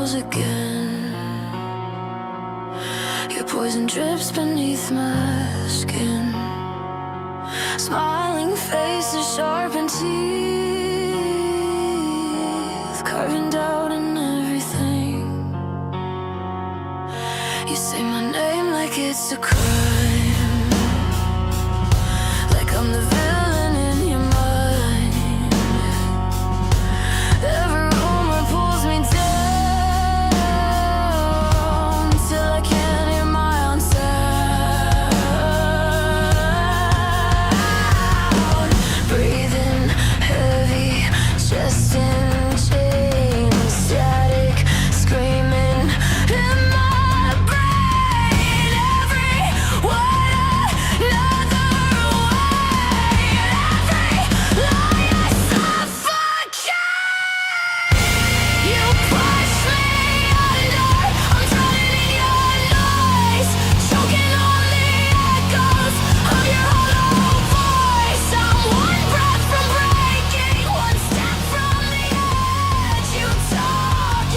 walls again. Your poison drips beneath my skin. Smiling faces, sharpened teeth, carving out in everything. You say my name like it's a crime, like I'm the villain in your mind. Every rumor pulls me down till I can't hear my own sound. Breathing heavy, chest in chains, static, screaming in my brain. Every word another way, every lie I suffocate. You push me under, I'm drowning in your noise, choking on the echoes of your hollow voice. I'm one breath from breaking, one step from the edge. You talk,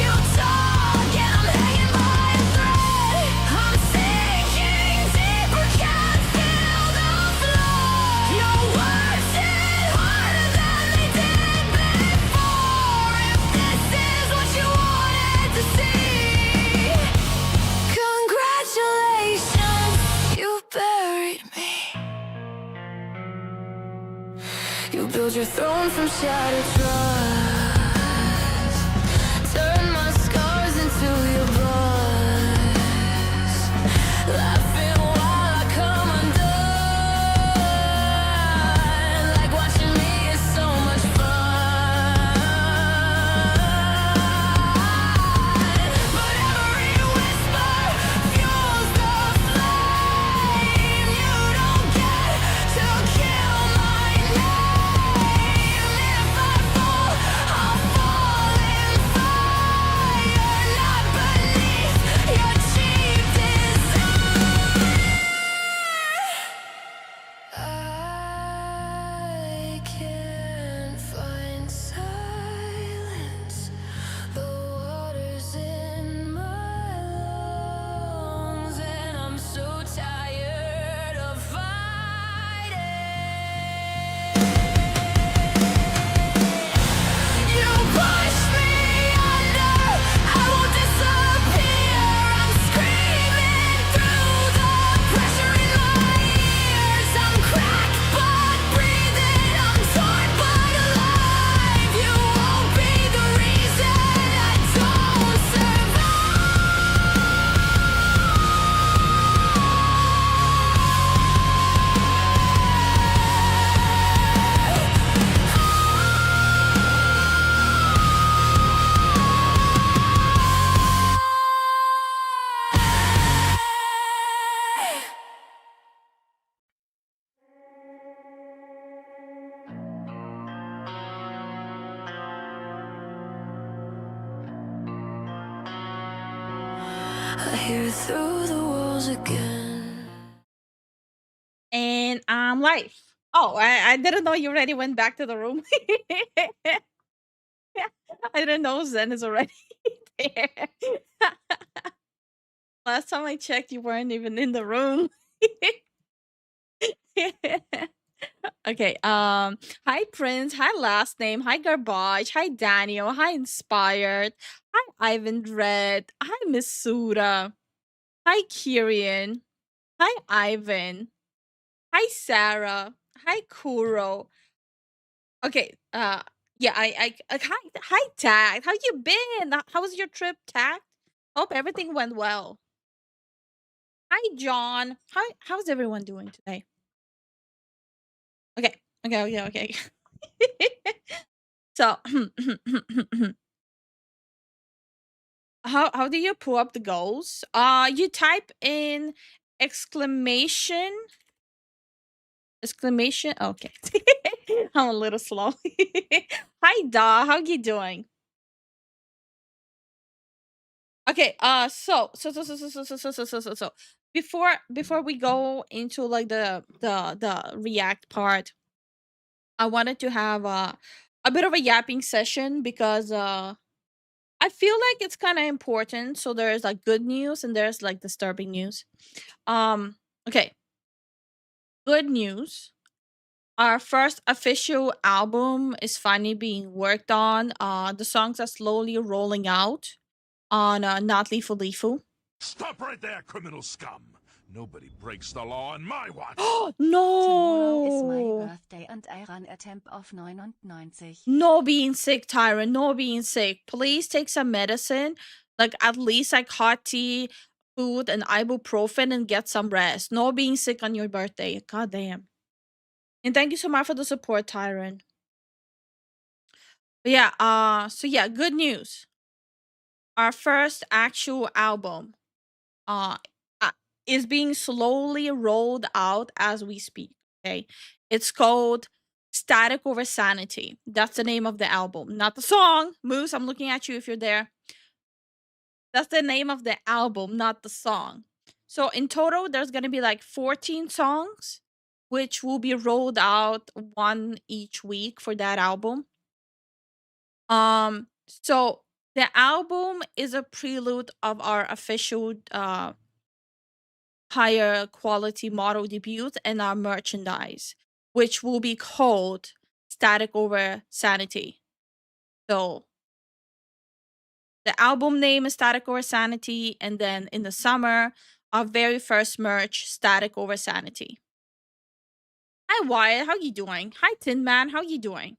and I'm hanging by a thread. I'm sinking deeper, can't feel the floor. Your words hit harder than they did before. If this is what you wanted to see, congratulations, you buried me. You build your throne from shattered trust, turn my scars into your buzz, laughing while I come undone. Like watching me is so much fun, but every whisper fuels the flame. You don't get to kill my name. If I fall, I'll fall in fire, not beneath your cheap design. I can't find silence. The water's in my lungs, and I'm so tired of fighting. You push me under, I won't disappear. I'm screaming through the pressure in my ears. I'm cracked but breathing, I'm torn but alive. You won't be the reason I don't I hear it through the walls again. And I'm live. Oh, I didn't know you already went back to the room. I didn't know Zen is already there. Last time I checked, you weren't even in the room. Okay. Hi Prince. Hi Last Name. Hi Garbage. Hi Daniel. Hi Inspired. Hi Ivan Dread. Hi Misuda. Hi Kyrian. Hi Ivan. Hi Sarah. Hi Kuro. Okay. Yeah. Hi Tag. How you been? How was your trip, Tag? Hope everything went well. Hi John. How's everyone doing today? Okay. Okay. So, how do you pull up the goals? You type in exclamation exclamation. Okay. I'm a little slow. Hi Da, how you doing? Okay, so before we go into like the React part, I wanted to have a bit of a yapping session because I feel like it's kind of important. So there's like good news and there's like disturbing news. Um, okay, good news. Our first official album is finally being worked on. The songs are slowly rolling out on Not Lethal Lethal. Stop right there, criminal scum! Nobody breaks the law on my watch! Tomorrow is my No! birthday and I run a temp of 99. No being sick, Tyron. No being sick. Please take some medicine, like at least like hot tea, food, and ibuprofen, and get some rest. No being sick on your birthday. God damn. And thank you so much for the support, Tyron. But yeah, so yeah, good news. Our first actual album uh, uh is being slowly rolled out as we speak. Okay. It's called Static Over Sanity. That's the name of the album, not the song. Moose, I'm looking at you if you're there. That's the name of the album, not the song. So in total, there's gonna be like 14 songs, which will be rolled out one each week for that album. So the album is a prelude of our official higher quality model debut and our merchandise, which will be called Static Over Sanity. So the album name is Static Over Sanity, and then in the summer, our very first merch, Static Over Sanity. Hi Wyatt, how you doing? Hi Tin Man, how you doing?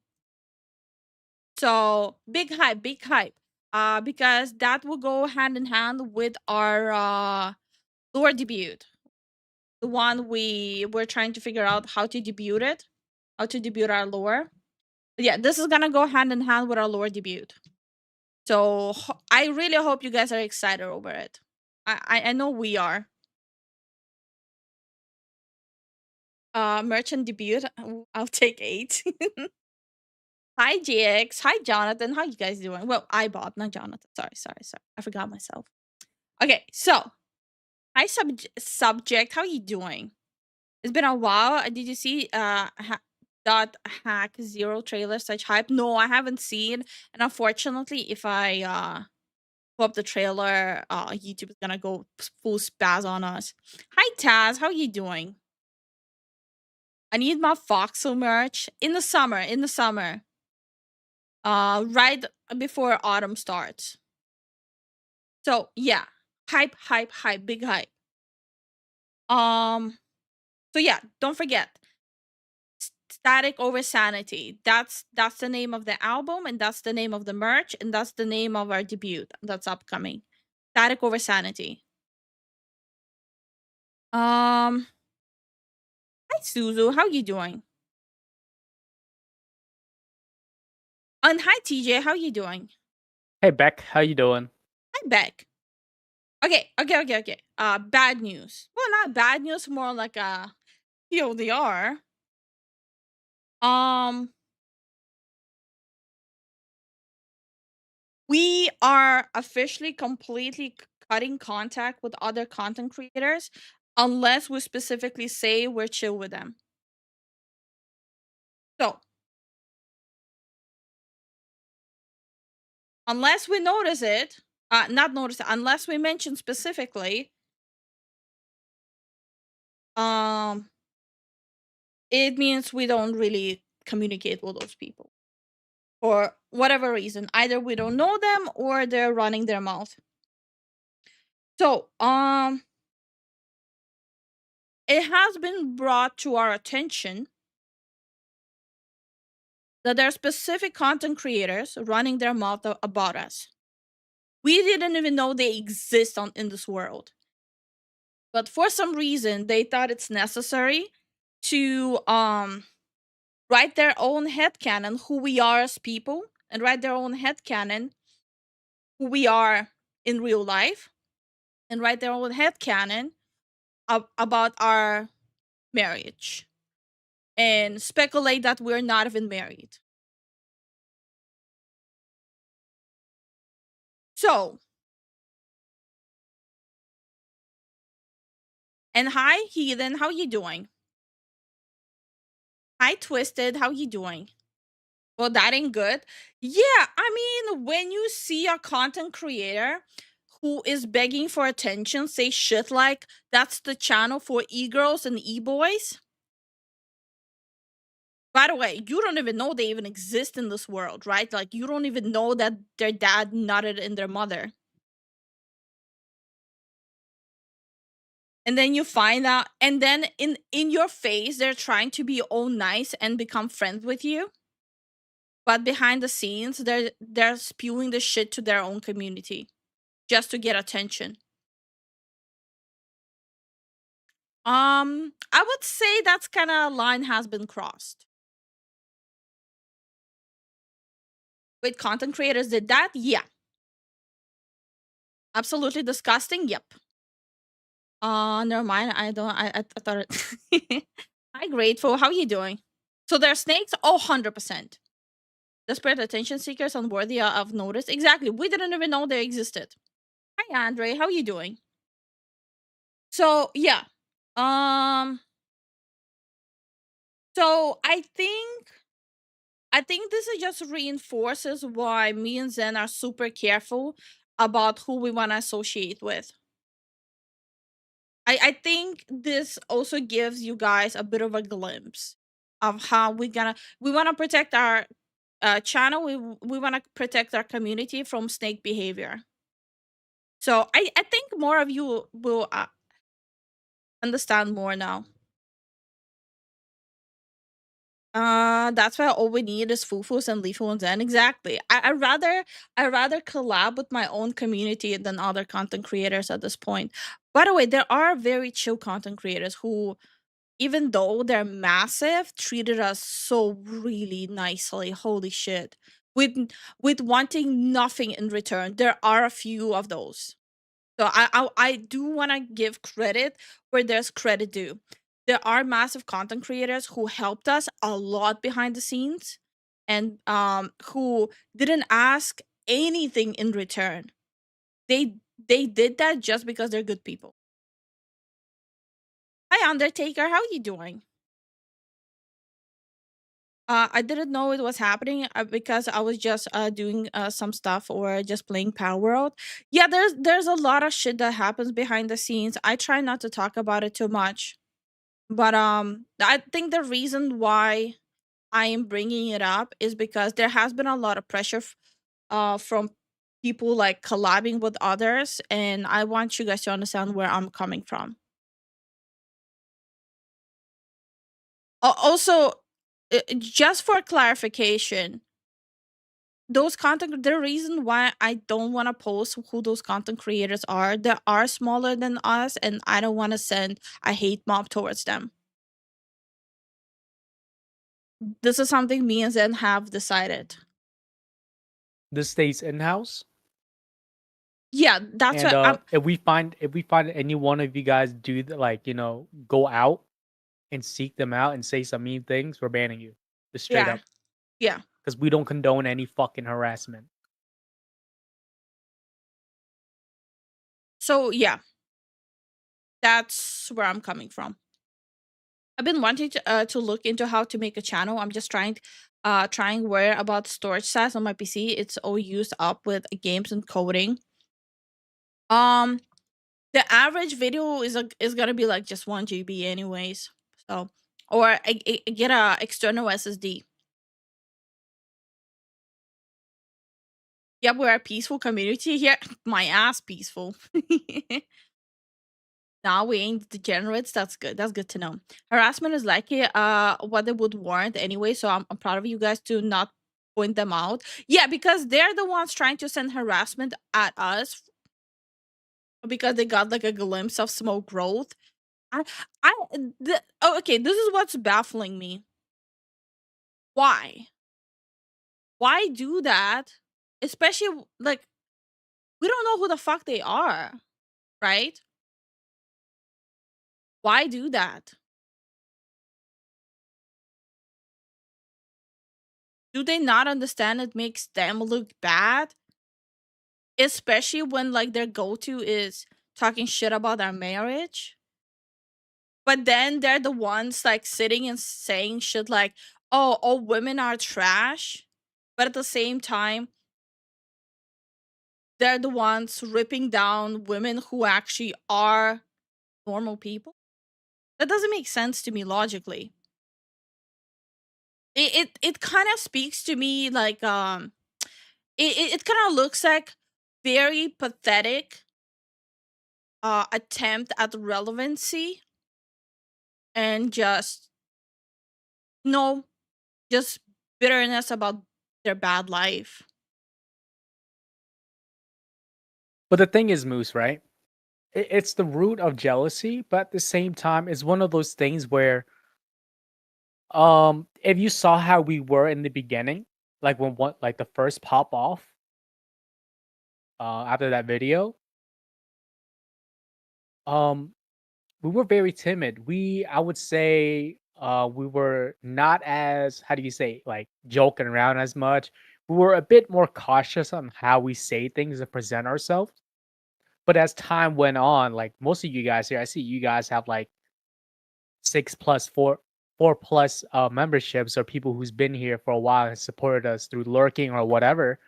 So big hype, big hype. Because that will go hand in hand with our lore debut. The one we were trying to figure out how to debut it, how to debut our lore. But yeah, this is gonna go hand in hand with our lore debut. So I really hope you guys are excited over it. I know we are. Merchant debut. I'll take 8. Hi GX. Hi Jonathan. How you guys doing? Well, I Bob, not Jonathan. Sorry. I forgot myself. Okay, so hi subject. How you doing? It's been a while. Did you see dot hack zero trailer such hype? No, I haven't seen. And unfortunately, if I pull up the trailer, YouTube is gonna go full spaz on us. Hi Taz, how you doing? I need my Foxel merch in the summer. In the summer. Right before autumn starts. So yeah, hype, big hype. So yeah, don't forget. Static Over Sanity. That's the name of the album, and that's the name of the merch, and that's the name of our debut that's upcoming. Static Over Sanity. Hi Suzu, how you doing? And hi TJ, how you doing? Hey Beck, how you doing? Hi Beck. Okay. Bad news. Well, not bad news, more like a TLDR. We are officially completely cutting contact with other content creators unless we specifically say we're chill with them. So, unless we notice it, not notice it, unless we mention specifically, it means we don't really communicate with those people for whatever reason. Either we don't know them or they're running their mouth. So, it has been brought to our attention that there are specific content creators running their mouth about us. We didn't even know they exist in this world. But for some reason, they thought it's necessary to write their own headcanon who we are as people and write their own headcanon who we are in real life and write their own headcanon about our marriage and speculate that we're not even married. So, and hi Heathen, how you doing? Hi Twisted, how you doing? Well, that ain't good. Yeah, I mean, when you see a content creator who is begging for attention say shit like that's the channel for e-girls and e-boys. By the way, you don't even know they even exist in this world, right? Like you don't even know that their dad nutted in their mother. And then you find out, and then in your face they're trying to be all nice and become friends with you, but behind the scenes they're spewing the shit to their own community just to get attention. I would say that's kind of line has been crossed. Wait, content creators did that? Yeah. Absolutely disgusting? Yep. Never mind. I don't I thought it Hi, Grateful. How are you doing? So they're snakes? Oh, 100%. Desperate attention seekers unworthy of notice. Exactly. We didn't even know they existed. Hi, Andre. How are you doing? So yeah. Um so I think this is just reinforces why me and Zen are super careful about who we want to associate with. I think this also gives you guys a bit of a glimpse of how we want to protect our channel. We want to protect our community from snake behavior. So I think more of you will understand more now. That's why all we need is Fufus and Lifu and Zen. Exactly. I rather collab with my own community than other content creators at this point. By the way, there are very chill content creators who, even though they're massive, treated us so really nicely. Holy shit. With wanting nothing in return. There are a few of those. So I do want to give credit where there's credit due. There are massive content creators who helped us a lot behind the scenes and who didn't ask anything in return. They they did that just because they're good people. Hi Undertaker, how are you doing? I didn't know it was happening because I was just doing some stuff or just playing Power World. Yeah, there's a lot of shit that happens behind the scenes. I try not to talk about it too much, but I think the reason why I am bringing it up is because there has been a lot of pressure from people like collabing with others, and I want you guys to understand where I'm coming from. Also, just for clarification, those content the reason why I don't want to post who those content creators are, they are smaller than us and I don't want to send a hate mob towards them. This is something me and Zen have decided. This stays in house, Yeah, that's and what I'm if we find any one of you guys do that, like go out and seek them out and say some mean things, we're banning you, just straight yeah. up, Yeah. because we don't condone any fucking harassment. So yeah, that's where I'm coming from. I've been wanting to look into how to make a channel. I'm just trying where about storage size on my PC. It's all used up with games and coding. Um the average video is gonna be like just 1 GB anyways. So or I get a external SSD. Yep, we're a peaceful community here. My ass peaceful. Now we ain't degenerates. That's good. That's good to know. Harassment is likely what they would warrant anyway. So I'm proud of you guys to not point them out. Yeah, because they're the ones trying to send harassment at us because they got like a glimpse of small growth. I I okay, this is what's baffling me. Why? Why do that? Especially like we don't know who the fuck they are, right? Why do that? Do they not understand it makes them look bad? Especially when like their go-to is talking shit about our marriage. But then they're the ones like sitting and saying shit like, "Oh, all women are trash." but at the same time, they're the ones ripping down women who actually are normal people. That doesn't make sense to me logically. It kind of speaks to me like it kind of looks like very pathetic attempt at relevancy and just no, just bitterness about their bad life. But the thing is, Moose, right? It's the root of jealousy, but at the same time, it's one of those things where, if you saw how we were in the beginning, like when what, like the first pop off, after that video, um, we were very timid. I would say, we were not as, how do you say, like joking around as much. We were a bit more cautious on how we say things and present ourselves. But as time went on, like most of you guys here, I see you guys have like 4 plus memberships, or people who's been here for a while and supported us through lurking or whatever.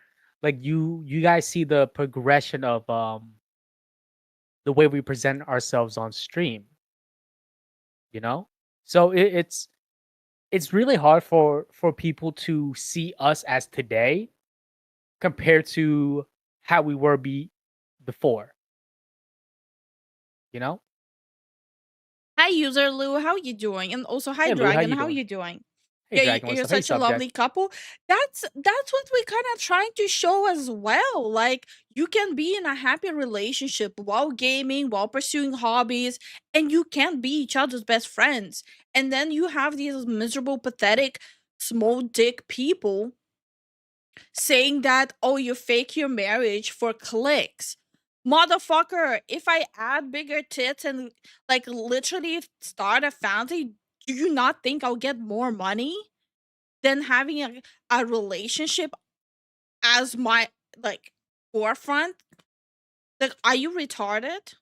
Like you guys see the progression of the way we present ourselves on stream, you know? So it's really hard for people to see us as today compared to how we were before, you know? Hi, user Lou, how you doing? And also, hi, Hey Lou, how Dragon, you how doing? you doing? Hey Yeah, Dragon, what's you're up? Hey such a lovely Subject. couple. That's what we kind of trying to show as well. Like you can be in a happy relationship while gaming, while pursuing hobbies, and you can be each other's best friends. And then you have these miserable, pathetic, small dick people saying that, oh, you fake your marriage for clicks. Motherfucker, if I add bigger tits and like literally start a family, do you not think I'll get more money than having a relationship as my like forefront? Like, are you retarded?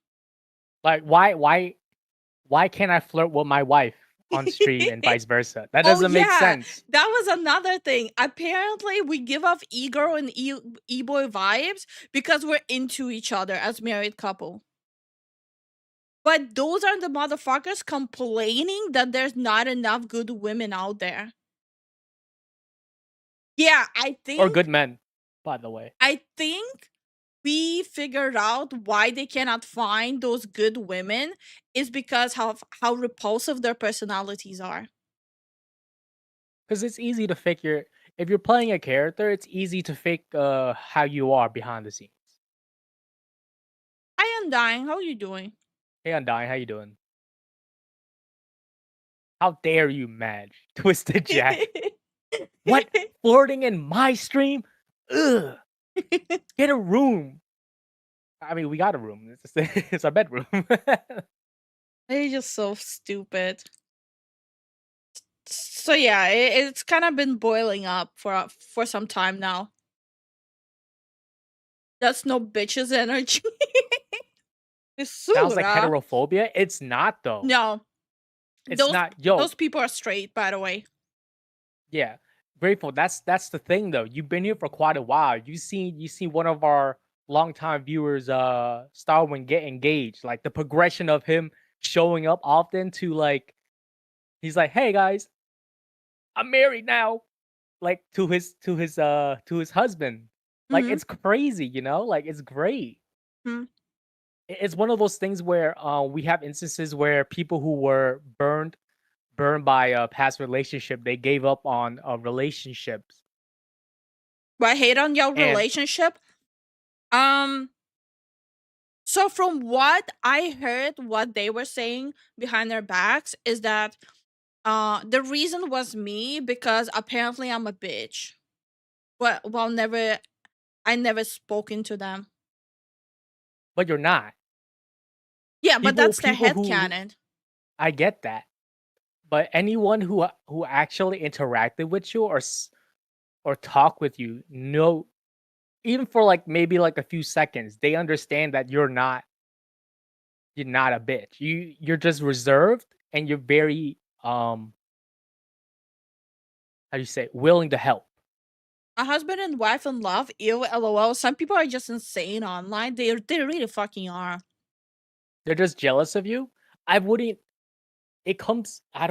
Like why can't I flirt with my wife on stream and vice versa? That Oh doesn't make yeah, sense. that was another thing. Apparently, we give off e-girl and e-boy vibes because we're into each other as married couple. But those are the motherfuckers complaining that there's not enough good women out there. Yeah, Or good men, by the way. I think we figured out why they cannot find those good women is because how repulsive their personalities are. Because it's easy to fake your if you're playing a character, it's easy to fake how you are behind the scenes. I am dying. How are you doing? Hey Undyne, how you doing? How dare you, Madge? Twisted Jack. What? Flirting in my stream? Ugh. Get a room. I mean, we got a room. It's our bedroom. They're just so stupid. So yeah, it's kind of been boiling up for some time now. That's no bitches energy. Sounds like Sura. heterophobia. It's not though. No, It's those not. Yo, those people are straight, by the way. yeah, grateful. That's the thing though. You've been here for quite a while. You see one of our longtime viewers, Starwin, get engaged. Like the progression of him showing up often to like, he's like, hey guys, I'm married now. Like to his husband. Like Mm-hmm. it's crazy, you know. Like it's great. Hmm. It's one of those things where we have instances where people who were burned by a past relationship, they gave up on relationships. But hate on your And relationship. Um. So from what I heard, what they were saying behind their backs is that the reason was me because apparently I'm a bitch. Well, never I never spoken to them. but you're not. Yeah, but People that's their people head who canon. I get that. But anyone who actually interacted with you or talk with you, know, even for like maybe like a few seconds, they understand that you're not a bitch. You're just reserved, and you're very how do you say, willing to help. A husband and wife in love? Ew, lol. Some people are just insane online. They really fucking are. They're just jealous of you. I wouldn't. It comes. I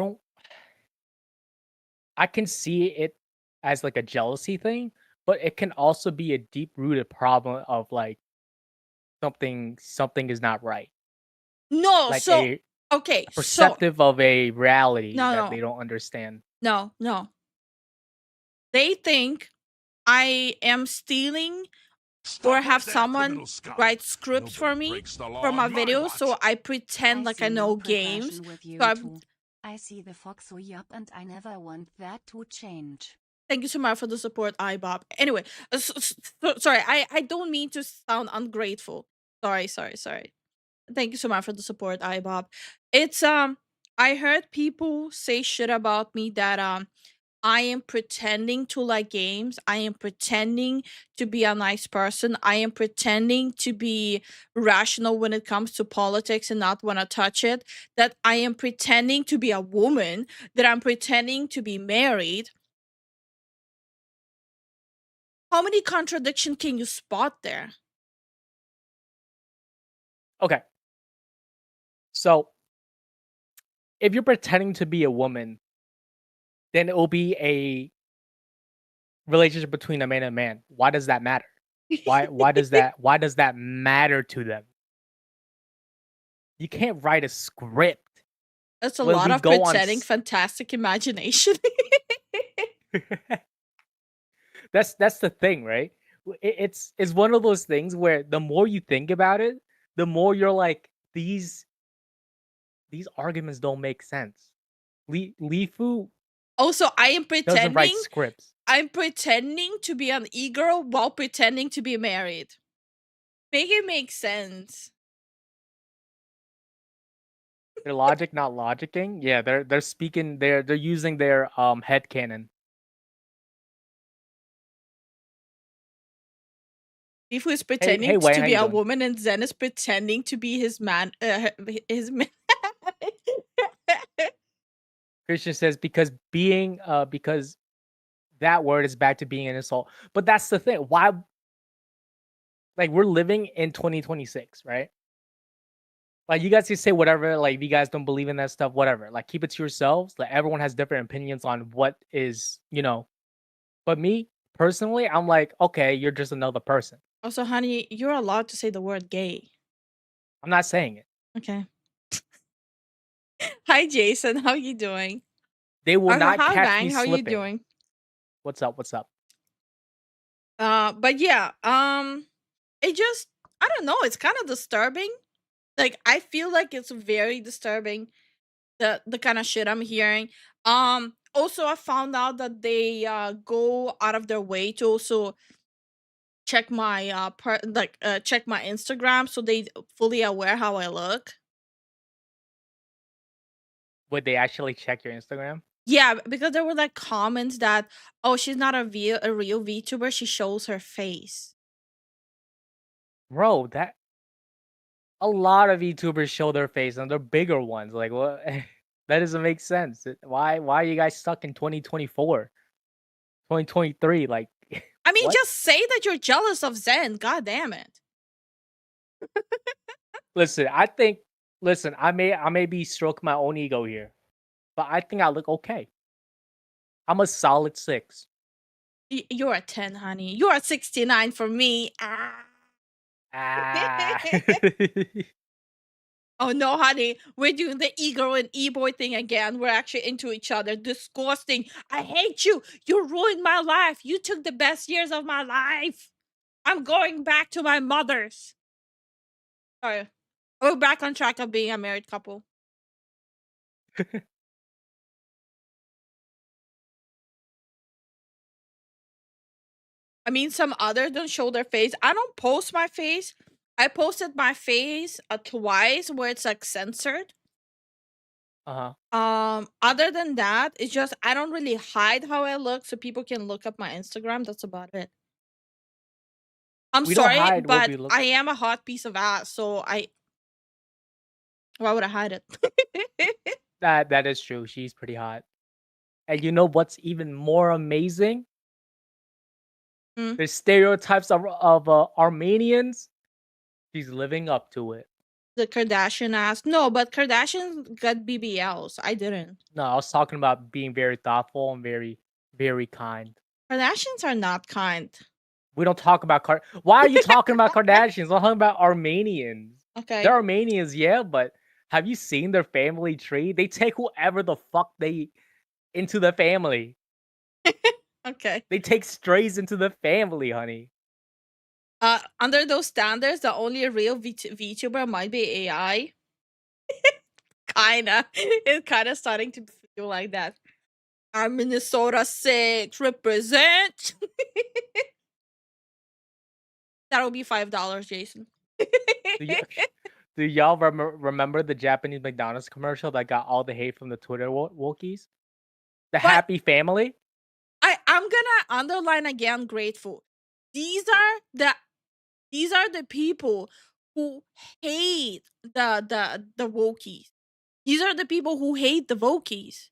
can see it as like a jealousy thing, but it can also be a deep rooted problem of like something is not right. No, Like so a okay, so perceptive of a reality no, that they no, don't understand. no. They think I am stealing or Stop have right there, someone criminal scum! write scripts for Nobody me breaks the for law my on my videos, watch. so I pretend I like see I no know games. progression with So you two. I see the fox so yup, and I never want that to change. thank you so much for the support, iBob. Anyway, sorry, I don't mean to sound ungrateful. Sorry. Thank you so much for the support, iBob. It's I heard people say shit about me that I am pretending to like games. I am pretending to be a nice person. I am pretending to be rational when it comes to politics and not want to touch it. That I am pretending to be a woman. That I'm pretending to be married. How many contradictions can you spot there? Okay. So if you're pretending to be a woman, then it will be a relationship between a man and a man. Why does that matter? Why does that matter to them? You can't write a script That's a when lot we of go on pretending fantastic imagination. that's the thing, right? It's one of those things where the more you think about it, the more you're like these arguments don't make sense. Lifu Also, I am doesn't write pretending scripts. I'm pretending to be an e-girl while pretending to be married. Make it make sense. Their logic not logicking. Yeah, they're speaking they're using their head canon. Lifu is Hey pretending Wayne, to how be you a doing? woman, and Zen is pretending to be his man. His man. Christian says because that word is back to being an insult. But that's the thing. Why like we're living in 2026, right? Like you guys can say whatever, like if you guys don't believe in that stuff, whatever. Like keep it to yourselves. Like everyone has different opinions on what is, But me personally, I'm like, okay, you're just another person. Also, honey, you're allowed to say the word gay. I'm not saying it. Okay. Hi, Jason. How you doing? They will not Hi, catch me Bang. How you slipping. doing? What's up? What's up? But yeah, it just I don't know. It's kind of disturbing. Like I feel like it's very disturbing the kind of shit I'm hearing. Also I found out that they go out of their way to also check my check my Instagram, so they fully aware how I look. Would they actually check your Instagram? Yeah, because there were like comments that, oh, she's not a real VTuber, she shows her face. Bro, that a lot of YouTubers show their face and they're bigger ones. Like what? That doesn't make sense. Why are you guys stuck in 2024? 2023 like I mean, what? just say that you're jealous of Zen. God damn it. Listen, I may be stroking my own ego here, but I think I look okay. I'm a solid 6. You're a 10, honey. You're a 69 for me. Ah. Ah. Oh no, honey. We're doing the ego and e-boy thing again. We're actually into each other. Disgusting. I hate you. You ruined my life. You took the best years of my life. I'm going back to my mother's. Sorry. We're back on track of being a married couple. I mean, some others don't show their face. I don't post my face. I posted my face twice where it's like censored. Uh-huh. Other than that, it's just I don't really hide how I look so people can look up my Instagram. That's about it. I'm We don't sorry, hide what but we look I am a hot piece of ass, so why would I hide it? That is true. She's pretty hot. And you know what's even more amazing? Mm. The stereotypes of Armenians. She's living up to it. The Kardashian asked, no, but Kardashians got BBLs. I didn't. No, I was talking about being very thoughtful and very, very kind. Kardashians are not kind. We don't talk about Why are you talking about Kardashians? I'm talking about Armenians. Okay. They're Armenians, yeah, but have you seen their family tree? They take whoever the fuck they into the family. Okay. They take strays into the family, honey. Under those standards, the only real VTuber might be AI. Kinda. It's kinda starting to feel like that. I'm Minnesota 6, represent. That'll be $5, Jason. Do y'all remember the Japanese McDonald's commercial that got all the hate from the Twitter wokies? The But- Happy Family? I'm gonna underline again grateful. These are the people who hate the wokies. These are the people who hate the wokies.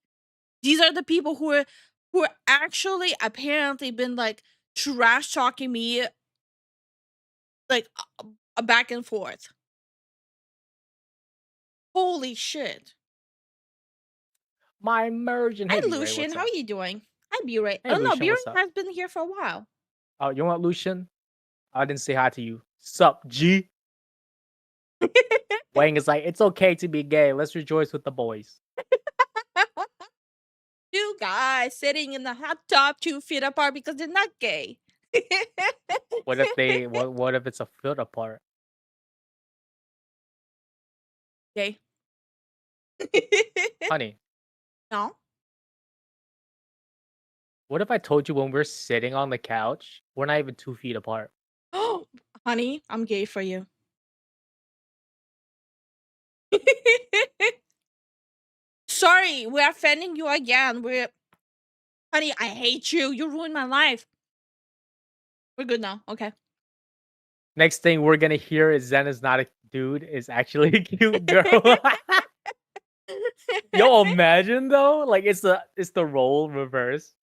These are the people who are actually apparently been like trash talking me like a back and forth. Holy shit. My immersion. Hi Hey, B-Ray, Lucian, what's how up? are you doing? Hi B-Ray. Hey, Oh no, Lucian, B-Ray what's up? has been here for a while. Oh, you want Lucian? I didn't say hi to you. Sup, G? Wang is like, it's okay to be gay. Let's rejoice with the boys. Two guys sitting in the hot tub 2 feet apart because they're not gay. What if they? What if it's a foot apart? Gay. Honey, No. what if I told you when we're sitting on the couch, we're not even 2 feet apart? Oh, honey, I'm gay for you. Sorry, we're offending you again. Honey, I hate you. You ruined my life. We're good now. Okay. Next thing we're gonna hear is Zen is not a dude, is actually a cute girl. Yo, imagine though, like it's the role reverse.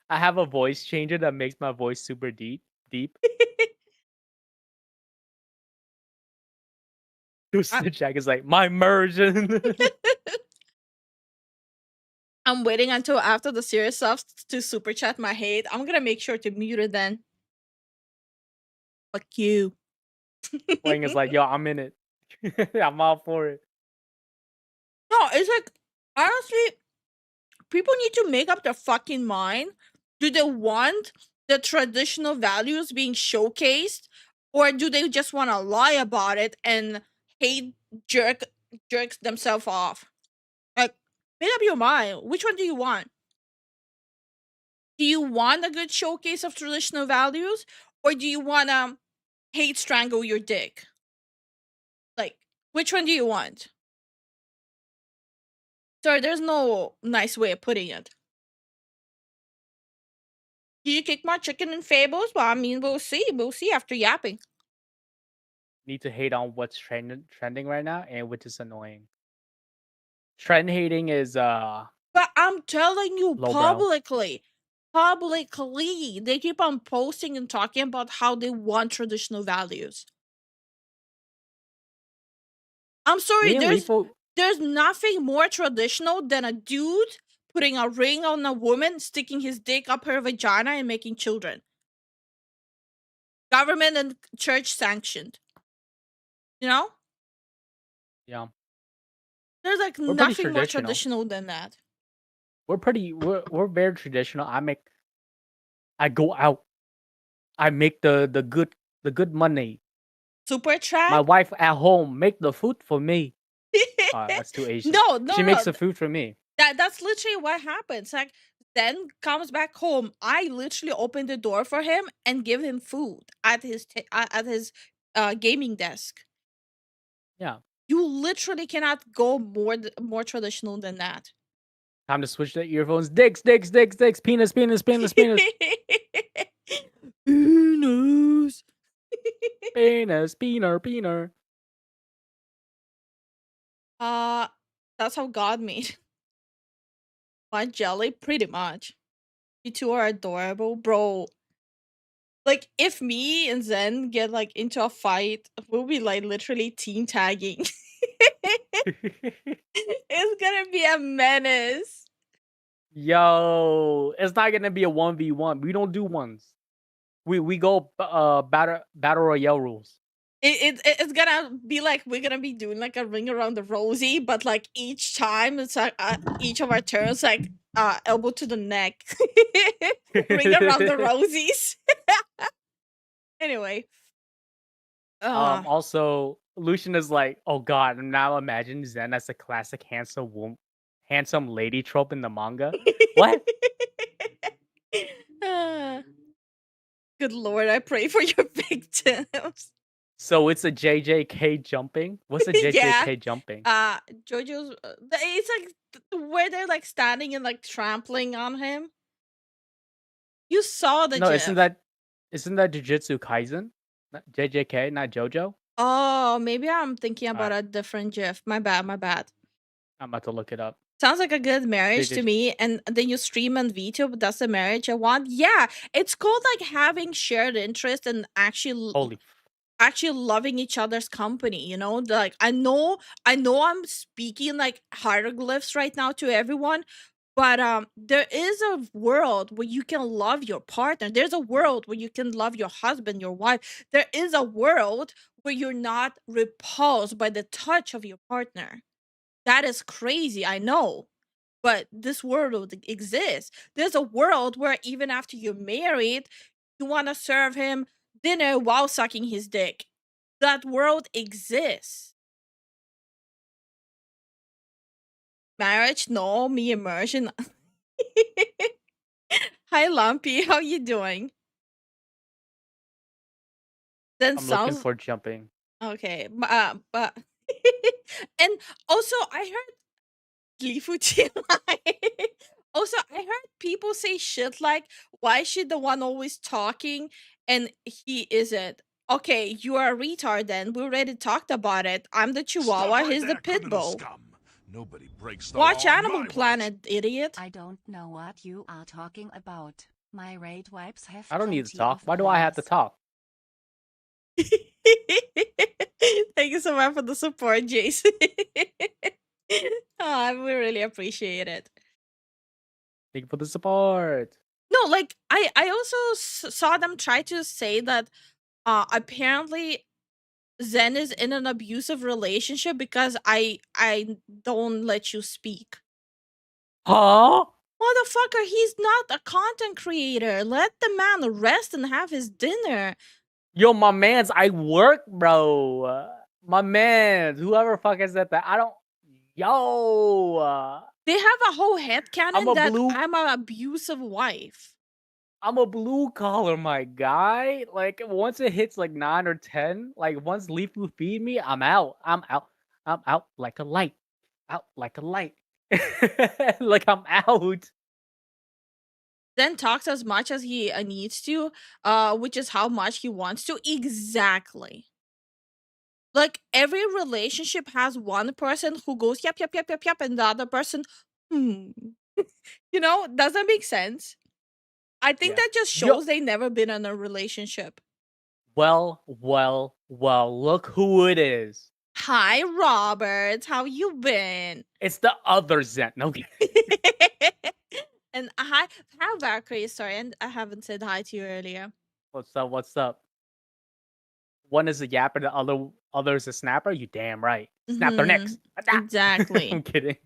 I have a voice changer that makes my voice super deep. The Jack is like my immersion. I'm waiting until after the serious stuff to super chat my hate. I'm gonna make sure to mute it then. Fuck you. Wang is like, yo, I'm in it. I'm all for it. No, it's like honestly, people need to make up their fucking mind. Do they want the traditional values being showcased, or do they just want to lie about it and hate jerks themselves off? Like, make up your mind. Which one do you want? Do you want a good showcase of traditional values, or do you want to hate strangle your dick? Like, which one do you want? Sorry, there's no nice way of putting it. Did you kick my chicken in Fables? Well, I mean, we'll see. We'll see after yapping. Need to hate on what's trending right now, and which is annoying. Trend hating is But I'm telling you Lowbrow. publicly, they keep on posting and talking about how they want traditional values. I'm sorry, me and Lifu, there's nothing more traditional than a dude putting a ring on a woman, sticking his dick up her vagina, and making children. Government and church sanctioned. You know? yeah. There's like We're pretty nothing more traditional. traditional than that. We're very traditional. I go out. I make the good money. Super My trap? wife at home make the food for me. That's too Asian. No, She makes the food for me. That's literally what happens. Like, then comes back home. I literally open the door for him and give him food at his gaming desk. Yeah. You literally cannot go more traditional than that. Time to switch the earphones. Dicks, penis, penis, penis. Penis. Penis, peener. That's how God made my jelly, pretty much. You two are adorable, bro. Like if me and Zen get like into a fight, we'll be like literally team tagging. It's gonna be a menace. Yo, it's not gonna be a 1v1. We don't do ones. We go battle royale rules. It's gonna be like we're gonna be doing like a ring around the rosy, but like each time it's like each of our turns like elbow to the neck, ring around the rosies. Anyway, Also, Lucian is like, oh god, now imagine Zen as a classic handsome lady trope in the manga. What? uh, good lord, I pray for your victims. So it's a JJK jumping? What's a Yeah. JJK jumping? Jojo's it's like where they're like standing and like trampling on him. You saw the No, gif. isn't that Jujutsu Kaisen? JJK, not JoJo? Oh, maybe I'm thinking about Alright. a different gif. My bad, my bad. I'm about to look it up. Sounds like a good marriage to JJ me. And then you stream on VTuber. That's the marriage I want. Yeah, it's called like having shared interest and Holy actually loving each other's company, you know? Like I know I'm speaking like hieroglyphs right now to everyone, but there is a world where you can love your partner. There's a world where you can love your husband, your wife. There is a world where you're not repulsed by the touch of your partner. That is crazy, I know. But this world exists. There's a world where even after you're married, you want to serve him dinner while sucking his dick. That world exists. Marriage? No, me immersion. Hi, Lumpy. How you doing? Then I'm looking sounds for jumping. okay, but and also I heard Lifu also, I heard people say shit like, "Why is she the one always talking and he isn't?" Okay, you are a retard. Then we already talked about it. I'm the Stop Chihuahua. right He's the there, pit criminal bull. scum. Nobody breaks the Watch law on Animal my watch. Planet, idiot. I don't know what you are talking about. My raid wipes have I don't need to plenty talk. of Why do I have to players. talk? Thank you so much for the support, Jason. We really appreciate it. Thank you for the support. No, like I also saw them try to say that apparently Zen is in an abusive relationship because I don't let you speak. Huh? Motherfucker, he's not a content creator. Let the man rest and have his dinner. Yo, my mans, I work, bro. My man, whoever fucking said that, I don't. Yo, They have a whole I'm headcanon a that blue. I'm an abusive wife. I'm a blue collar, my guy. Like once it hits like 9 or 10, like once Lifu feed me, I'm out. I'm out. I'm out like a light. Out like a light. Like I'm out. Then talks as much as he needs to, which is how much he wants to. Exactly. Like every relationship has one person who goes yep, yep, yep, yep, yep, and the other person, hmm. You know, does that make sense? I think Yeah. that just Yo. shows they never been in a relationship. Well. Look who it is. Hi, Robert. How you been? It's the other Zen. No. And hi, Valkyrie. Sorry, and I haven't said hi to you earlier. What's up? What's up? One is a yapper, the other is a snapper. You damn right. Snap their necks. Exactly. I'm kidding.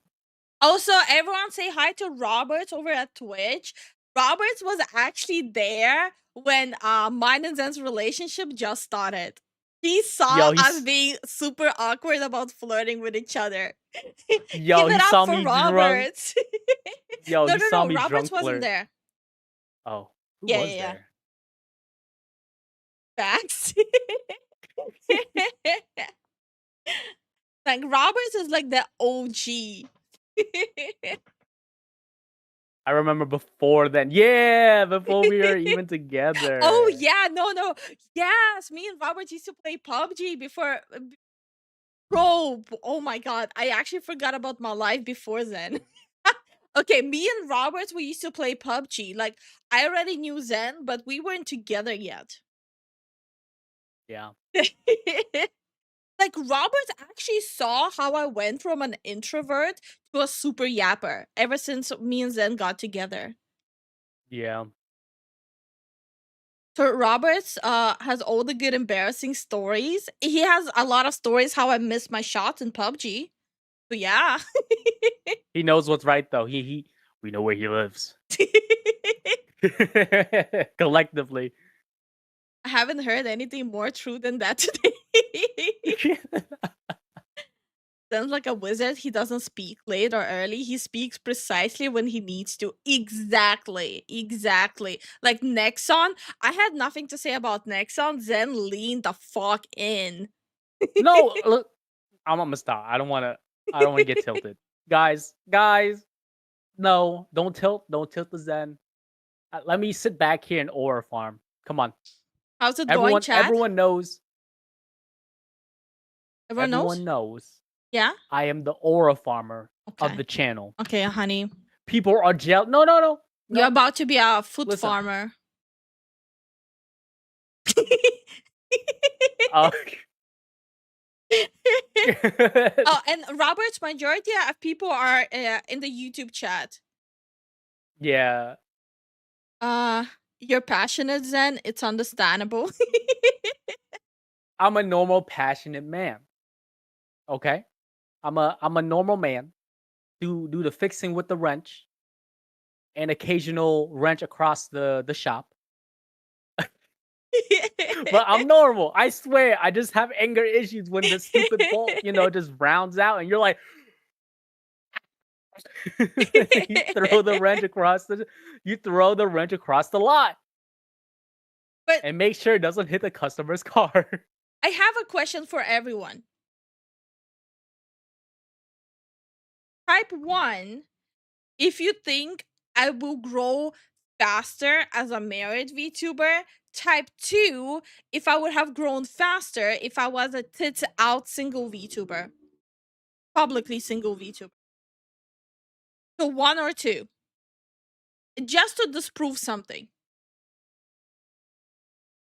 Also, everyone say hi to Roberts over at Twitch. Roberts was actually there when mine and Zen's relationship just started. He saw us being super awkward about flirting with each other. Yo, Give he it saw up for me drunk. Roberts. Yo, no, he saw me Roberts drunk wasn't flirt. there. Oh, who Yeah, was yeah, yeah. there? Facts. Like Roberts is like the OG. I remember before then. Yeah, before we were even together. Oh yeah, no. Yes, me and Robert used to play PUBG before. Bro, oh my god, I actually forgot about my life before then. Okay, me and Robert, we used to play PUBG. Like, I already knew Zen, but we weren't together yet. Yeah. Like, Robert actually saw how I went from an introvert to a super yapper ever since me and Zen got together. Yeah. So Roberts has all the good embarrassing stories. He has a lot of stories how I missed my shots in PUBG. So yeah. He knows what's right though. We know where he lives. Collectively. I haven't heard anything more true than that today. Sounds like a wizard. He doesn't speak late or early. He speaks precisely when he needs to. Exactly. Exactly. Like Nexon, I had nothing to say about Nexon. Zen leaned the fuck in. No, look, I'm gonna stop. I don't wanna get tilted. Guys, no, don't tilt the Zen. Let me sit back here and aura farm. Come on. How's it going, chat? Everyone knows. Everyone knows? Everyone knows. Yeah? I am the aura farmer of Okay. the channel. Okay, honey. People are jealous. No. You're about to be a food Listen. farmer. Uh, Oh, and Robert's majority of people are in the YouTube chat. yeah. You're passionate, Zen. It's understandable. I'm a normal, passionate man. Okay? I'm a normal man. Do the fixing with the wrench. An occasional wrench across the shop. But I'm normal. I swear. I just have anger issues when the stupid bolt, just rounds out and you're like you throw the wrench across the lot. But and make sure it doesn't hit the customer's car. I have a question for everyone. Type 1, if you think I will grow faster as a married VTuber. Type 2, if I would have grown faster if I was a tits out single VTuber. Publicly single VTuber. So 1 or 2. Just to disprove something.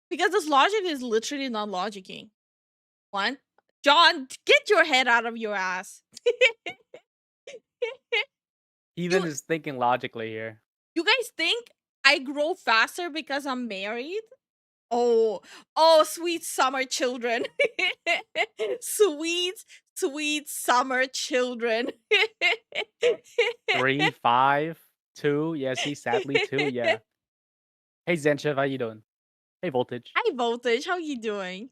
Because this logic is literally not logicking. 1. John, get your head out of your ass. Even is thinking logically here. You guys think I grow faster because I'm married? Oh, sweet summer children. Sweet summer children. 3, 5, 2. Yeah, see, sadly 2. Yeah. Hey Zenchev, how you doing? Hey Voltage. Hi Voltage, how you doing?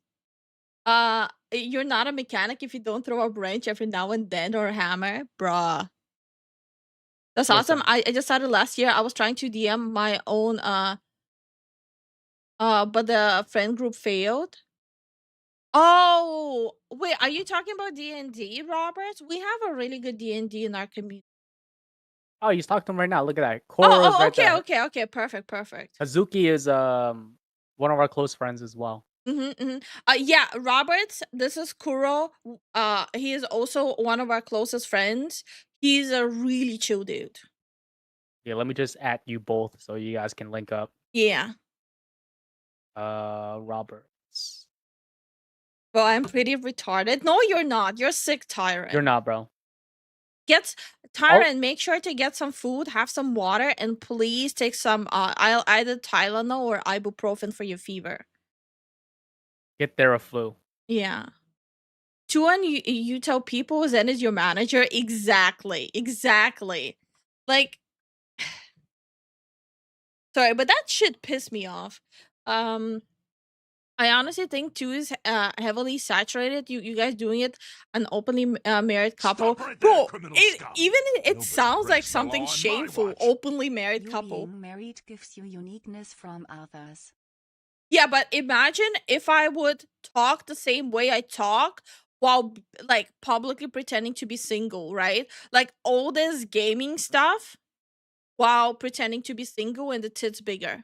You're not a mechanic if you don't throw a wrench every now and then or a hammer, bruh. That's awesome. Listen. I just started last year. I was trying to DM my own but the friend group failed. Oh, wait, are you talking about D&D, Robert? We have a really good D&D in our community. Oh, he's talking to him right now. Look at that. Koro's right okay, there. okay, perfect. Hazuki is one of our close friends as well. Yeah, Robert, this is Kuro. He is also one of our closest friends. He's a really chill dude. Yeah, let me just add you both so you guys can link up. Yeah. Roberts. Well, I'm pretty retarded. No, you're not. You're sick, Tyrant. You're not, bro. Tyrant, make sure to get some food, have some water, and please take some either Tylenol or ibuprofen for your fever. Get Theraflu. Yeah. Tuan, you tell people Zen is your manager. Exactly. Like, sorry, but that shit pissed me off. I honestly think 2 is heavily saturated. You guys doing it an openly married couple, Stop right there, bro. criminal scum. It Nobody sounds like breaks the something law on my shameful. watch. Openly married couple. Being married gives you uniqueness from others. Yeah, but imagine if I would talk the same way I talk while like publicly pretending to be single, right? Like all this gaming stuff while pretending to be single and the tits bigger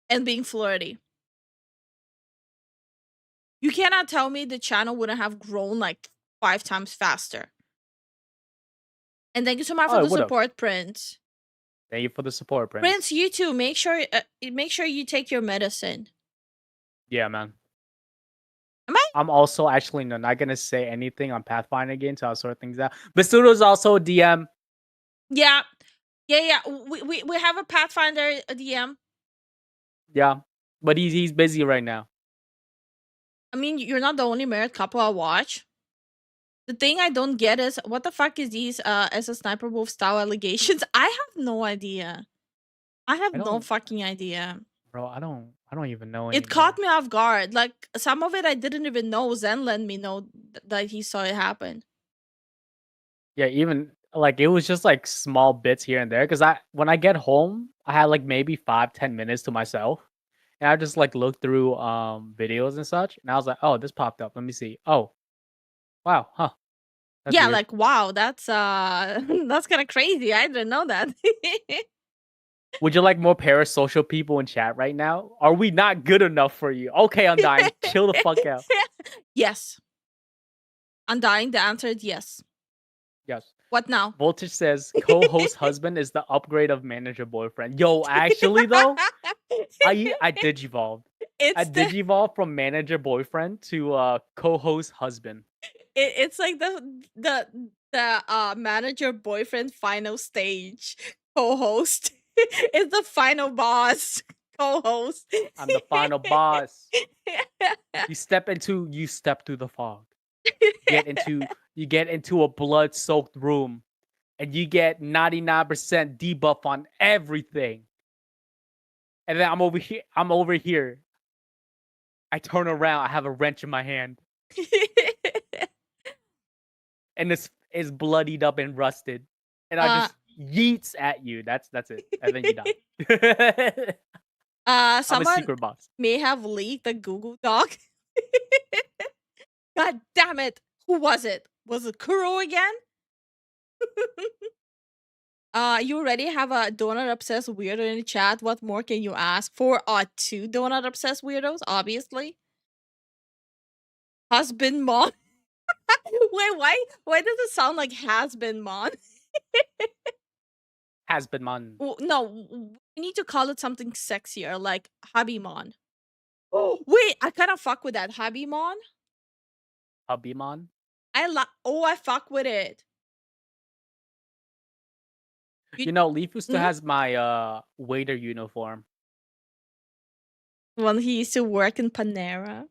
and being flirty. You cannot tell me the channel wouldn't have grown like 5 times faster. And thank you so much Oh, for the what up? support, Prince. Thank you for the support, Prince. Prince, you too. Make sure you take your medicine. Yeah, man. Am I? I'm also actually not gonna say anything on Pathfinder again until I sort things out. Basuto's also a DM. Yeah. We have a Pathfinder DM. Yeah, but he's busy right now. I mean, you're not the only married couple I watch. The thing I don't get is what the fuck is these as a sniper wolf style allegations? I have no idea. I have I no don't, fucking idea. bro. I don't even know It anymore. caught me off guard. Like some of it I didn't even know. Zen let me know that he saw it happen. Yeah, even like it was just like small bits here and there. Cause when I get home, I had like maybe 5-10 minutes to myself, and I just like looked through videos and such, and I was like, oh, this popped up. Let me see. Oh, wow, huh? That's Yeah, weird. like wow, that's that's kind of crazy. I didn't know that. Would you like more parasocial people in chat right now? Are we not good enough for you? Okay, Undying, chill the fuck out. Yes. Undying, the answer is yes. Yes. What now? Voltage says co-host husband is the upgrade of manager boyfriend. Yo, actually though, I digivolved. I It's the digivolved from manager boyfriend to co-host husband. it's like the manager boyfriend final stage co-host. It's the final boss co-host. I'm the final boss. You step through the fog. You get into a blood-soaked room, and you get 99% debuff on everything. And then I'm over here. I turn around, I have a wrench in my hand. And it's bloodied up and rusted. And I just yeets at you. That's it. And then you die. I'm a Someone secret boss. may have leaked the Google Doc. God damn it! Who was it? Was it Kuro again? You already have a donut obsessed weirdo in the chat. What more can you ask for? Two donut obsessed weirdos, obviously. Husband mon. Wait, why does it sound like has been mon? Has been man. No, we need to call it something sexier, like hubby mon. Oh wait, I kind of fuck with that hubby mon. Hubbyman. I fuck with it. You know, Lifu still Mhm. has my waiter uniform. When he used to work in Panera.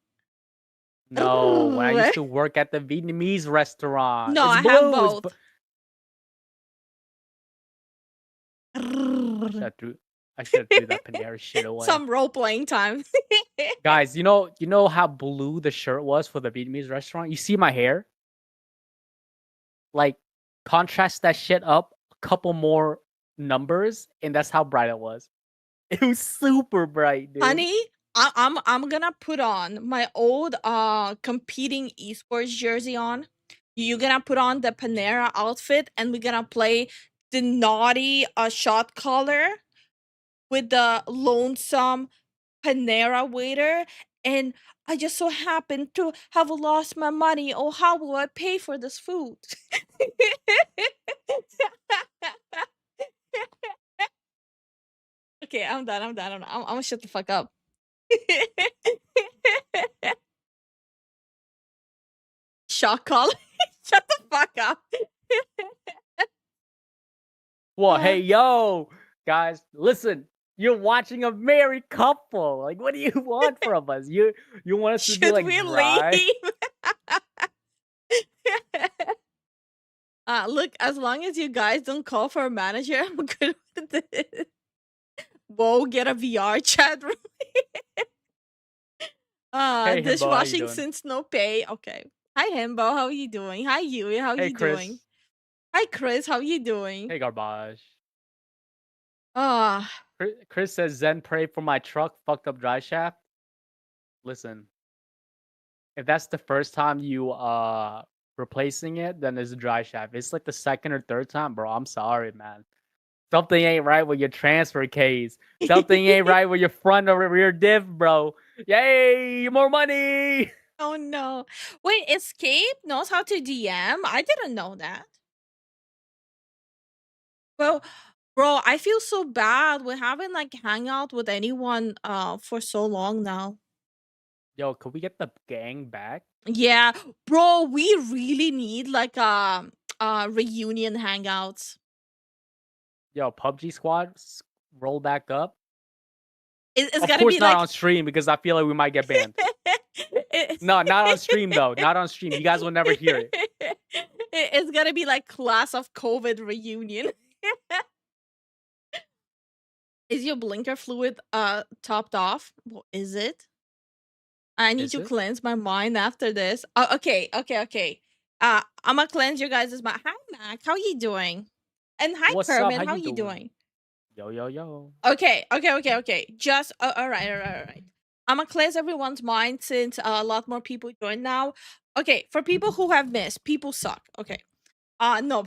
No, when I used to work at the Vietnamese restaurant. No, It's I blue. have It's both. I should have threw that Panera shit away. Some role playing time. Guys, you know how blue the shirt was for the Vietnamese restaurant? You see my hair? Like, contrast that shit up a couple more numbers, and that's how bright it was. It was super bright, dude. Honey, I'm gonna put on my old competing esports jersey on. You're gonna put on the Panera outfit, and we're gonna play the naughty shot caller with the lonesome Panera waiter. And I just so happen to have lost my money. Oh, how will I pay for this food? Okay, I'm done. I'm gonna shut the fuck up. Shock collar. Shut the fuck up. Well, hey, yo, guys, listen. You're watching a married couple. Like, what do you want from us? You want us to be Should like we dry? leave? Look, as long as you guys don't call for a manager, I'm good with this. Whoa, get a VR chat room. Hey, Himbo, how you Dishwashing doing? since no pay. Okay. Hi, Himbo. How are you doing? Hi, Yui. How Hey, you Chris. doing? Hi, Chris. How you doing? Hey, Garbage. Ah, Chris says Zen pray for my truck fucked up dry shaft. Listen, if that's the first time you replacing it, then it's a dry shaft. If it's like the second or third time, bro, I'm sorry, man. Something ain't right with your transfer case. Something ain't right with your front or rear diff, bro. Yay, more money. oh no. Wait, Escape knows how to DM? I didn't know that. Well, bro, I feel so bad. We haven't like hang out with anyone for so long now. Yo, could we get the gang back? Yeah, bro, we really need like reunion hangouts. Yo, PUBG squad, roll back up. It's Of gotta course be not like on stream because I feel like we might get banned. No, not on stream though. Not on stream. You guys will never hear it. It's gonna be like class of COVID reunion. Is your blinker fluid topped off? What is it? I need Is to it? cleanse my mind after this. Okay. I'm gonna cleanse you guys' mind. Hi Mac, how you doing? And hi What's up? Kermit, How how you you doing? doing? Yo, yo, yo. Okay. Just all right. I'm gonna cleanse everyone's mind since a lot more people join now. Okay, for people who have missed, people suck. Okay. No.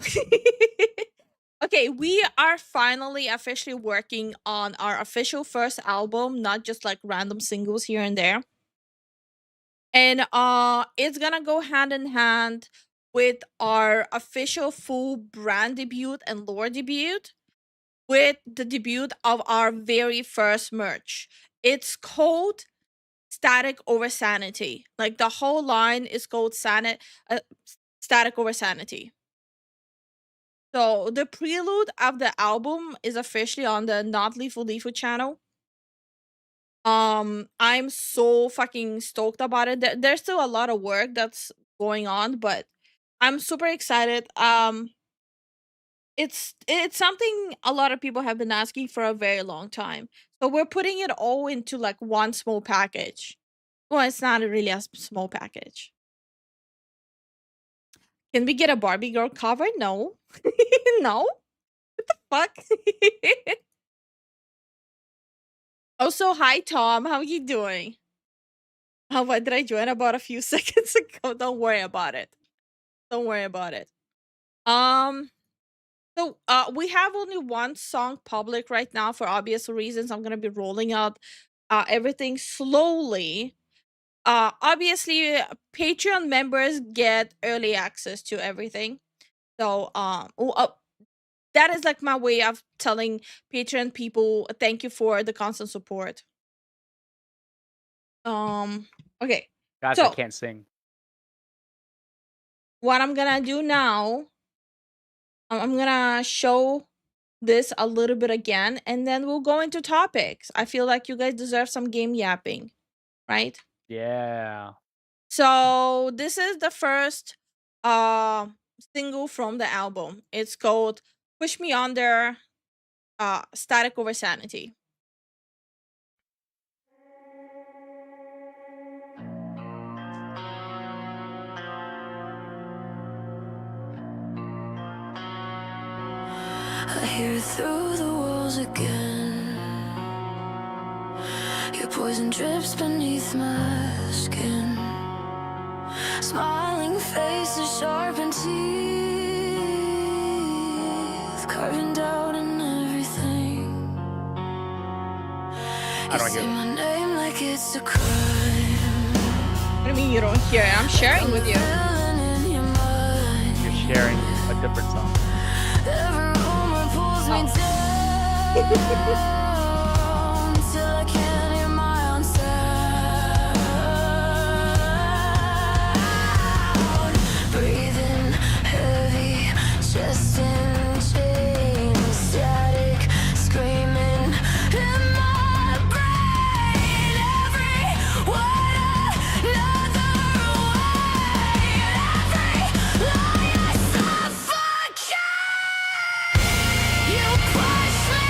Okay, we are finally officially working on our official first album, not just like random singles here and there. And it's gonna go hand in hand with our official full brand debut and lore debut with the debut of our very first merch. It's called Static Over Sanity. Like the whole line is called Static Over Sanity. So the prelude of the album is officially on the Not Lethal Lifu channel. I'm so fucking stoked about it. There's still a lot of work that's going on, but I'm super excited. It's something a lot of people have been asking for a very long time. So we're putting it all into like one small package. Well, it's not really a small package. Can we get a Barbie girl cover? No. No? Fuck. Also, hi Tom. How you doing? Oh, what did I join about a few seconds ago? Don't worry about it. Don't worry about it. So we have only one song public right now for obvious reasons. I'm gonna be rolling out everything slowly. Obviously, Patreon members get early access to everything. So that is like my way of telling Patreon people thank you for the constant support. Okay. Guys, I So can't sing. what I'm gonna do now, I'm gonna show this a little bit again, and then we'll go into topics. I feel like you guys deserve some game yapping, right? Yeah. So this is the first single from the album. It's called Push Me Under, Static Over Sanity. I hear it through the walls again. Your poison drips beneath my skin. Smiling faces, sharpened teeth, carving out in everything. I don't You say hear it. my name like it's a crime. What do you mean you don't hear it? I'm sharing with you. Feeling in your mind. You're sharing a different song. Every rumor pulls me down till I can't hear my own sound. Breathing heavy, chest in chains, static, screaming in my brain. Every word another way, every lie I suffocate. You push me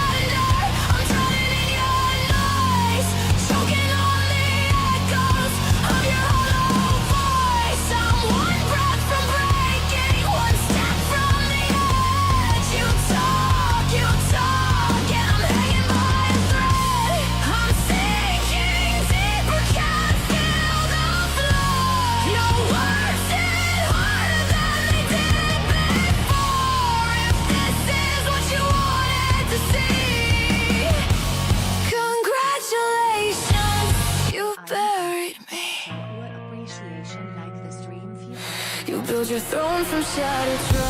under, I'm drowning in your noise, choking on the echoes of your hollow voice. I'm one breath from breaking, one step from the edge. You talk, and I'm hanging by a thread. I'm sinking deeper, can't feel the floor. Your words hit harder than they did before. If this is what you wanted to see, congratulations, you buried me. Your appreciation like the stream feed. You build your throne from shattered trust.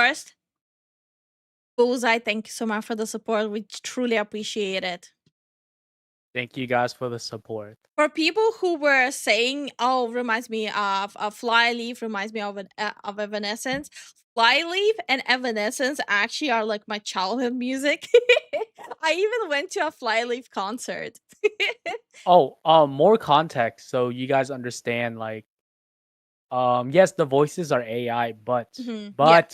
First, Bullseye, thank you so much for the support. We truly appreciate it. Thank you guys for the support. For people who were saying, "Oh, reminds me of a Flyleaf," reminds me of Evanescence. Flyleaf and Evanescence actually are like my childhood music. I even went to a Flyleaf concert. Oh, more context so you guys understand. Like, yes, the voices are AI, but Yeah.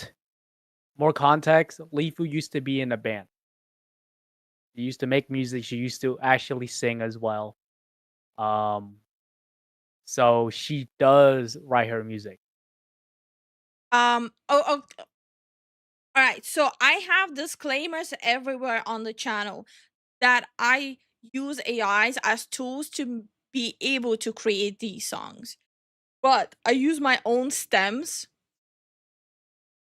more context. Lifu used to be in a band. She used to make music. She used to actually sing as well. So she does write her music. Oh, all right. So I have disclaimers everywhere on the channel that I use AIs as tools to be able to create these songs, but I use my own stems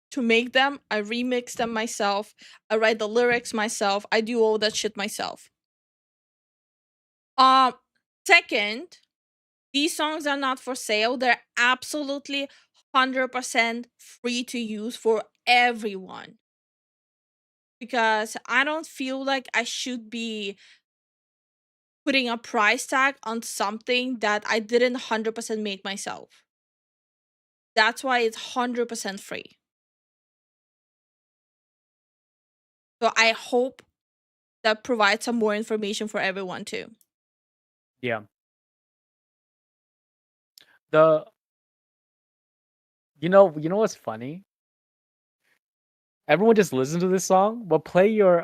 to make them. I remix them myself. I write the lyrics myself. I do all that shit myself. Second, these songs are not for sale. They're absolutely 100% free to use for everyone. Because I don't feel like I should be putting a price tag on something that I didn't 100% make myself. That's why it's 100% free. So I hope that provides some more information for everyone too. Yeah. The you know what's funny? Everyone just listen to this song, but play your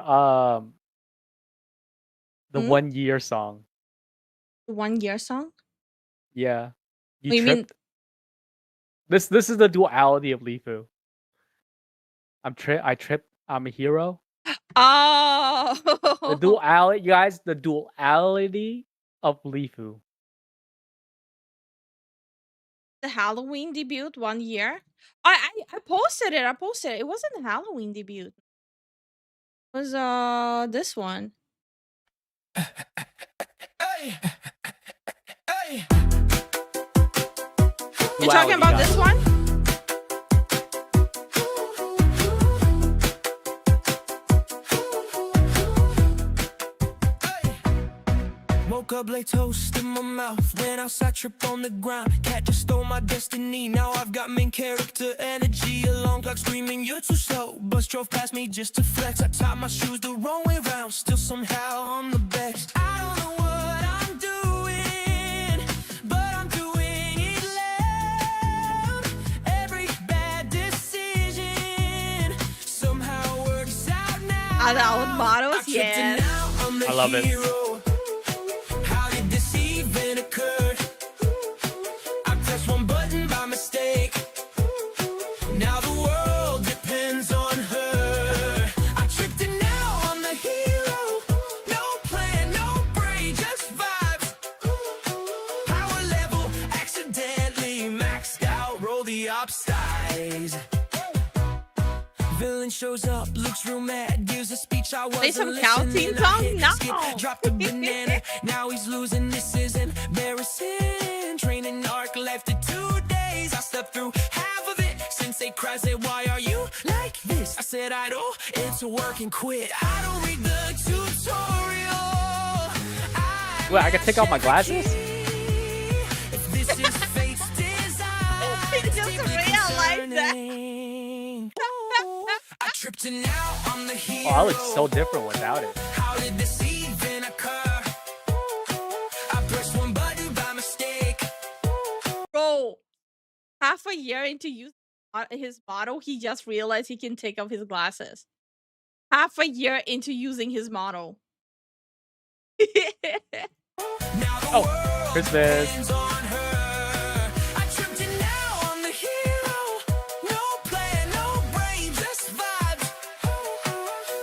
the 1 year song. The 1 year song? Yeah. You Oh, you mean tripped. This is the duality of Lifu. I tripped. I'm a hero. The oh duality, you guys, the duality of Lifu. the Halloween debut 1 year? I posted it. I posted it. It wasn't a Halloween debut. It was this one. You're talking Duality, about guys. this one? Woke up like toast in my mouth. Went outside, trip on the ground. Cat just stole my destiny. Now I've got main character energy. Alarm clock screaming, you're too slow. Bus drove past me just to flex. I tied my shoes the wrong way round. Still somehow I'm the best. I don't know what I'm doing, but I'm doing it loud. Every bad decision somehow works out now. Are the old models? I tripped Yes. and now I'm the I love it. hero. How did this even occur? I pressed one button by mistake. Now the world depends on her. I tripped and now I'm the hero. No plan, no brain, just vibes. Power level accidentally maxed out. Roll the upsides. Villain shows up, looks real mad, gives a speech I wasn't some listening. counting I song? hit No. skip, dropped a banana. Now he's losing. This is embarrassing. Training arc left it 2 days. I slept through half of it. Sensei cries, said, "Why are you like this?" I said, "I don't. It's a work and quit. I don't read the tutorial. Wait, I can take off my glasses? If this is fate's design, I just it's deeply realized that. concerning. I tripped and now I'm the hero. Oh, I look so different without it. How did this even occur? I pressed one button by mistake. Bro, half a year into using his model, he just realized he can take off his glasses. Half a year into using his model. Now the Oh, world Christmas. depends on her. I tripped and now I'm the hero. No plan, no brain, just vibes.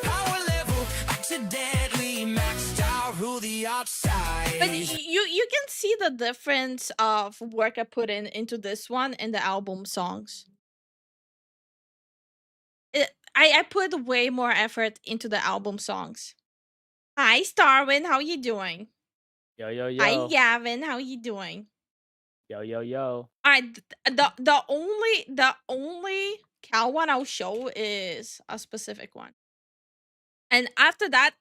Power level accidentally maxed out. Rule the outside. But you can see the difference of work I put into this one and the album songs. I put way more effort into the album songs. Hi Starwin, how you doing? Yo, yo, Hi yo. Gavin, how you doing? Yo, yo, yo. Alright, the only cow one I'll show is a specific one. And after that,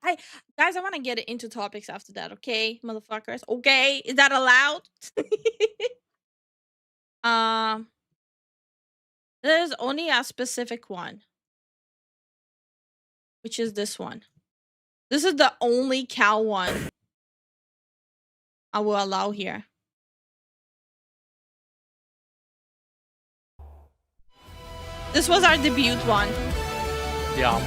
guys, I want to get into topics after that, okay, motherfuckers? Okay, is that allowed? um, there's only a specific one, which is this one. This is the only cow one I will allow here. This was our debut one. Yeah.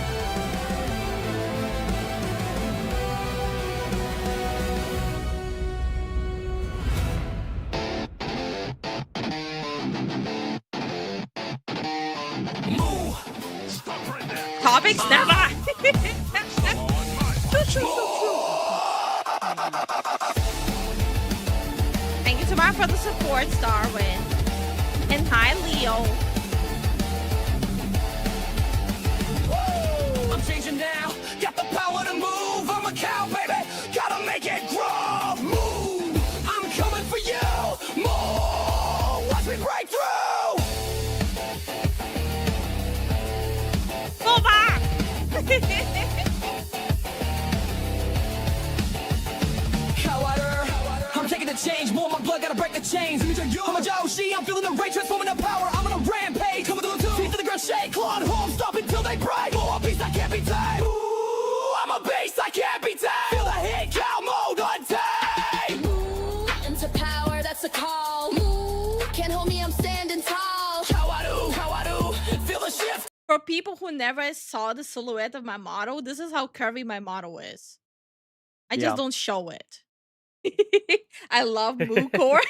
Stop right there. Topics never. Thank you so much for the support, Starwin. And hi, Leo. I'm changing now, got the power to move. I'm a cow, baby, gotta make it grow. Move, I'm coming for you. More, watch me break through. Go back. I'm taking the change, more my blood, gotta break the chains. I'm a Joshi, I'm feeling the rage, transforming the power. I'm on a rampage, coming through the two. Feet to the ground, shake, clawing home, stop until they break. More beast, I can't be tamed. Ooh, I'm a beast, I can't be tamed. Feel the hit, cow mode, untamed. Move into power, that's a call. Move, can't hold me, I'm standing tall. How I do, feel the shift. For people who never saw the silhouette of my model, this is how curvy my model is. I just Yeah. don't show it. I love Moo Core.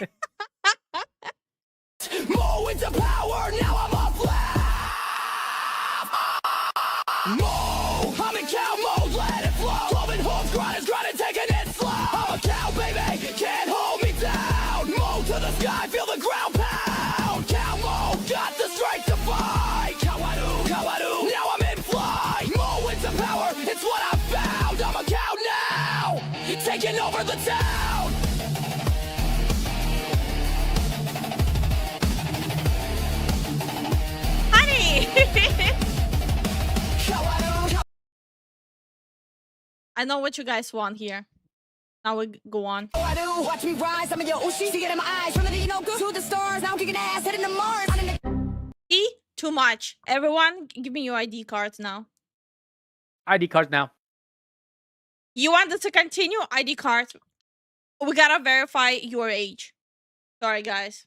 More into power, now I'm a flame. More, I'm in cow mode, let it flow. Clubbing hooves, grinding, taking it slow. I'm a cow, baby, can't hold me down. More to the sky, feel the ground pound. Cow mode, got the strength to fight. Cow I do, now I'm in flight. More into power, it's what I found. I'm a cow now, taking over the town. Honey! Cow I do. I know what you guys want here. Now we go on. I do. Watch me rise, I'm in your Ushi. See it in my eyes. From the no good to the stars. Now I'm kicking ass, heading to Mars. I'm in the See? Too much. Everyone, give me your ID cards now. ID cards now. You want us to continue? ID cards. We gotta verify your age. Sorry, guys.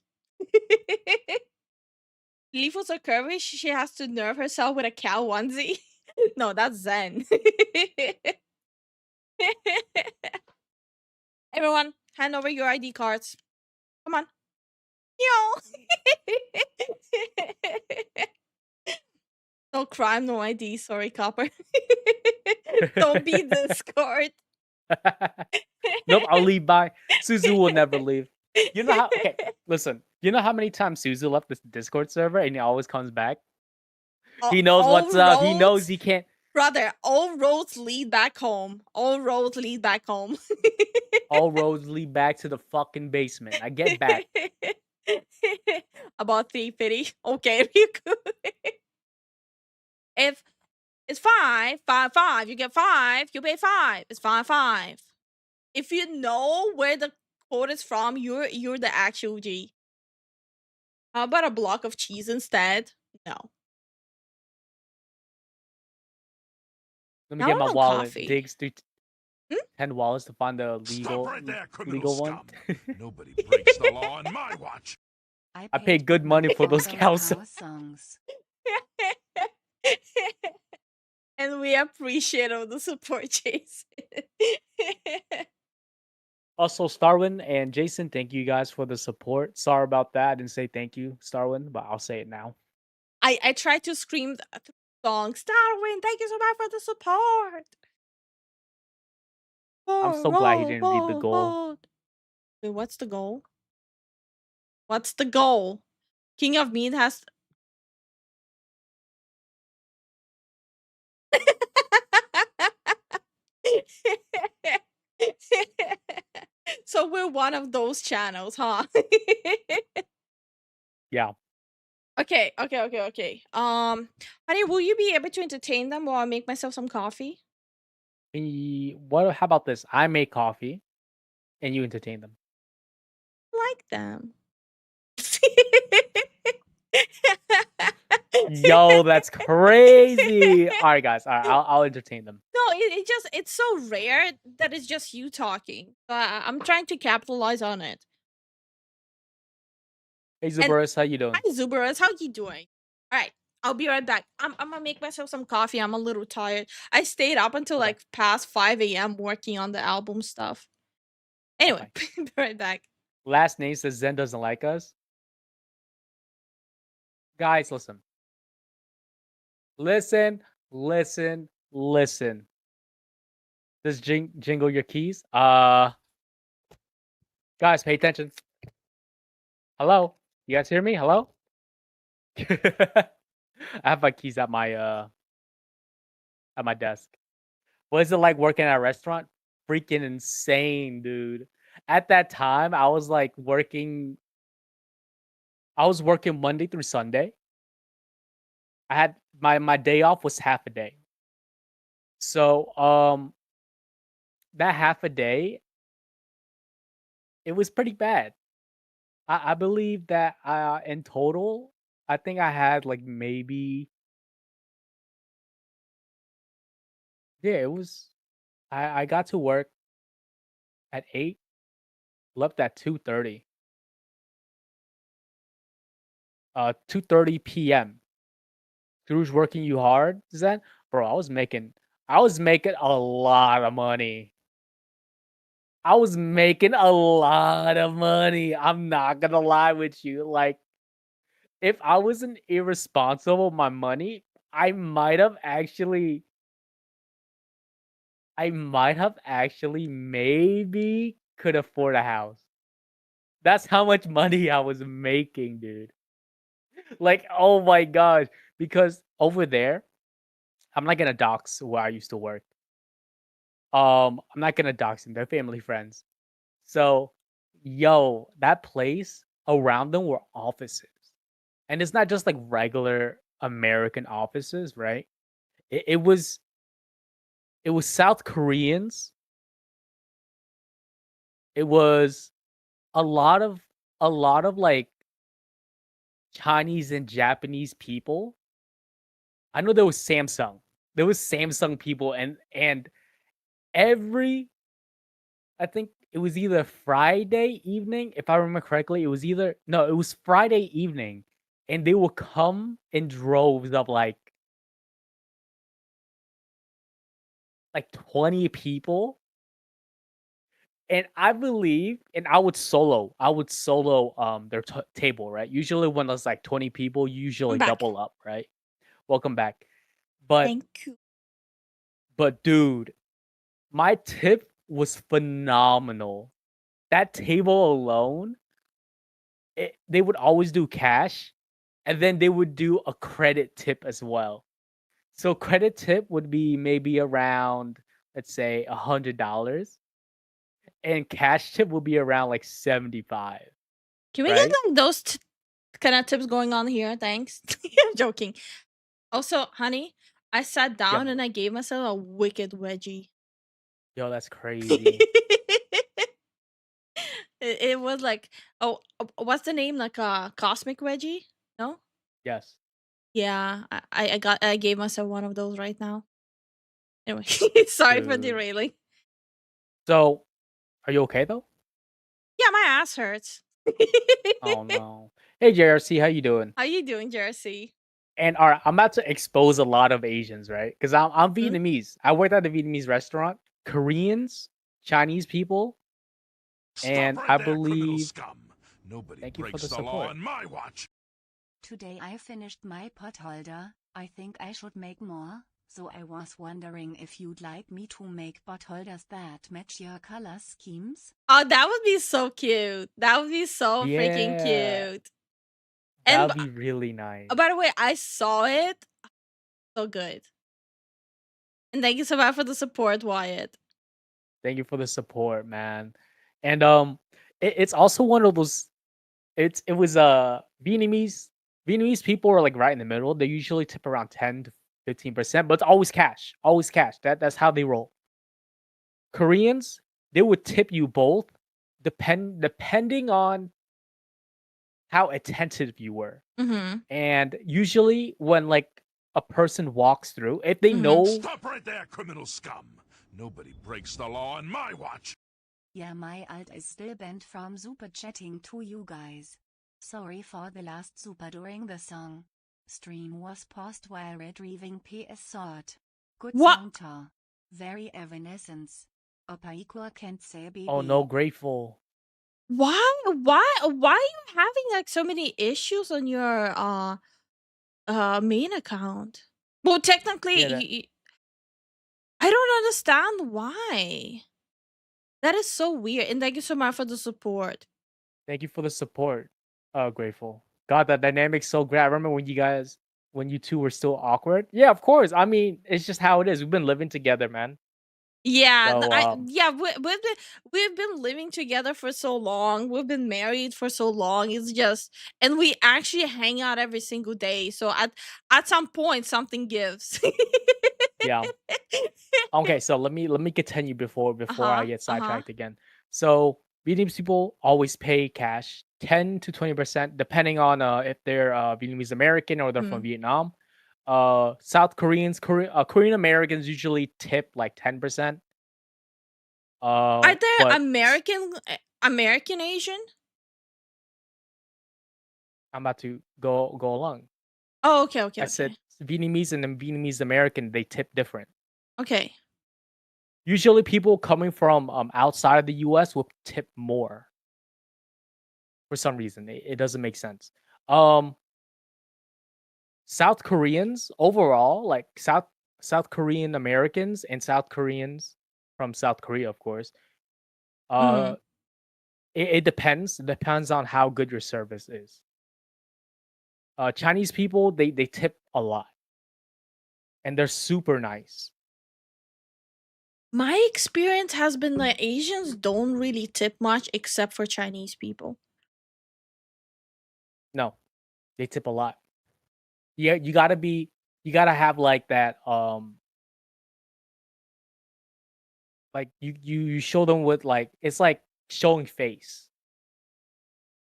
Lifu's so curvy, she has to nerve herself with a cow onesie. No, that's Zen. Everyone, hand over your ID cards. Come on. Yo. No crime, no ID. Sorry, Copper. Don't be Discord. Nope, I'll leave by. Suzu will never leave. You know how? Okay, listen. You know how many times Suzu left this Discord server and he always comes back? He knows All what's up. He roads- knows he can't. Brother, all roads lead back home. All roads lead back home. All roads lead back to the fucking basement. I get back. About 350. Okay, you could. If it's 5, 5, 5, you get 5, you pay 5. It's 5, 5. If you know where the code is from, you're the actual G. How about a block of cheese instead? No. Let me Now get I my want wallet. coffee. Digs through 10 wallets to find the Stop legal right there, criminal legal one. scum. Nobody breaks the law on my watch. I paid good money for those cow songs. And we appreciate all the support, Jason. Also, Starwin and Jason, thank you guys for the support. Sorry about that. I didn't say thank you, Starwin, but I'll say it now. I tried to scream the song, Starwin, thank you so much for the support. I'm so glad he didn't read the goal. Wait, what's the goal? What's the goal? King of Meat has... So we're one of those channels, huh? Yeah. Okay. Honey, will you be able to entertain them while I make myself some coffee? What? How about this? I make coffee, and you entertain them. Like them. Yo, that's crazy. All right, guys. All right, I'll entertain them. No, it's so rare that it's just you talking. So I'm trying to capitalize on it. Hey, Zubarus, how you doing? Hi, Zubarus. How you doing? All right, I'll be right back. I'm gonna make myself some coffee. I'm a little tired. I stayed up until Okay. like past 5 a.m. working on the album stuff. Anyway, be right back. Last name says Zen doesn't like us. Guys, listen. Listen. Just jingle your keys. Guys, pay attention. Hello? You guys hear me? Hello? I have my keys at my desk. What is it like working at a restaurant? Freaking insane, dude. At that time, I was working Monday through Sunday. I had my day off was half a day. So that half a day, it was pretty bad. I believe that in total, I think I had maybe, yeah, it was, I got to work at 8, left at 2:30. 2:30 p.m. Crew's working you hard, Zen? Bro, I was making a lot of money. I'm not gonna lie with you. If I wasn't irresponsible with my money, I might have actually maybe could afford a house. That's how much money I was making, dude. Oh my gosh. Because over there, I'm not gonna dox where I used to work. I'm not gonna dox them. They're family friends. So, yo, that place around them were offices. And it's not just regular American offices, right? It was South Koreans. It was a lot of Chinese and Japanese people. I know there was Samsung. There was Samsung people and every, I think it was either Friday evening, if I remember correctly, it was Friday evening, and they will come in droves of like 20 people. And I believe, and I would solo their table, right? Usually when there's 20 people, you usually back. double up, right? Welcome back. But Thank you. But dude, my tip was phenomenal. That table alone, they would always do cash, and then they would do a credit tip as well. So credit tip would be maybe around, let's say, $100, and cash tip would be around 75. Can we right? get those kind of tips going on here? Thanks. I'm joking. Also, honey, I sat down and I gave myself a wicked wedgie. Yo, that's crazy. It was what's the name? Like a cosmic wedgie? No? Yes. Yeah, I gave myself one of those right now. Anyway, sorry for Dude. derailing. So, are you okay though? Yeah, my ass hurts. Oh no. Hey JRC, how you doing? How you doing, Jersey? And all right, I'm about to expose a lot of Asians, right? Because I'm Vietnamese. I worked at a Vietnamese restaurant. Koreans, Chinese people, Stop and right I there, criminal believe. scum. Nobody Thank you for breaks the the law support. on my watch. Today I finished my pot holder. I think I should make more, so I was wondering if you'd like me to make pot holders that match your color schemes. Oh, that would be so cute. That would be so freaking Yeah. cute. That And would be really nice. by the way, I saw it. So good. And thank you so much for the support, Wyatt. Thank you for the support, man. And it's also one of those. It was Vietnamese Vietnamese people are like right in the middle. They usually tip around 10 to 15%, but it's always cash. Always cash. That's how they roll. Koreans, they would tip you both depending on how attentive you were. Mm-hmm. And usually when like a person walks through, if they Mhm. know Stop right there, criminal scum! Nobody breaks the law on my watch! Yeah, my alt is still banned from super chatting to you guys. Sorry for the last super during the song. Stream was paused while retrieving PS sword. Good What? song ta. Very evanescence. Opaikor can't say baby. oh no, grateful. Why are you having like so many issues on your main account? Well, technically, Yeah, that, I don't understand why. That is so weird. And thank you so much for the support. thank you for the support. Grateful. God, that dynamic's so great. I remember when you two were still awkward. Yeah, of course. I mean, it's just how it is. We've been living together, man. Yeah, So we've been living together for so long. We've been married for so long. It's just, and we actually hang out every single day. So at some point something gives. yeah. Okay, so let me continue before I Uh-huh. get Uh-huh. sidetracked again. So Vietnamese people always pay cash, 10 to 20%, depending on if they're Vietnamese American or they're from Mm. Vietnam. South Koreans, Korean Americans usually tip like 10%. Are there But American Asian? I'm about to go along. Oh, okay, okay, I said okay. Vietnamese and then Vietnamese American, they tip different. Okay. Usually people coming from outside of the US will tip more for some reason. It doesn't make sense. Um South Koreans overall, like South Korean Americans and South Koreans from South Korea, of course. Mhm. Uh it depends. It depends on how good your service is. Chinese people, they tip a lot and they're super nice. My experience has been that Asians don't really tip much except for Chinese people. No, they tip a lot. Yeah, you gotta have like that like you show them with like it's like showing face,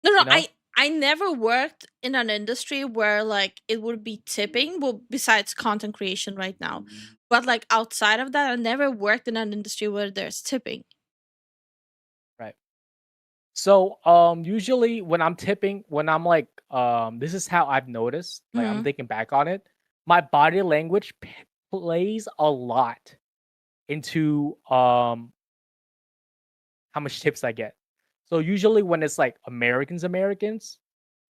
No, no, you know? I never worked in an industry where like it would be tipping. Well, besides content creation right now, but like outside of that, I never worked in an industry where there's tipping. Right. So usually when I'm tipping, when I'm like this is how I've noticed, like I'm Hmm. thinking back on it, my body language plays a lot into how much tips I get. So usually when it's like Americans,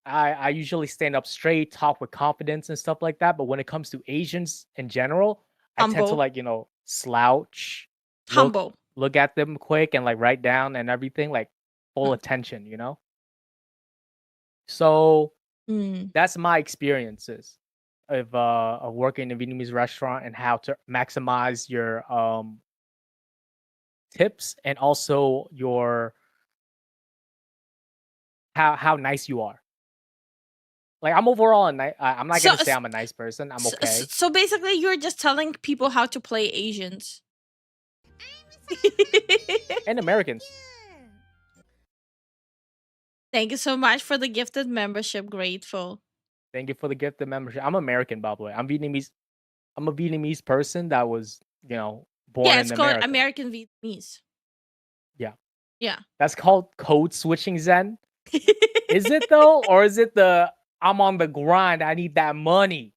I usually stand up straight, talk with confidence and stuff like that. But when it comes to Asians in general, I tend to Humble, like, slouch, look humble. look at them quick and like write down and everything, like full Mm. attention. So Mm. that's my experiences of working in a Vietnamese restaurant and how to maximize your tips and also your how nice you are. Like I'm overall I'm not So, gonna say I'm a nice person. I'm okay. so basically, you're just telling people how to play Asians. And Americans. Thank you so much for the gifted membership. Grateful. Thank you for the gift of membership. I'm American, by the way. I'm Vietnamese. I'm a Vietnamese person that was, born Yeah, in it's called America. American Vietnamese. Yeah. Yeah. That's called code switching Zen. Is it though? Or is it the I'm on the grind, I need that money?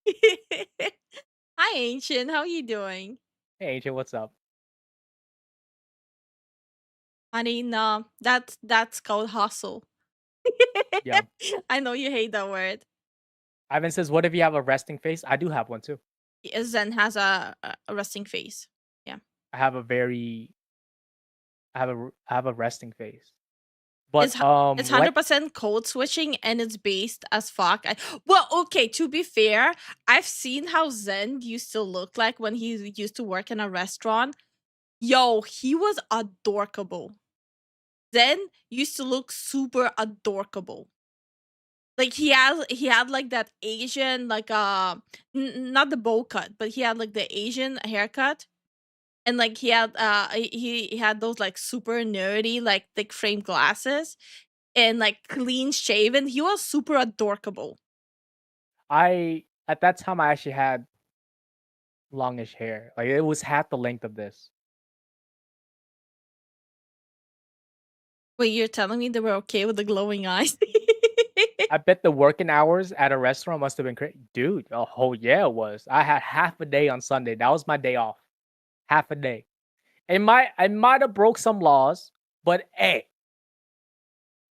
Hi, Ancient. How you doing? Hey Ancient, what's up? Honey, no, that's called hustle. Yeah. I know you hate that word. Ivan says, what if you have a resting face? I do have one too. Zen has a resting face. Yeah. I have a very I have a resting face. It's But it's like 100% code switching and it's based as fuck. Well, okay, to be fair, I've seen how Zen used to look like when he used to work in a restaurant. Yo, he was adorkable. Zen used to look super adorkable. Like he had like that Asian like not the bowl cut, but he had like the Asian haircut, and like he had those like super nerdy like thick frame glasses and like clean shaven. He was super adorkable. At that time I actually had longish hair. Like it was half the length of this. Wait, you're telling me they were okay with the glowing eyes? I bet the working hours at a restaurant must have been crazy. Dude, oh yeah, it was. I had half a day on Sunday. That was my day off. Half a day. I might have broke some laws, but hey,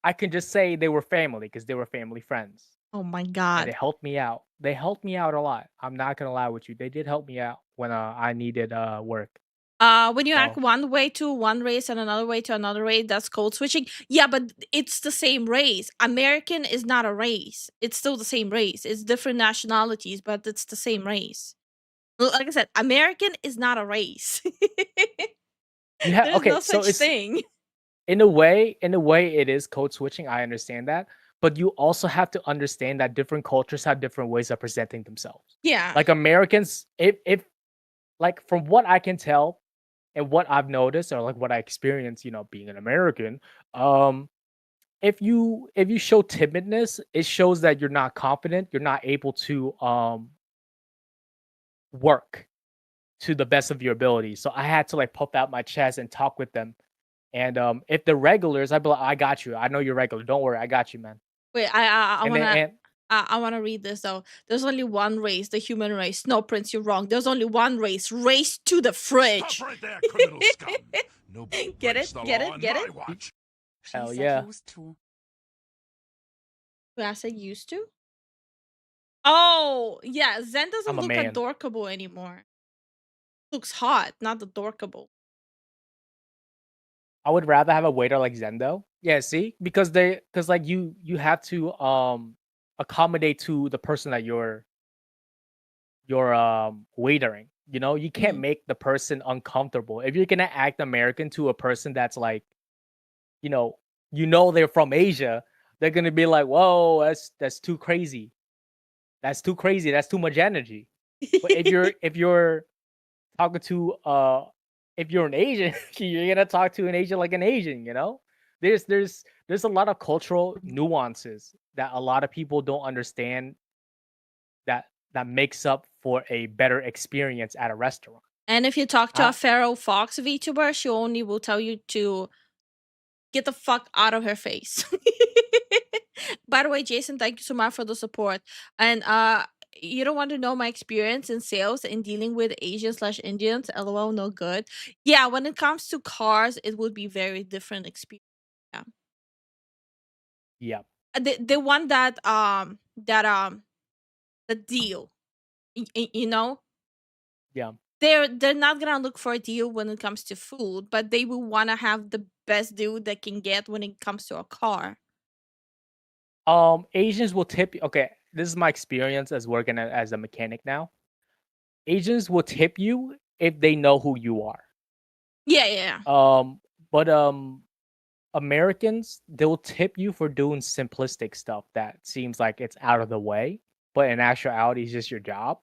I can just say they were family because they were family friends. Oh my And god. they helped me out. They helped me out a lot. I'm not gonna lie with you. They did help me out when I needed work. When you act So one way to one race and another way to another race, that's code switching. Yeah, but it's the same race. American is not a race. It's still the same race. It's different nationalities, but it's the same race. Like I said, American is not a race. you have There's okay, no so such it's thing. in a way it is code switching. I understand that. But you also have to understand that different cultures have different ways of presenting themselves. Yeah. Like Americans, if like from what I can tell and what I've noticed or like what I experienced, being an American, um, if you show timidness, it shows that you're not confident, you're not able to work to the best of your ability. So I had to like puff out my chest and talk with them. And if the regulars, I'd be like, I got you. I know you're regular. Don't worry, I got you, man. Wait, I And then wanna and I wanna read this though. There's only one race, the human race. No, Prince, you're wrong. There's only one race. Race to the fridge. Stop right there, criminal scum. Nobody Get breaks it? the Get law it? on Get my it? watch. She hell said yeah. used to. Who I said used to? Oh, yeah. Zen doesn't I'm a look man. adorkable anymore. Looks hot, not adorkable. I would rather have a waiter like Zendo. Yeah, see? Because like you have to accommodate to the person that you're waitering. You can't Mhm. make the person uncomfortable. If you're gonna act American to a person that's like, you know, they're from Asia, they're gonna be like, whoa, that's too crazy. That's too crazy. That's too much energy. But if you're talking to if you're an Asian, you're gonna talk to an Asian like an Asian. There's a lot of cultural nuances that a lot of people don't understand that makes up for a better experience at a restaurant. And if you talk to I a Pharaoh Fox VTuber, she only will tell you to get the fuck out of her face. By the way, Jason, thank you so much for the support. And you don't want to know my experience in sales and dealing with Asian/Indians. LOL, no good. Yeah, when it comes to cars, it would be very different experience. Yeah. yeah, The one the deal. You know, yeah. they're not gonna look for a deal when it comes to food, but they will want to have the best deal they can get when it comes to a car. Asians will tip you. Okay, this is my experience as working as a mechanic now. Asians will tip you if they know who you are. Yeah, yeah. But Americans, they'll tip you for doing simplistic stuff that seems like it's out of the way, but in actuality, it's just your job.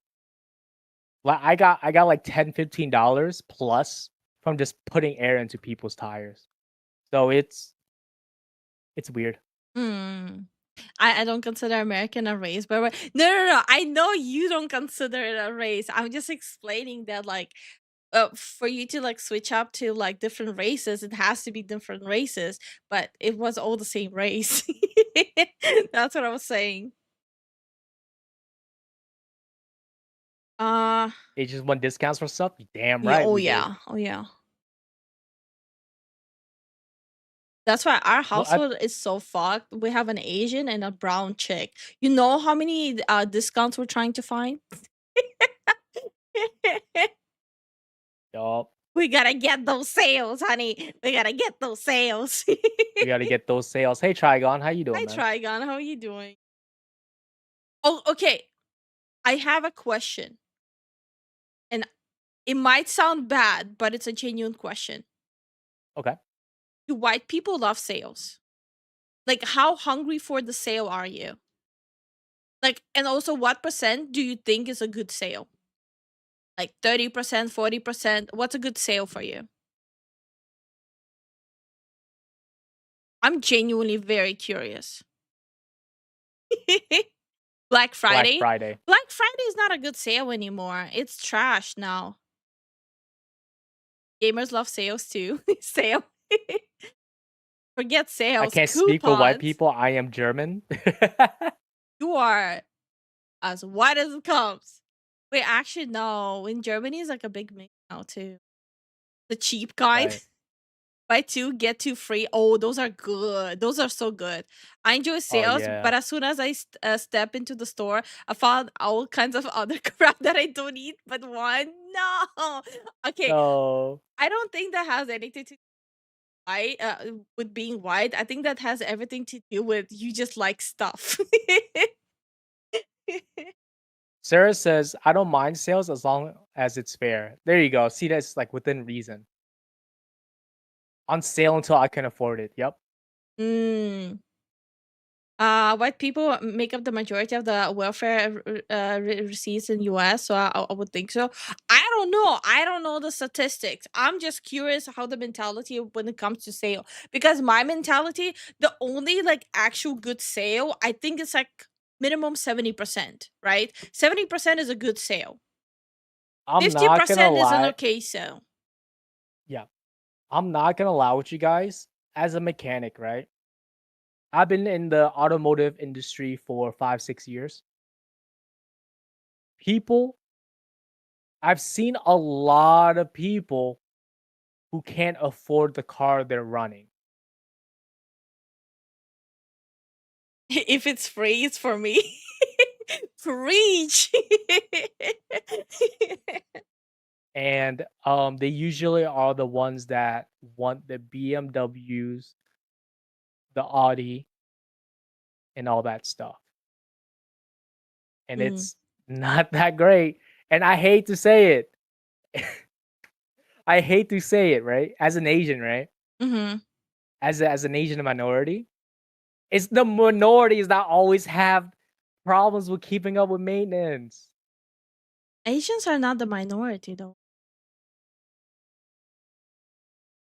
Like I got like $10-15 plus from just putting air into people's tires. So it's weird. Mm. I don't consider American a race, but no. I know you don't consider it a race. I'm just explaining that, like, for you to like switch up to like different races, it has to be different races, but it was all the same race. That's what I was saying. Uh, They just want discounts for stuff. You damn yeah, right oh we did. yeah, oh yeah. That's why our Well, I household is so fucked. We have an Asian and a brown chick. You know how many discounts we're trying to find? yup. We gotta get those sales, honey. We gotta get those sales. We gotta get those sales. Hey Trigon, how you doing, Hi, man? Trigon. How are you doing? Oh, okay. I have a question, and it might sound bad, but it's a genuine question. Okay. Do white people love sales? Like, how hungry for the sale are you? Like, and also, what percent do you think is a good sale? Like 30%, 40%? What's a good sale for you? I'm genuinely very curious. Black Black Friday? Friday. Black Friday is not a good sale anymore. It's trash now. Gamers love sales too. Sale. Forget I sales. can't speak for white Coupons. people. I am German. You are as white as it comes. Wait, actually, no. In Germany, is like a big mix now too. The cheap kind. Right. Buy two, get two free. Oh, those are good. Those are so good. I enjoy Oh sales, yeah. but as soon as I step into the store, I found all kinds of other crap that I don't need but one. No. Okay, No. I don't think that has anything to do white, with being white. I think that has everything to do with you just like stuff. Sarah says, I don't mind sales as long as it's fair. There you go. See, that's like within reason. On sale until I can afford it. Yep. Mm. White people make up the majority of the welfare receipts in US, so I would think so. I don't know. I don't know the statistics. I'm just curious how the mentality when it comes to sale. Because my mentality, the only like actual good sale, I think it's like minimum 70%, right? 70% is a good sale. I'm not gonna 50% is an lie. okay sale. Yeah. I'm not gonna lie with you guys. As a mechanic, right? I've been in the automotive industry for 5, 6 years. People, I've seen a lot of people who can't afford the car they're running. If it's free, it's for me. Preach. And they usually are the ones that want the BMWs, the Audi, and all that stuff. And Mm. it's not that great. And I hate to say it. I hate to say it, right? As an Asian, right? Mm-hmm. As an Asian minority, it's the minorities that always have problems with keeping up with maintenance. Asians are not the minority though.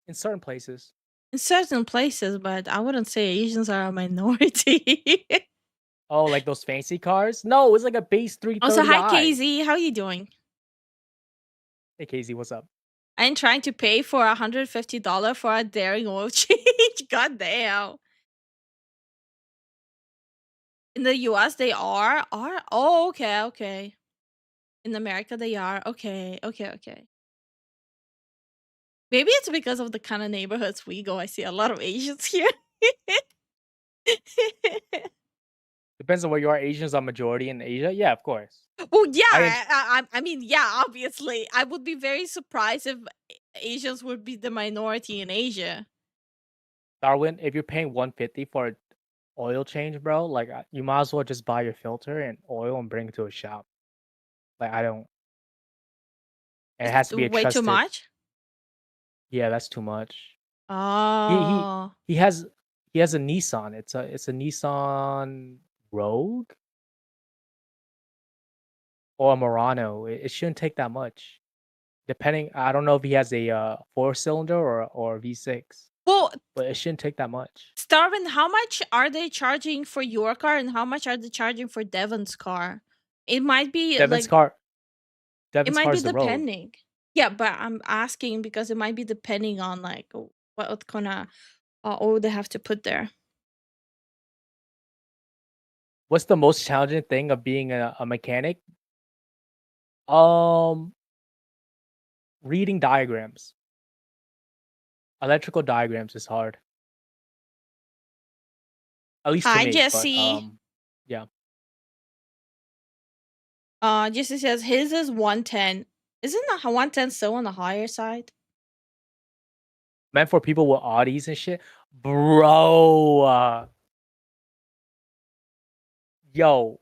In certain places. In certain places, but I wouldn't say Asians are a minority. Oh, like those fancy cars? No, it's like a base Also, hi 330i. KZ, how you doing? Hey KZ, what's up? I ain't trying to pay for $150 for a daring oil change. God damn. In the US, they are? Oh, okay, okay. In America, they are. Okay, okay, okay. Maybe it's because of the kind of neighborhoods we go. I see a lot of Asians here. Depends on where you are. Asians are majority in Asia. Yeah, of course. Well, yeah, I I mean, yeah, obviously. I would be very surprised if Asians would be the minority in Asia. Darwin, if you're paying 150 for an oil change, bro, like you might as well just buy your filter and oil and bring it to a shop. Like I don't. And it It's has to be a way too trusted. much. Yeah, that's too much. He he Oh, he has he has a Nissan. It's a Nissan Rogue or a Murano. It shouldn't take that much. Depending, I don't know if he has a 4-cylinder or V6, well, but it shouldn't take that much. Starvin, how much are they charging for your car, and how much are they charging for Devon's car? It might be Devin's like car. it Devin's might car be is the Rogue. depending. Yeah, but I'm asking because it might be depending on like what kind of oil they have to put there. What's the most challenging thing of being a mechanic? Um, reading diagrams. Electrical diagrams is hard. At least to Hi, me, but Jesse. yeah. Jesse says his is 110. Isn't the 110 still on the higher side? Meant for people with Audis and shit. Bro, yo,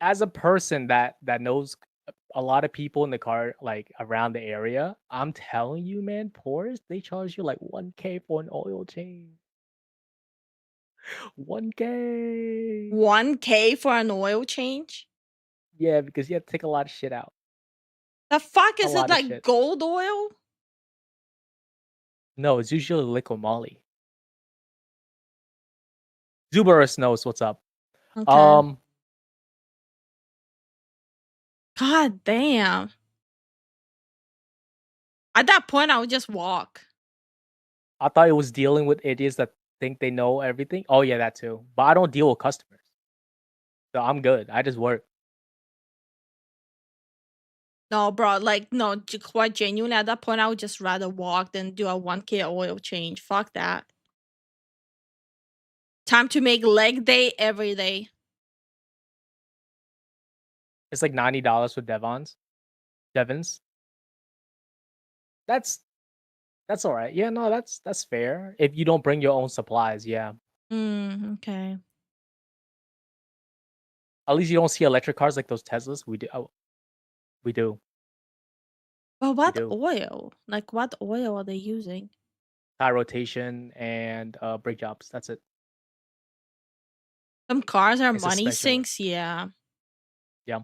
as a person that knows a lot of people in the car like around the area, I'm telling you, man, Porsche, they charge you like 1K for an oil change. 1K. 1K for an oil change? Yeah, because you have to take a lot of shit out. The fuck A is it lot of like shit. gold oil? No, it's usually liquid moly. Zubarus knows what's up. Okay. God damn. At that point, I would just walk. I thought it was dealing with idiots that think they know everything. Oh yeah, that too. But I don't deal with customers, so I'm good. I just work. No, bro, like, no, quite genuinely, at that point, I would just rather walk than do a 1K oil change. Fuck that. Time to make leg day every day. It's like $90 for Devons. That's all right. Yeah, no, that's fair. If you don't bring your own supplies, yeah. Okay. At least you don't see electric cars like those Teslas. We do. Oh, we do. But We what do. oil? Like, what oil are they using? Tire rotation and brake jobs. That's it. Some cars are And money suspension work. sinks, yeah. Yeah.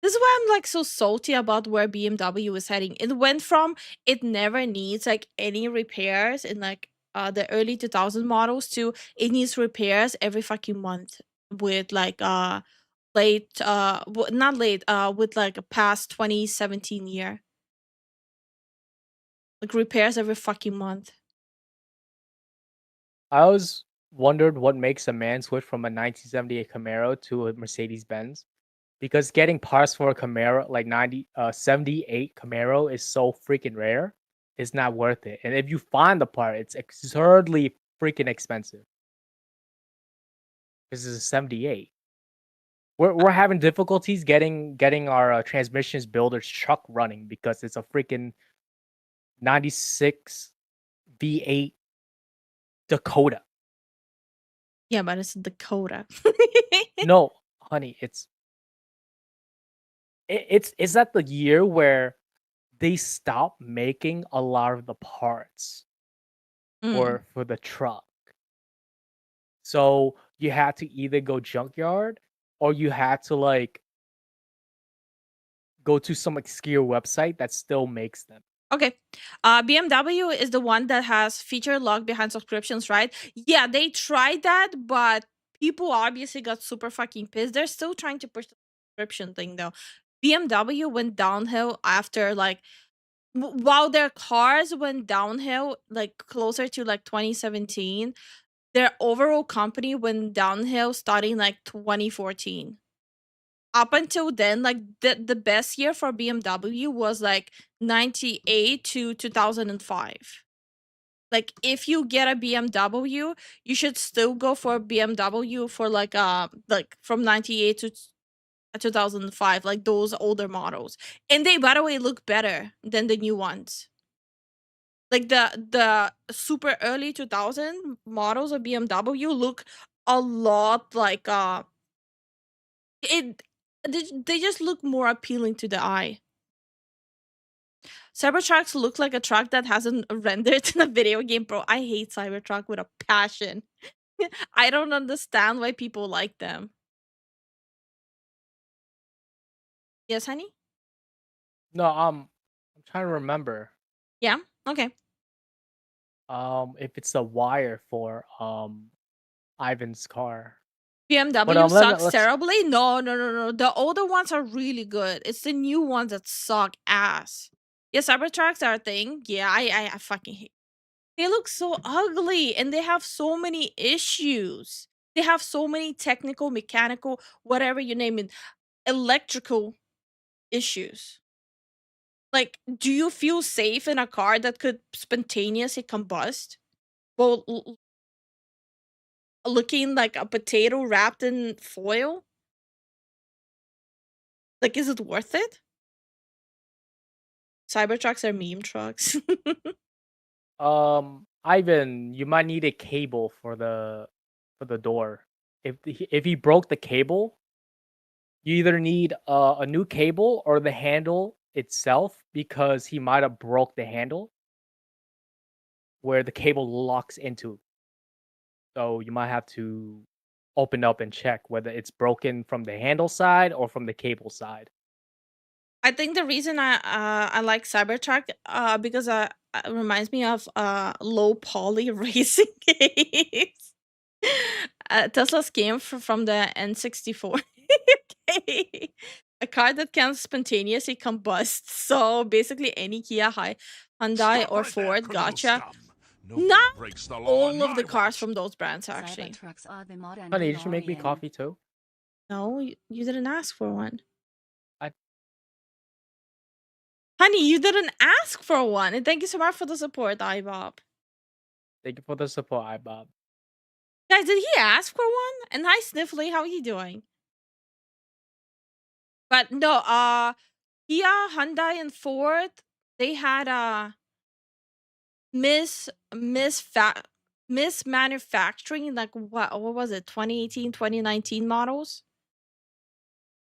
This is why I'm like so salty about where BMW is heading. It went from it never needs like any repairs in like the early 2000 models to it needs repairs every fucking month with like late not late with like a past 2017 year. Like repairs every fucking month. I always wondered what makes a man switch from a 1978 Camaro to a Mercedes Benz. Because getting parts for a Camaro, like 78 Camaro, is so freaking rare. It's not worth it. And if you find the part, it's absurdly freaking expensive. This is a 78. We're having difficulties getting our transmissions builder's truck running because it's a freaking 96 V8 Dakota. Yeah, but it's a Dakota. No, honey, it's at the year where they stop making a lot of the parts Mm. for the truck. So you had to either go junkyard or you had to like go to some obscure website that still makes them. Okay. BMW is the one that has feature lock behind subscriptions, right? Yeah, they tried that, but people obviously got super fucking pissed. They're still trying to push the subscription thing though. BMW went downhill after like while their cars went downhill like closer to like 2017, their overall company went downhill starting like 2014. Up until then, like the best year for BMW was like 98 to 2005. Like if you get a BMW, you should still go for a BMW for like from 98 to 2005, like those older models. And they by the way look better than the new ones. Like the super early 2000 models of BMW look a lot like it they just look more appealing to the eye. Cybertrucks look like a truck that hasn't rendered in a video game, bro. I hate Cybertruck with a passion. I don't understand why people like them. Yes, honey? No, I'm trying to remember Yeah? Okay. if it's the wire for Ivan's car. But BMW sucks let's terribly? No, no, no, no. The older ones are really good. It's the new ones that suck ass. Yeah, Cybertrucks are a thing. Yeah, I fucking hate. They look so ugly and they have so many issues. They have so many technical, mechanical, whatever you name it, electrical issues. Like, do you feel safe in a car that could spontaneously combust while looking like a potato wrapped in foil? Like, is it worth it? Cybertrucks are meme trucks. Ivan, you might need a cable for the door. If he broke the cable, you either need a new cable or the handle itself because he might have broke the handle where the cable locks into. So you might have to open up and check whether it's broken from the handle side or from the cable side. I think the reason I like Cybertruck because it reminds me of low poly racing games. Tesla's came from the N64. Okay. A car that can spontaneously combust. So basically, any Kia, Hyundai, Stop or right there, Ford, criminal gotcha. scum. Nobody Not breaks the law on all of my the cars watch. from those brands, actually. Cybertrucks are the modern Honey, you should make me DeLorean. coffee too. No, you didn't ask for one. I Honey, you didn't ask for one. And thank you so much for the support, iBob. thank you for the support, iBob. Guys, did he ask for one? And hi, Sniffly, how are you doing? But no, Kia, Hyundai, and Ford, they had mismanufacturing, like what was it, 2018, 2019 models?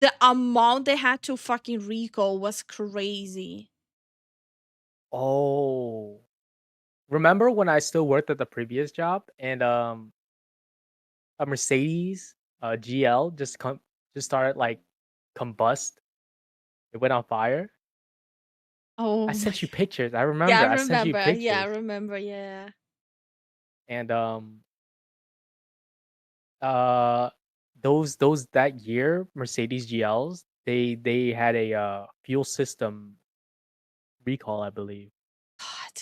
The amount they had to fucking recall was crazy. Oh, remember when I still worked at the previous job and a Mercedes GL just started like combust. It went on fire. Oh I my sent you God. pictures. I Yeah, remember. I I sent you remember. Yeah, I pictures. remember. Yeah. And uh those that year Mercedes GLs, they had a fuel system recall, I believe. God.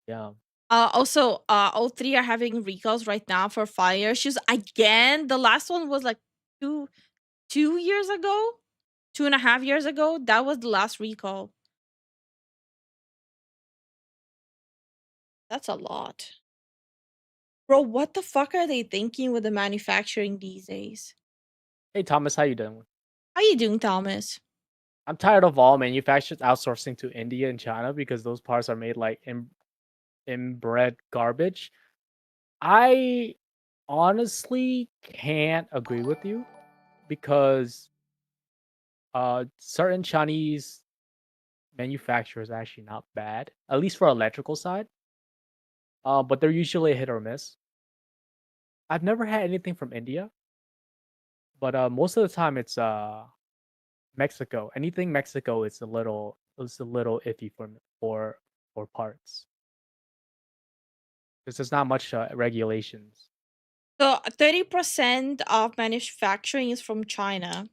Yeah. Also, all three are having recalls right now for fire issues again. The last one was like 2 years ago, 2.5 years ago. That was the last recall. That's a lot, bro. What the fuck are they thinking with the manufacturing these days? Hey Thomas, how you doing? How you doing, Thomas? I'm tired of all manufacturers outsourcing to India and China because those parts are made like inbred garbage. I honestly can't agree with you because certain Chinese manufacturers are actually not bad, at least for electrical side. But they're usually a hit or miss. I've never had anything from India, but most of the time it's Mexico. Anything Mexico is a little iffy for parts because there's not much regulations. So 30% of manufacturing is from China.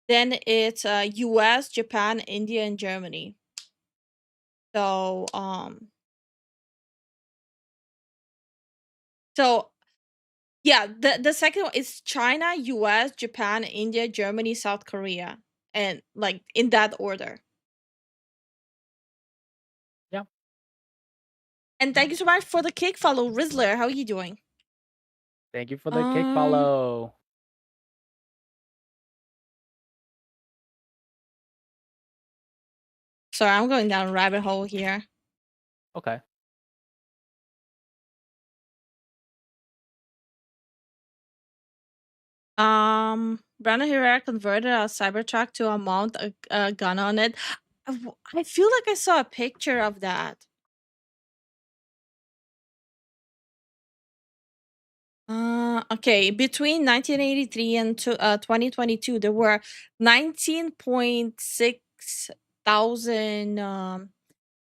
Then it's US, Japan, India, and Germany. So so yeah, the second one is China, US, Japan, India, Germany, South Korea. And like in that order. Yeah. And thank you so much for the kick follow, Rizzler. How are you doing? Thank you for the kick follow. Sorry, I'm going down a rabbit hole here. Okay. Brandon Herrera converted a Cybertruck to a mount a gun on it. I feel like I saw a picture of that. Okay. Between 1983 and 2022, there were 19.6 thousand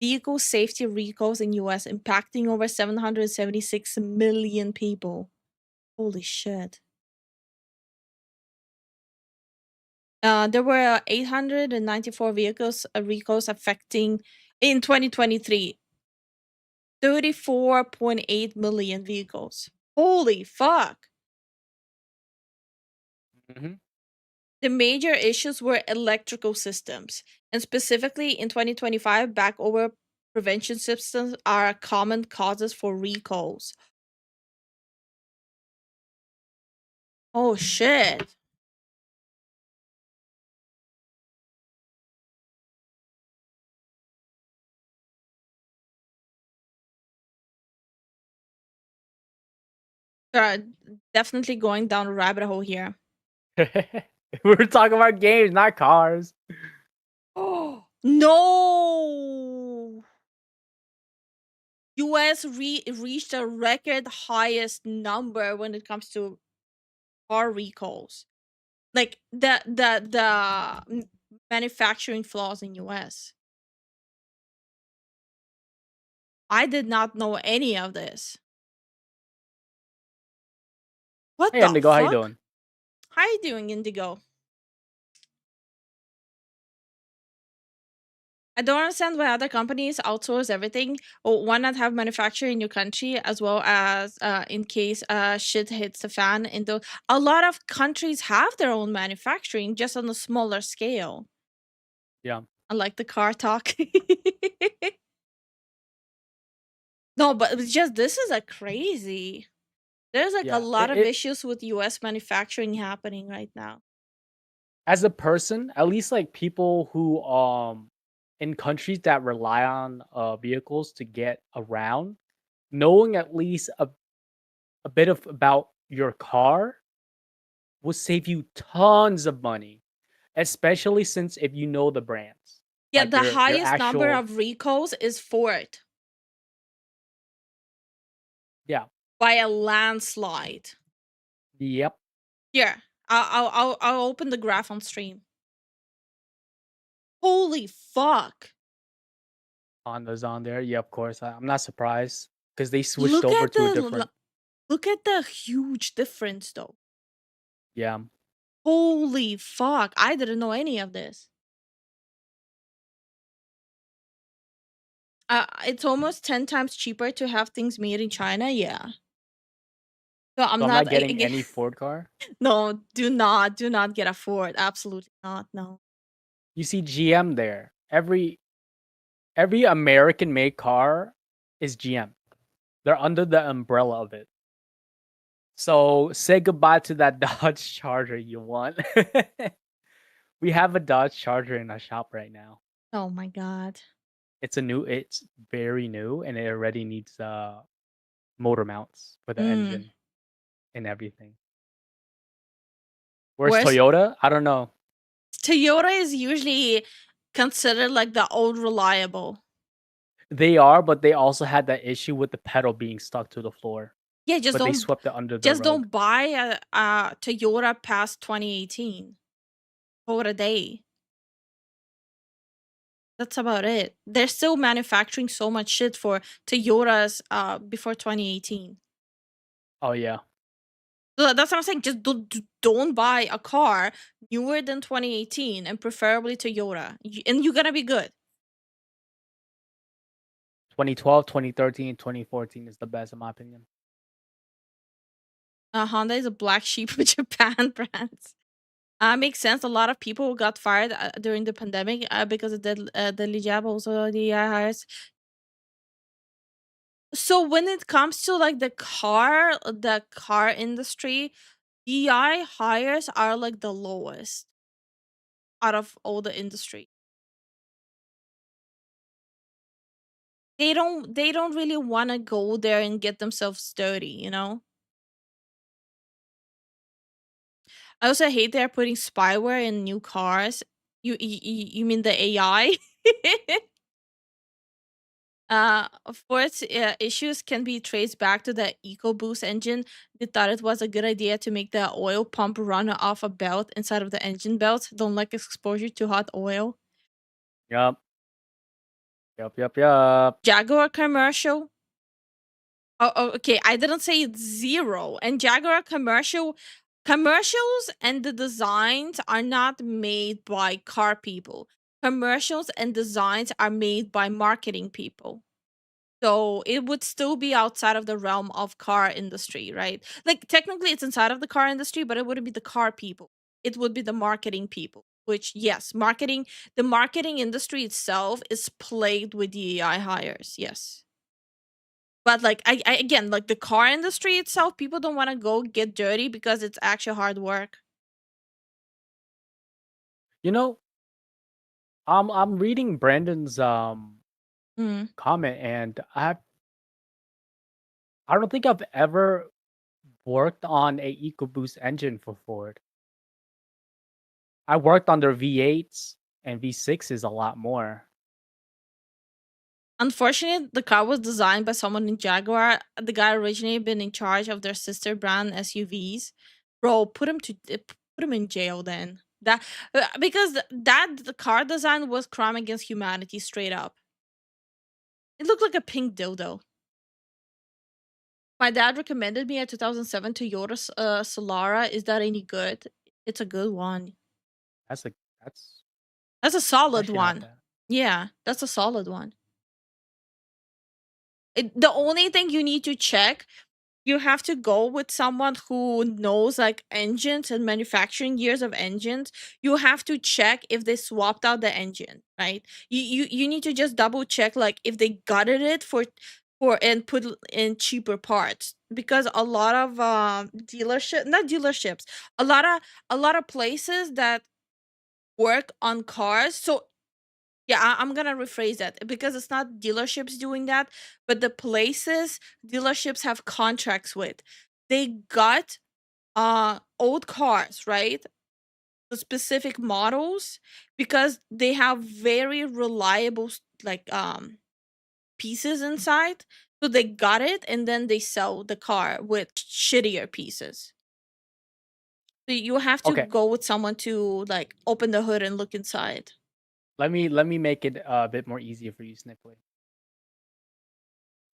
vehicle safety recalls in US, impacting over 776 million people. Holy shit. There were 894 vehicles recalls affecting in 2023 34.8 million vehicles. Holy fuck. Hmm. The major issues were electrical systems, and specifically in 2025, backover prevention systems are common causes for recalls. Oh shit. Uh, Definitely going down a rabbit hole here. We're talking about games, not cars. Oh no. US reached a record highest number when it comes to car recalls. Like the manufacturing flaws in US. I did not know any of this. What Hey, the Indigo, how you fuck? doing? How you doing, Indigo? I don't understand why other companies outsource everything. Or why not have manufacturing in your country as well as in case shit hits the fan? A lot of countries have their own manufacturing, just on a smaller scale. Yeah. Unlike the car talk. No, but it's just this is a crazy. There's like a Yeah. lot of issues with US manufacturing happening right now. As a person, at least like people who in countries that rely on vehicles to get around, knowing at least a bit of about your car will save you tons of money, especially since if you know the brands. Yeah, Like the your highest number actual of recalls is Ford yeah. by a landslide. Yep. Here, I'll open the graph on stream. Holy fuck! Honda's on there. Yeah, of course. I'm not surprised because they switched Look over at to a the different look at the huge difference though. yeah. Holy fuck! I didn't know any of this. It's almost 10 times cheaper to have things made in China. Yeah. So I'm So I'm not not getting again. any Ford car. No, do not get a Ford. Absolutely not. No. You see GM there. Every American made car is GM. They're under the umbrella of it. So say goodbye to that Dodge Charger you want. We have a Dodge Charger in our shop right now. Oh my god. It's very new and it already needs motor mounts for the Mm. engine and everything. Where's Where's Toyota? I don't know. Toyota is usually considered like the old reliable. They are, but they also had that issue with the pedal being stuck to the floor. Yeah, But they swept it under the just rug. don't buy a Toyota past 2018. For a day. That's about it. They're still manufacturing so much shit for Toyotas before 2018. Oh yeah. So that's what I'm saying. Just don't buy a car newer than 2018 and preferably Toyota. And you're gonna be good. 2012, 2013, 2014 is the best in my opinion. Honda is a black sheep of Japan brands. Makes sense. A lot of people got fired during the pandemic because of the deadly jab. Also, the hires. So when it comes to like the car industry, DI hires are like the lowest out of all the industry. They don't really want to go there and get themselves dirty, you know? I also hate they're putting spyware in new cars. You mean the AI? Of course, issues can be traced back to the EcoBoost engine. They thought it was a good idea to make the oil pump run off a belt inside of the engine belt. Don't like exposure to hot oil. Yup. Yup. Jaguar commercial. Okay. I didn't say it's zero. And Jaguar commercials and the designs are not made by car people. Commercials and designs are made by marketing people. So it would still be outside of the realm of car industry, right? Like technically it's inside of the car industry, but it wouldn't be the car people. It would be the marketing people. Which yes, the marketing industry itself is plagued with DEI hires. Yes. But like I again, like the car industry itself, people don't want to go get dirty because it's actually hard work. You know, I'm reading Brandon's Mm. comment and I don't think I've ever worked on a EcoBoost engine for Ford. I worked on their V8s and V6s a lot more. Unfortunately, the car was designed by someone in Jaguar. The guy originally been in charge of their sister brand SUVs. Bro, put him in jail then. That because the car design was crime against humanity straight up. It looked like a pink dildo. My dad recommended me a 2007 Toyota Solara. Is that any good? It's a good one. That's That's a solid actually not one. bad. Yeah, that's a solid one. The only thing you need to check, you have to go with someone who knows like engines and manufacturing years of engines. You have to check if they swapped out the engine, right? You need to just double check like if they gutted it for and put in cheaper parts, because a lot of not dealerships, a lot of places that work on cars. So yeah, I'm gonna rephrase that because it's not dealerships doing that, but the places dealerships have contracts with. They got old cars, right? The specific models, because they have very reliable pieces inside. So they got it and then they sell the car with shittier pieces. So you have to Okay, go with someone to like open the hood and look inside. let me make it a bit more easier for you, Snickly.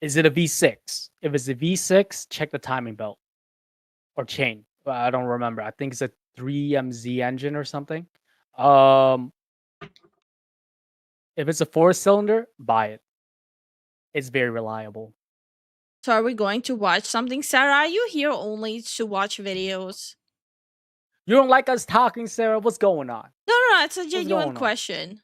Is it a V6? If it's a V6, check the timing belt or chain. I don't remember. I think it's a 3MZ engine or something. If it's a 4-cylinder, buy it. It's very reliable. So are we going to watch something? Sarah, are you here only to watch videos? You don't like us talking, Sarah? What's going on? No, it's a going genuine on? question.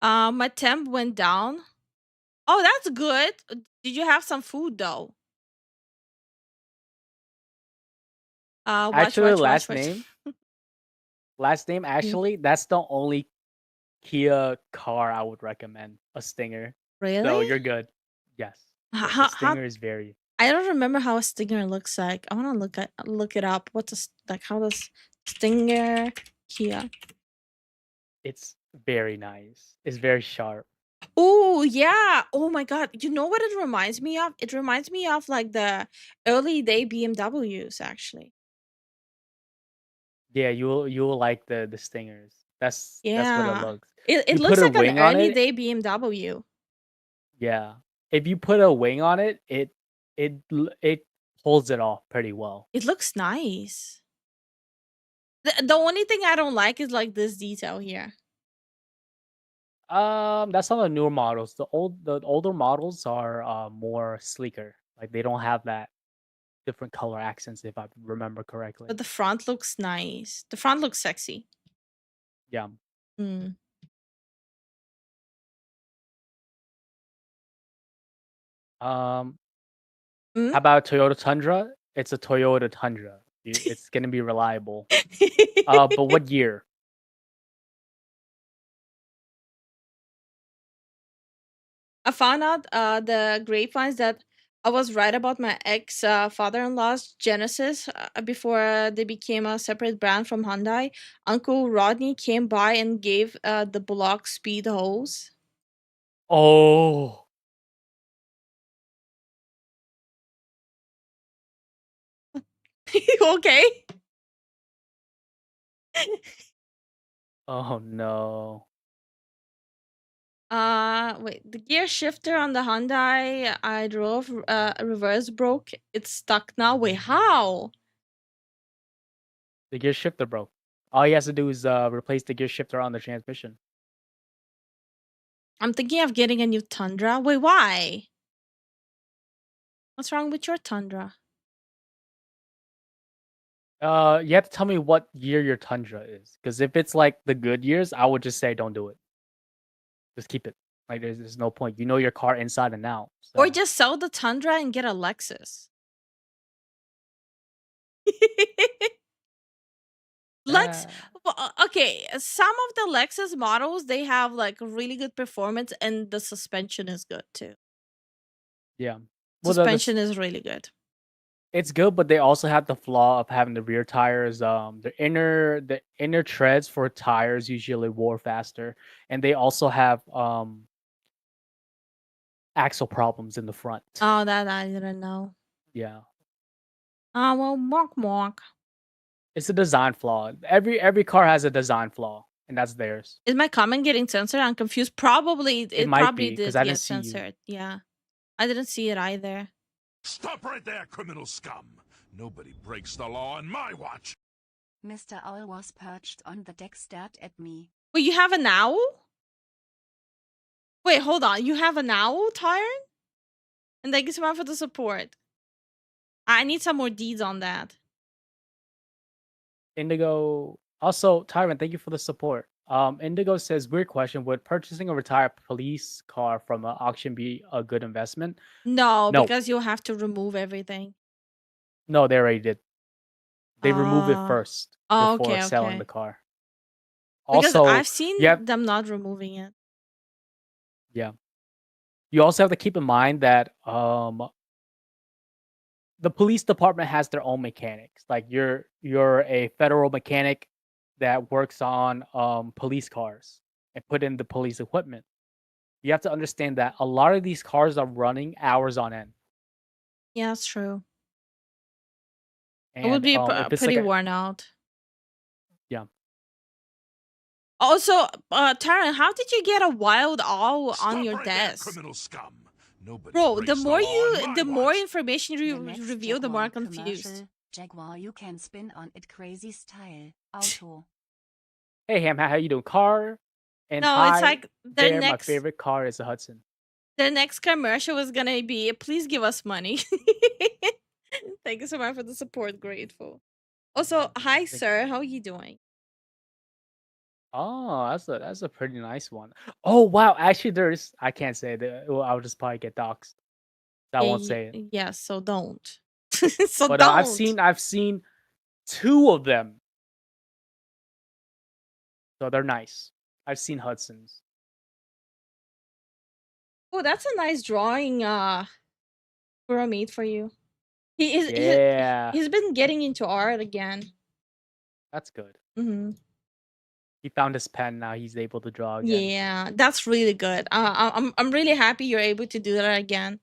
My temp went down. Oh, that's good. Did you have some food though? Actually, Watch. last name, actually, that's the only Kia car I would recommend. A Stinger. So Really? you're good. Yes. Yes, How, the Stinger is very. I don't remember how a stinger looks like. I want to look it up. How does stinger Kia? It's very nice. It's very sharp. Oh yeah. Oh my god. You know what it reminds me of? It reminds me of like the early day BMWs actually. Yeah, you'll like the Stingers. That's what it Yeah. looks. It You looks put a like an wing on early it. day BMW. Yeah. If you put a wing on it, it holds it off pretty well. It looks nice. The only thing I don't like is like this detail here. That's on the newer models. The older models are more sleeker. Like they don't have that different color accents if I remember correctly. But the front looks nice. The front looks sexy. Yeah. Mm. How Mm? about Toyota Tundra? It's a Toyota Tundra. It's gonna be reliable. But what year? I found out the grapevines that I was right about my ex father-in-law's Genesis before they became a separate brand from Hyundai. Uncle Rodney came by and gave the block speed hose. Oh, Okay. oh no. Wait. The gear shifter on the Hyundai I drove reverse broke. It's stuck now. Wait, how? The gear shifter broke. All he has to do is replace the gear shifter on the transmission. I'm thinking of getting a new Tundra. Wait, why? What's wrong with your Tundra? You have to tell me what year your Tundra is, because if it's like the good years, I would just say don't do it. Just keep it. Like there's no point. You know your car inside and out. Or So. just sell the Tundra and get a Lexus. Lex, well, okay. Some of the Lexus models they have like really good performance, and the suspension is good too. Yeah. Suspension is really good. It's good, but they also have the flaw of having the rear tires. The inner treads for tires usually wore faster, and they also have axle problems in the front. Oh, that I didn't know. Yeah, Well, walk, walk. it's a design flaw. Every car has a design flaw, and that's theirs. Is my comment getting censored? I'm confused. Probably, It it might probably be because did I didn't get see you. censored. Yeah, I didn't see it either. Stop right there, criminal scum! Nobody breaks the law on my watch! Mr. Owl was perched on the deck, stared at me. Wait, you have an owl? Wait, hold on. You have an owl, Tyron? And thank you so much for the support. I need some more deeds on that. Indigo. Also, Tyrant, thank you for the support. Indigo says, weird question. Would purchasing a retired police car from an auction be a good investment? No, No. because you'll have to remove everything. No, they already did. They remove it Ah. first Oh, before okay, selling okay. the car. Because Also, I've seen you have, them not removing it. yeah. You also have to keep in mind that the police department has their own mechanics. Like you're a federal mechanic that works on police cars and put in the police equipment. You have to understand that a lot of these cars are running hours on end. Yeah, that's true. It would And be if it's pretty like a, worn out. yeah, Also, Taran, how did you get a wild owl Stop on your right there, desk? criminal scum! Nobody Bro, breaks the more law on my the more watch. information The you next reveal, the more I'm Jaguar confused. commercial, Jaguar you can spin on it crazy style. Auto. hey Ham, how you doing? Car and No, it's hi like their there. My next favorite car is a Hudson. their next commercial was gonna be, please give us money. Thank you so much for the support. Grateful. Also, hi Thank sir, how are you doing? Oh, that's a pretty nice one. Oh wow, actually, there's I can't say that. Well, I'll just probably get doxxed. So I won't say it. Yes, so don't. So But I've don't. seen two of them, so they're nice. I've seen Hudsons. Oh, that's a nice drawing, Guru made for you. He is Yeah, he's been getting into art again. that's good. Hmm. He found his pen now. He's able to draw again. Yeah, that's really good. I'm really happy you're able to do that again.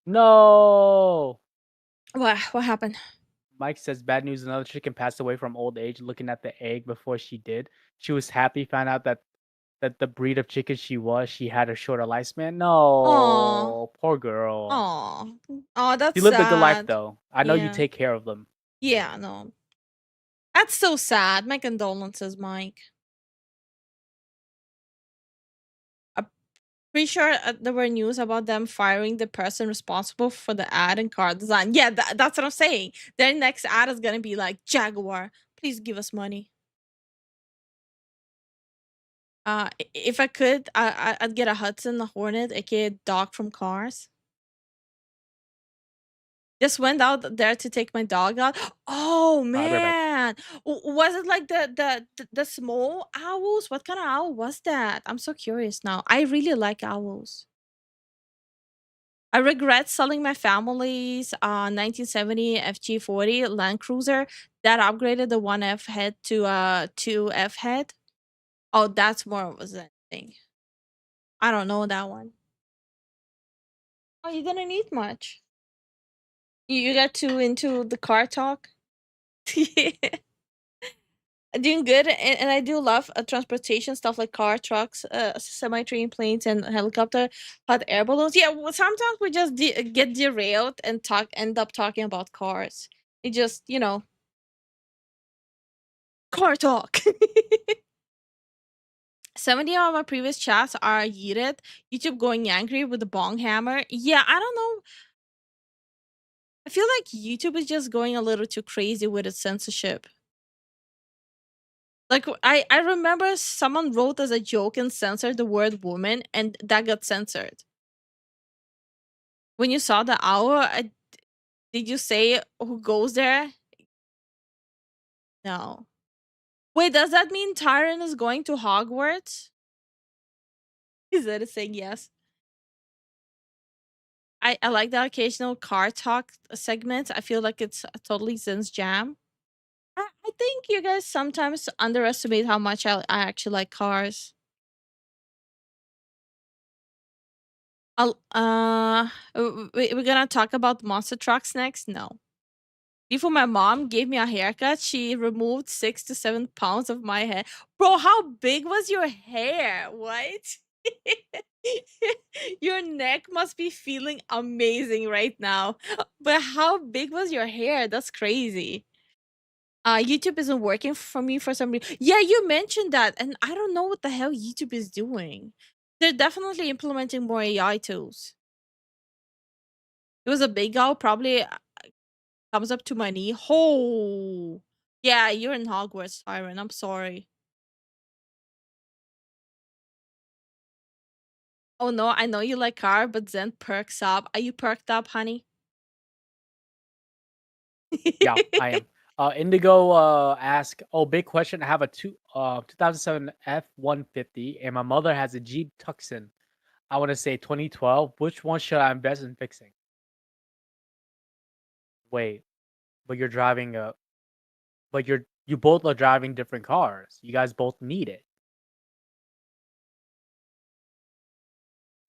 No, What happened? Mike says bad news. Another chicken passed away from old age. Looking at the egg before she did, she was happy. Found out that the breed of chicken she had a shorter lifespan. Aw. No, poor girl. Aw. Oh, that's She lived a good life sad. though. I know you Yeah. take care of them. Yeah, no. That's so sad. My condolences, Mike. I'm pretty sure there were news about them firing the person responsible for the ad and car design. Yeah, that's what I'm saying. Their next ad is gonna be like, Jaguar, please give us money. If I could, I'd get a Hudson, a Hornet, aka dog from Cars. Just went out there to take my dog out. Oh I'll be right back. man, was it like the small owls? What kind of owl was that? I'm so curious now. I really like owls. I regret selling my family's 1970 FG40 Land Cruiser that upgraded the 1F head to a 2F head. Oh, that's more of a Zen thing. I don't know that one. Oh, you didn't need much. You got too into the car talk. Doing good, and I do love transportation stuff like car, trucks, semi-train, planes, and helicopter, hot air balloons. Yeah, well, sometimes we just get derailed and end up talking about cars. It just car talk. 70 of my previous chats are yeeted. YouTube going angry with the bong hammer. Yeah, I don't know. I feel like YouTube is just going a little too crazy with its censorship. Like I remember someone wrote as a joke and censored the word woman, and that got censored. When you saw the owl, did you say who goes there? No. Wait, does that mean Tyron is going to Hogwarts? Is that saying yes? I like the occasional car talk segment. I feel like it's totally Zen's jam. I think you guys sometimes underestimate how much I actually like cars. We're gonna talk about monster trucks next. No, before my mom gave me a haircut, she removed 6 to 7 pounds of my hair. Bro, how big was your hair? What? Your neck must be feeling amazing right now. But how big was your hair? That's crazy. YouTube isn't working for me for some reason. Yeah, you mentioned that, and I don't know what the hell YouTube is doing. They're definitely implementing more AI tools. It was a big owl, probably comes up to my knee. Oh, yeah, you're in Hogwarts, Tyron. I'm sorry. Oh no, I know you like car, but Zen perks up. Are you perked up, honey? Yeah, I am. Indigo ask, oh, big question. I have a 2007 F-150 and my mother has a Jeep Tucson. I want to say 2012. Which one should I invest in fixing? Wait, but you're driving a but you both are driving different cars. You guys both need it.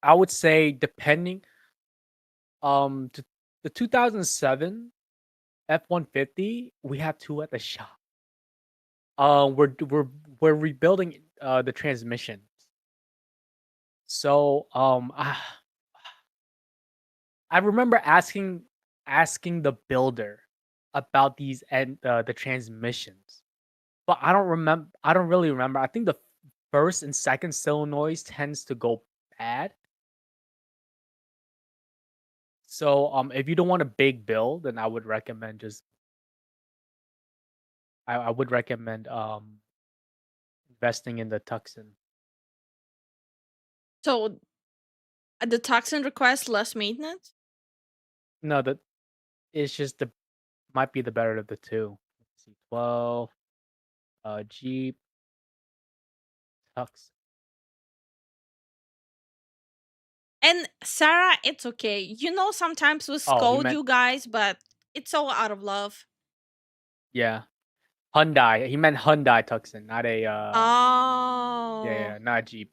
I would say depending the 2007 F-150, we have two at the shop. We're rebuilding the transmission. So I remember asking the builder about these and the transmissions, but I don't really remember. I think the first and second solenoids tends to go bad. So if you don't want a big build, then I would recommend I would recommend investing in the Tucson. So the toxin requires less maintenance. No, that it's just the might be the better of the two. Let's see, 12 Jeep Tucson. And Sarah, it's okay. You know, sometimes we Oh, he scold meant you guys, but it's all out of love. yeah. Hyundai. He meant Hyundai Tucson, not a Oh, yeah, not a Jeep.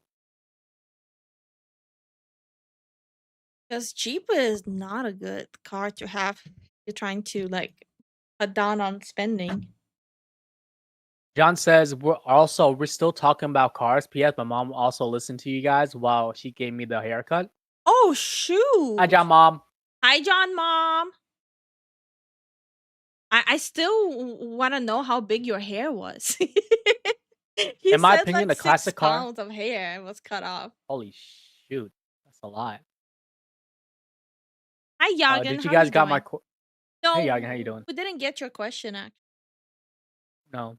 because Jeep is not a good car to have. You're trying to like cut down on spending. John says we're still talking about cars. P.S. My mom also listened to you guys while she gave me the haircut. Oh Hi, shoot! John, mom. Hi, John, mom. I still want to know how big your hair was. He In my said opinion, like a six classic car. pounds of hair was cut off. Holy shoot, that's a lot. Hi, Yagan. Did you How guys you got my? doing? No, Hey, Yagan, how you doing? we didn't get your question. Actually, No.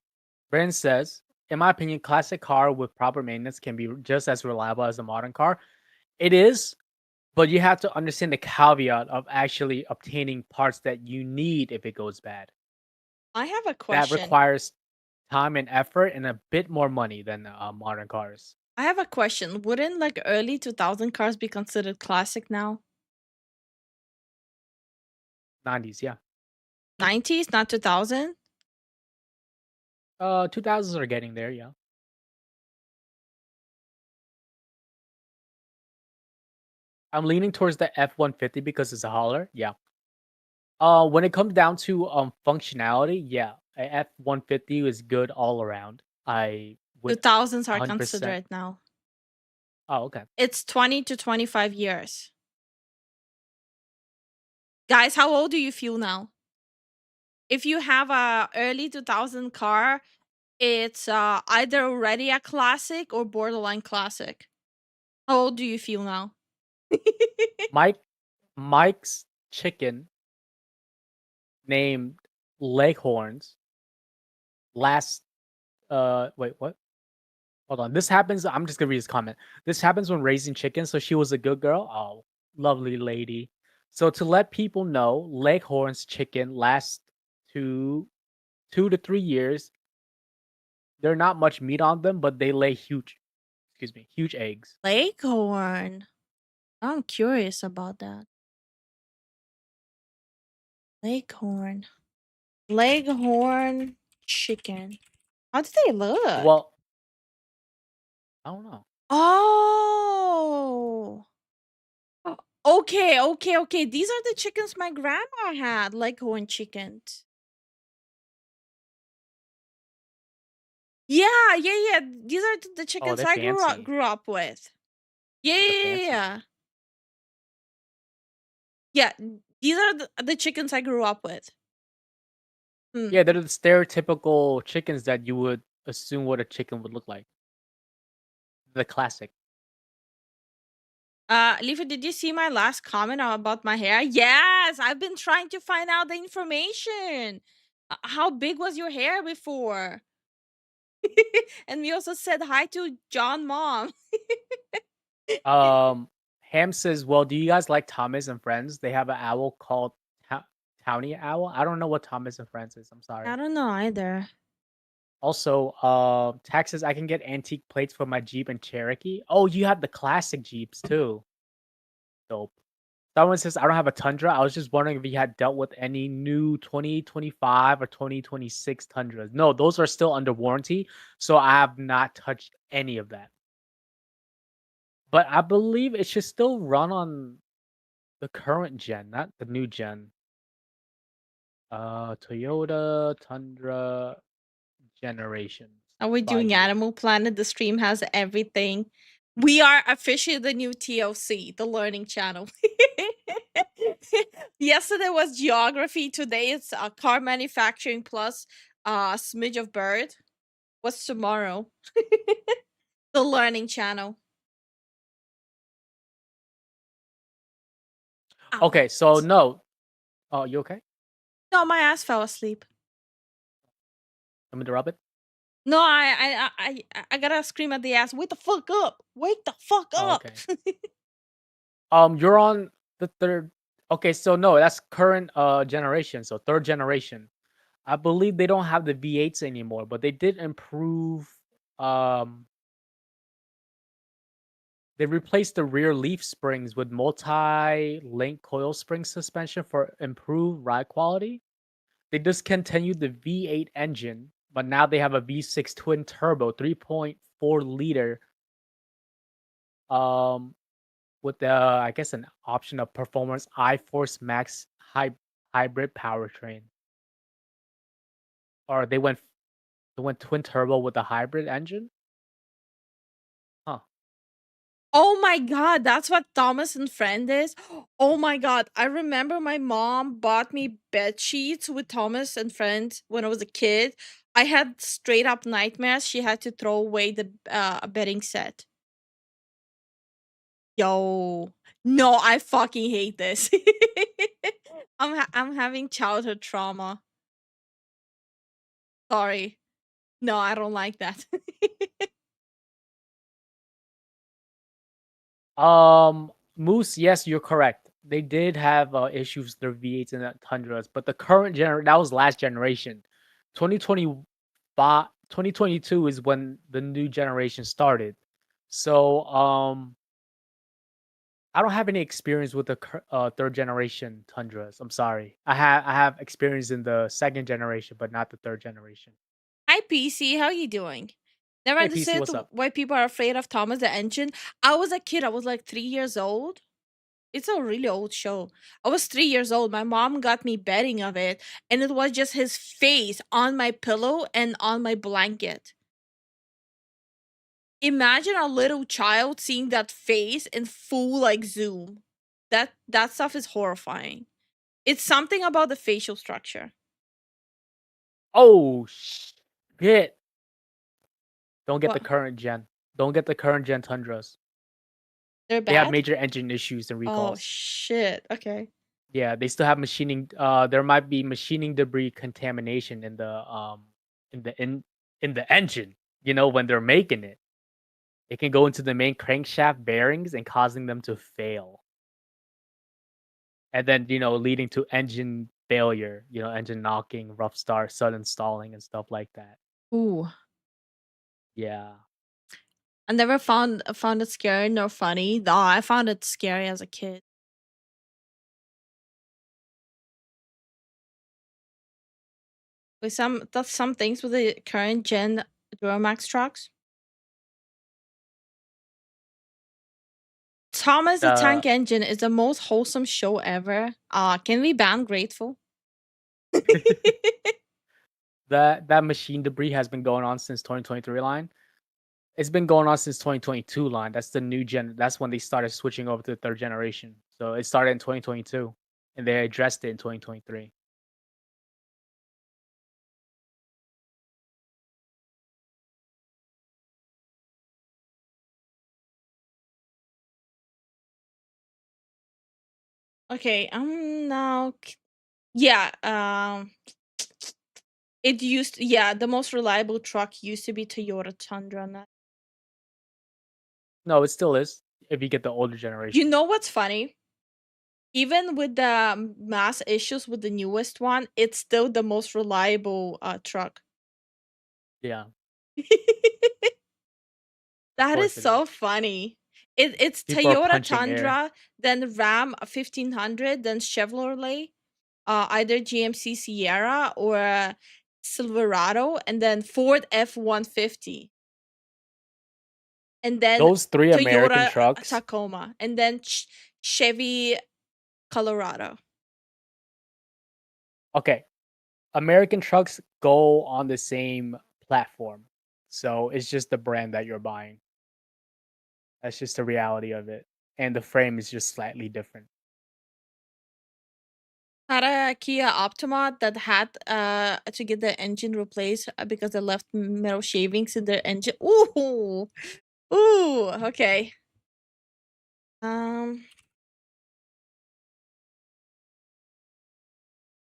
Brandon says, in my opinion, classic car with proper maintenance can be just as reliable as a modern car. It is, but you have to understand the caveat of actually obtaining parts that you need if it goes bad. I have a That question. requires time and effort and a bit more money than modern cars. I have a question. Wouldn't like early 2000 cars be considered classic now? 90s, yeah. 90s, not 2000? 2000s are getting there, yeah. I'm leaning towards the F-150 because it's a hauler, yeah. When it comes down to functionality, yeah, a F-150 is good all around. I would 2000s are 100%. considered now. Oh, okay. It's 20 to 25 years. Guys, how old do you feel now? If you have a early 2000 car, it's either already a classic or borderline classic. How old do you feel now? Mike's chicken named Leghorns last wait, what? Hold on. This happens. I'm just gonna read his comment. This happens when raising chickens. So she was a good girl. Oh, lovely lady. So to let people know, Leghorns chicken lasts 2 to 3 years. They're not much meat on them, but they lay huge eggs. Leghorn. I'm curious about that. Leghorn. Leghorn chicken. How do they look? Well, I don't know. Oh. Okay. These are the chickens my grandma had, Leghorn chickens. Yeah. These are the Oh, chickens they're I fancy. grew up with. Yeah. They're fancy. Yeah, these are the chickens I grew up with. Yeah, they're the stereotypical chickens that you would assume what a chicken would look like. The classic. Lifa, did you see my last comment about my hair? Yes, I've been trying to find out the information. How big was your hair before? And we also said hi to John Mom. Ham says, "Well, do you guys like Thomas and Friends? They have an owl called Towny Owl. I don't know what Thomas and Friends is. I'm sorry." I don't know either. Also, Tax says, "I can get antique plates for my Jeep and Cherokee." Oh, you have the classic Jeeps too. Dope. Someone says, "I don't have a Tundra. I was just wondering if you had dealt with any new 2025 or 2026 Tundras." No, those are still under warranty, so I have not touched any of that. But I believe it should still run on the current gen, not the new gen. Toyota Tundra generations. Are we by doing year. Animal Planet? The stream has everything. We are officially the new TLC, the learning channel. Yesterday was geography. Today it's car manufacturing plus smidge of bird. What's tomorrow? The learning channel. Okay, so Ouch. no. Oh, you okay? No, my ass fell asleep. I'm gonna rub it. No, I gotta scream at the ass. Wake the fuck up! Wake the fuck Oh, up! okay. You're on the third. Okay, so no, that's current generation, so third generation. I believe they don't have the V8s anymore, but they did improve. They replaced the rear leaf springs with multi-link coil spring suspension for improved ride quality. They discontinued the V8 engine, but now they have a V6 twin turbo 3.4 liter with the I guess an option of performance iForce Max hybrid powertrain. Or they went twin turbo with a hybrid engine? Huh. Oh my god, that's what Thomas and Friend is. Oh my god, I remember my mom bought me bed sheets with Thomas and Friend when I was a kid. I had straight up nightmares. She had to throw away the bedding set. Yo, no, I fucking hate this. I'm having childhood trauma. Sorry. No, I don't like that. Moose, yes, you're correct. They did have issues with their V8s and the Tundras, but the current that was last generation. 2025, 2022 is when the new generation started. So, I don't have any experience with the third generation Tundras. I'm sorry. I have experience in the second generation, but not the third generation. Hi PC, how you doing? Never Hey PC, understood what's up? why people are afraid of Thomas the Engine. I was a kid. I was like 3 years old. It's a really old show. I was 3 years old. My mom got me bedding of it, and it was just his face on my pillow and on my blanket. Imagine a little child seeing that face in full like zoom. That stuff is horrifying. It's something about the facial structure. Oh shit! Don't get the What? current gen. Don't get the current gen Tundras. They're They have bad? major engine issues and Oh recalls. shit. Okay. Yeah, they still have machining. There might be machining debris contamination in the engine. You know, when they're making it, it can go into the main crankshaft bearings and causing them to fail, and then leading to engine failure. Engine knocking, rough start, sudden stalling, and stuff like that. Ooh. Yeah. I never found it scary nor funny. No, I found it scary as a kid. With some things with the current gen Duramax trucks. Thomas the The Tank Engine is the most wholesome show ever. Can we ban Grateful? that machine debris has been going on since 2023 line. It's been going on since 2022 line. That's the new gen. That's when they started switching over to the third generation. So it started in 2022, and they addressed it in 2023. Okay, now yeah, it used yeah, the most reliable truck used to be Toyota Tundra. No, it still is. If you get the older You generation, know what's funny? Even with the mass issues with the newest one, it's still the most reliable truck. yeah, of That is course it is. so funny. It's People are Toyota punching air. Tundra, then Ram 1500, then Chevrolet, either GMC Sierra or Silverado, and then Ford F-150, and then Those three American Toyota trucks. Tacoma, and then Chevy Colorado. Okay, American trucks go on the same platform, so it's just the brand that you're buying. That's just the reality of it, and the frame is just slightly different. Had a Kia Optima that had to get the engine replaced because they left metal shavings in their engine. Ooh, ooh, okay.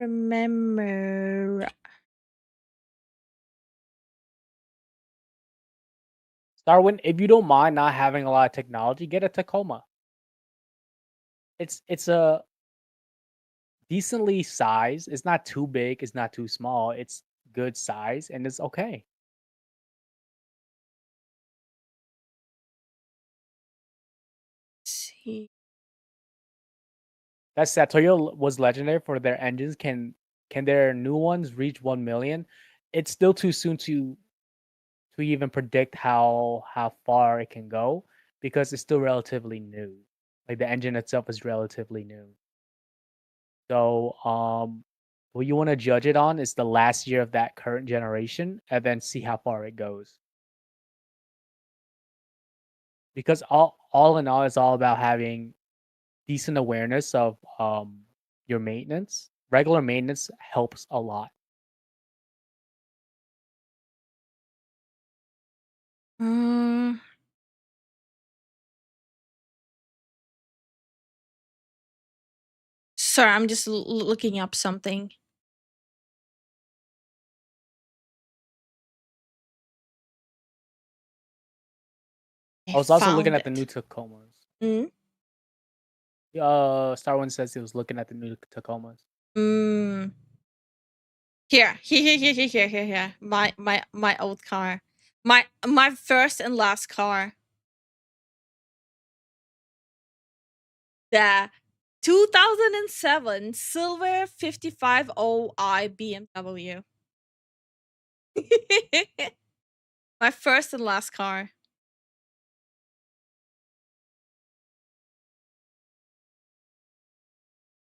Remember. Darwin, if you don't mind not having a lot of technology, get a Tacoma. It's a decently sized. It's not too big. It's not too small. It's good size and it's okay. See. That Toyota was legendary for their engines. Can their new ones reach 1 million? It's still too soon to even predict how far it can go because it's still relatively new. Like the engine itself is relatively new. So what you want to judge it on is the last year of that current generation and then see how far it goes. Because all in all it's all about having decent awareness of your maintenance. Regular maintenance helps a lot. Mm. Sorry, I'm just looking up something. I was also looking Found at the new it. Tacomas. Mm? Star One says he was looking at the new Tacomas. Mm. Here. My old car. My first and last car. The 2007 Silver 55OI BMW. My first and last car.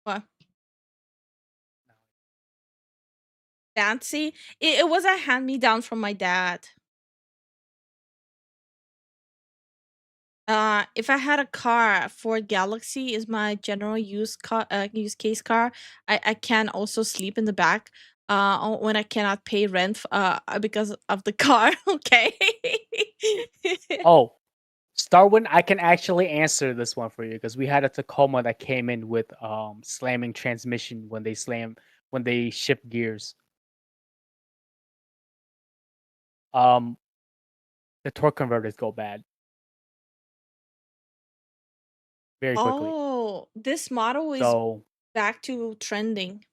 What? Fancy? It was a hand me down from my dad. If I had a car, Ford Galaxy is my general use case car. I can also sleep in the back when I cannot pay rent because of the car. Okay. Oh, Starwin, I can actually answer this one for you because we had a Tacoma that came in with slamming transmission when they shift gears. Um, the torque converters go bad very quickly. Oh, this model is So back to trending.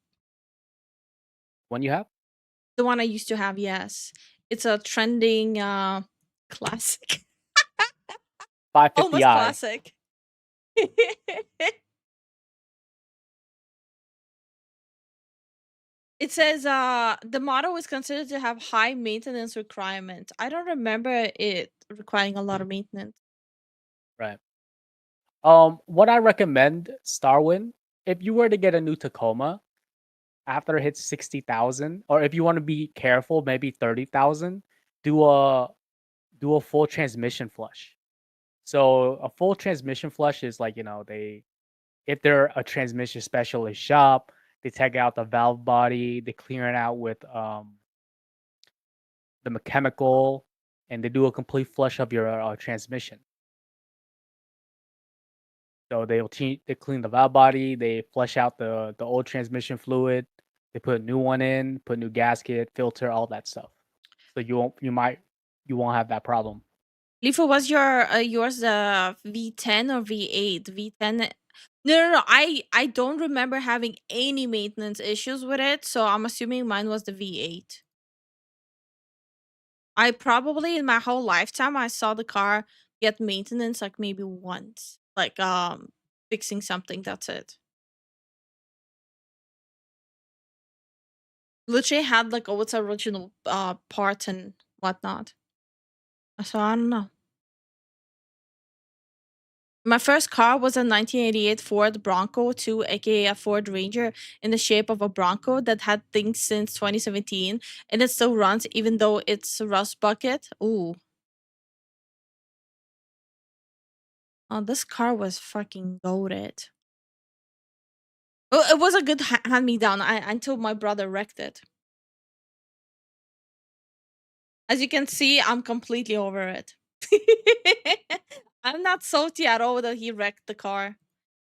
when you have The one I used to have, yes. It's a trending classic. Almost 550i, classic. It says the model is considered to have high maintenance requirements. I don't remember it requiring a lot of maintenance. Right. What I recommend, Starwin, if you were to get a new Tacoma after it hits 60,000, or if you want to be careful, maybe 30,000, do a do a full transmission flush. So a full transmission flush is like, if they're a transmission specialist shop, they take out the valve body, they clear it out with the mechanical, and they do a complete flush of your transmission. So they clean the valve body, they flush out the old transmission fluid, they put a new one in, put new gasket, filter, all that stuff. So you won't have that problem. Lifu, was yours the V10 or V8? V10. No. I don't remember having any maintenance issues with it, so I'm assuming mine was the V8. I probably in my whole lifetime I saw the car get maintenance like maybe once, like fixing something. That's it. Literally had like all its original parts and whatnot. So I don't know. My first car was a 1988 Ford Bronco 2, aka a Ford Ranger, in the shape of a Bronco that had things since 2017, and it still runs even though it's a rust bucket. Ooh. Oh, this car was fucking goated. Oh, it was a good hand me down until my brother wrecked it. As you can see, I'm completely over it. I'm not salty at all that he wrecked the car.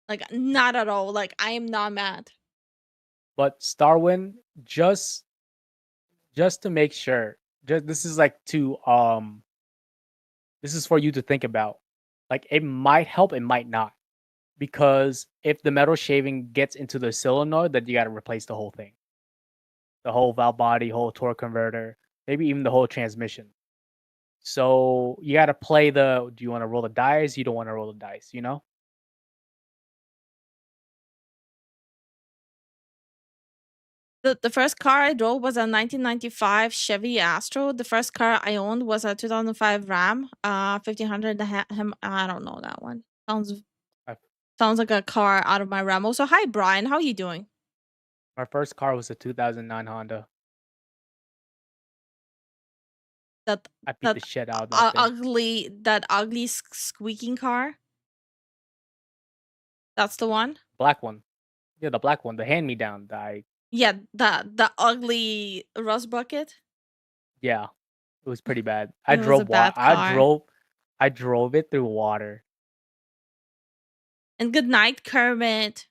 Like, not at all. Like, I am not mad. But Starwin, just to make sure, this is like this is for you to think about. Like it might help, it might not. Because if the metal shaving gets into the solenoid, then you gotta replace the whole thing. The whole valve body, whole torque converter, maybe even the whole transmission. So you gotta play do you want to roll the dice? You don't want to roll the dice, you know? The first car I drove was a 1995 Chevy Astro. The first car I owned was a 2005 Ram, 1500. I don't know that one. My, Sounds like a car out of my Ram. Also, hi Brian, how you doing? my first car was a 2009 Honda. That I beat the shit out of that thing. that ugly squeaking car. That's the one. Black one. Yeah, the black one, the hand me down. Yeah, the ugly rust bucket. Yeah, it was pretty bad. It was a bad car. I drove it through water. And good night, Kermit.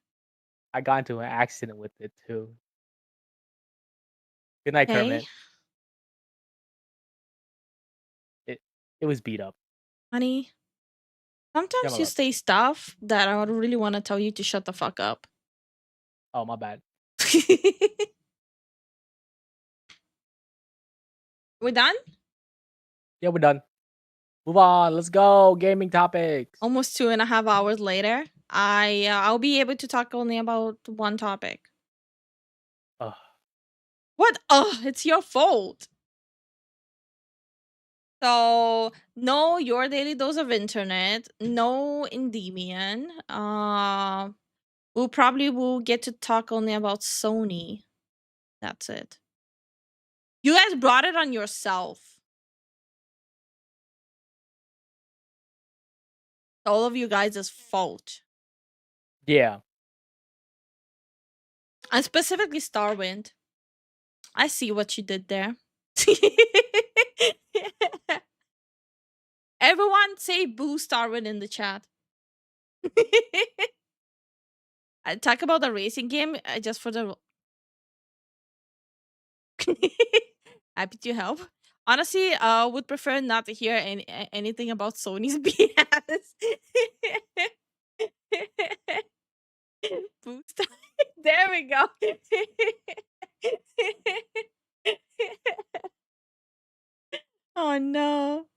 I got into an accident with it too. Good night, Okay. Kermit. It was beat up. Honey, sometimes my you love. say stuff that I would really want to tell you to shut the fuck up. Oh, my bad. We're done? Yeah, we're done. Move on. Let's go. Gaming topics. Almost 2.5 hours later. I'll be able to talk only about one topic. Ugh. What? Oh, it's your fault. So no your daily dose of internet, no Endymion. We'll probably will get to talk only about Sony. That's it. You guys brought it on yourself. All of you guys' fault. Yeah. And specifically Starwind. I see what you did there. Everyone say boo Starwind in the chat. I talk about the racing game just for the happy to help. Honestly, would prefer not to hear anything about Sony's BS. Boost. There we go. Oh no.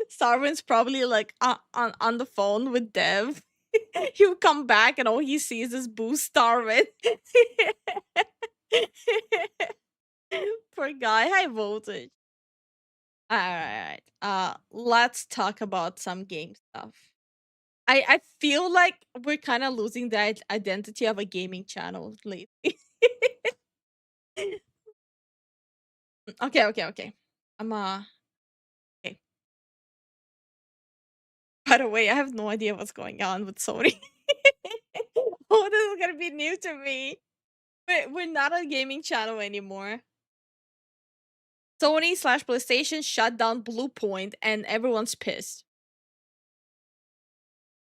Sarvin's probably like on the phone with Dev. He'll come back and all he sees is Boo starving. Poor guy, high voltage. Alright. Let's talk about some game stuff. I feel like we're kind of losing the identity of a gaming channel lately. Okay. I'm okay. By the way, I have no idea what's going on with Sony. Oh, this is gonna be new to me. We're not a gaming channel anymore. Sony/PlayStation shut down Blue Point and everyone's pissed.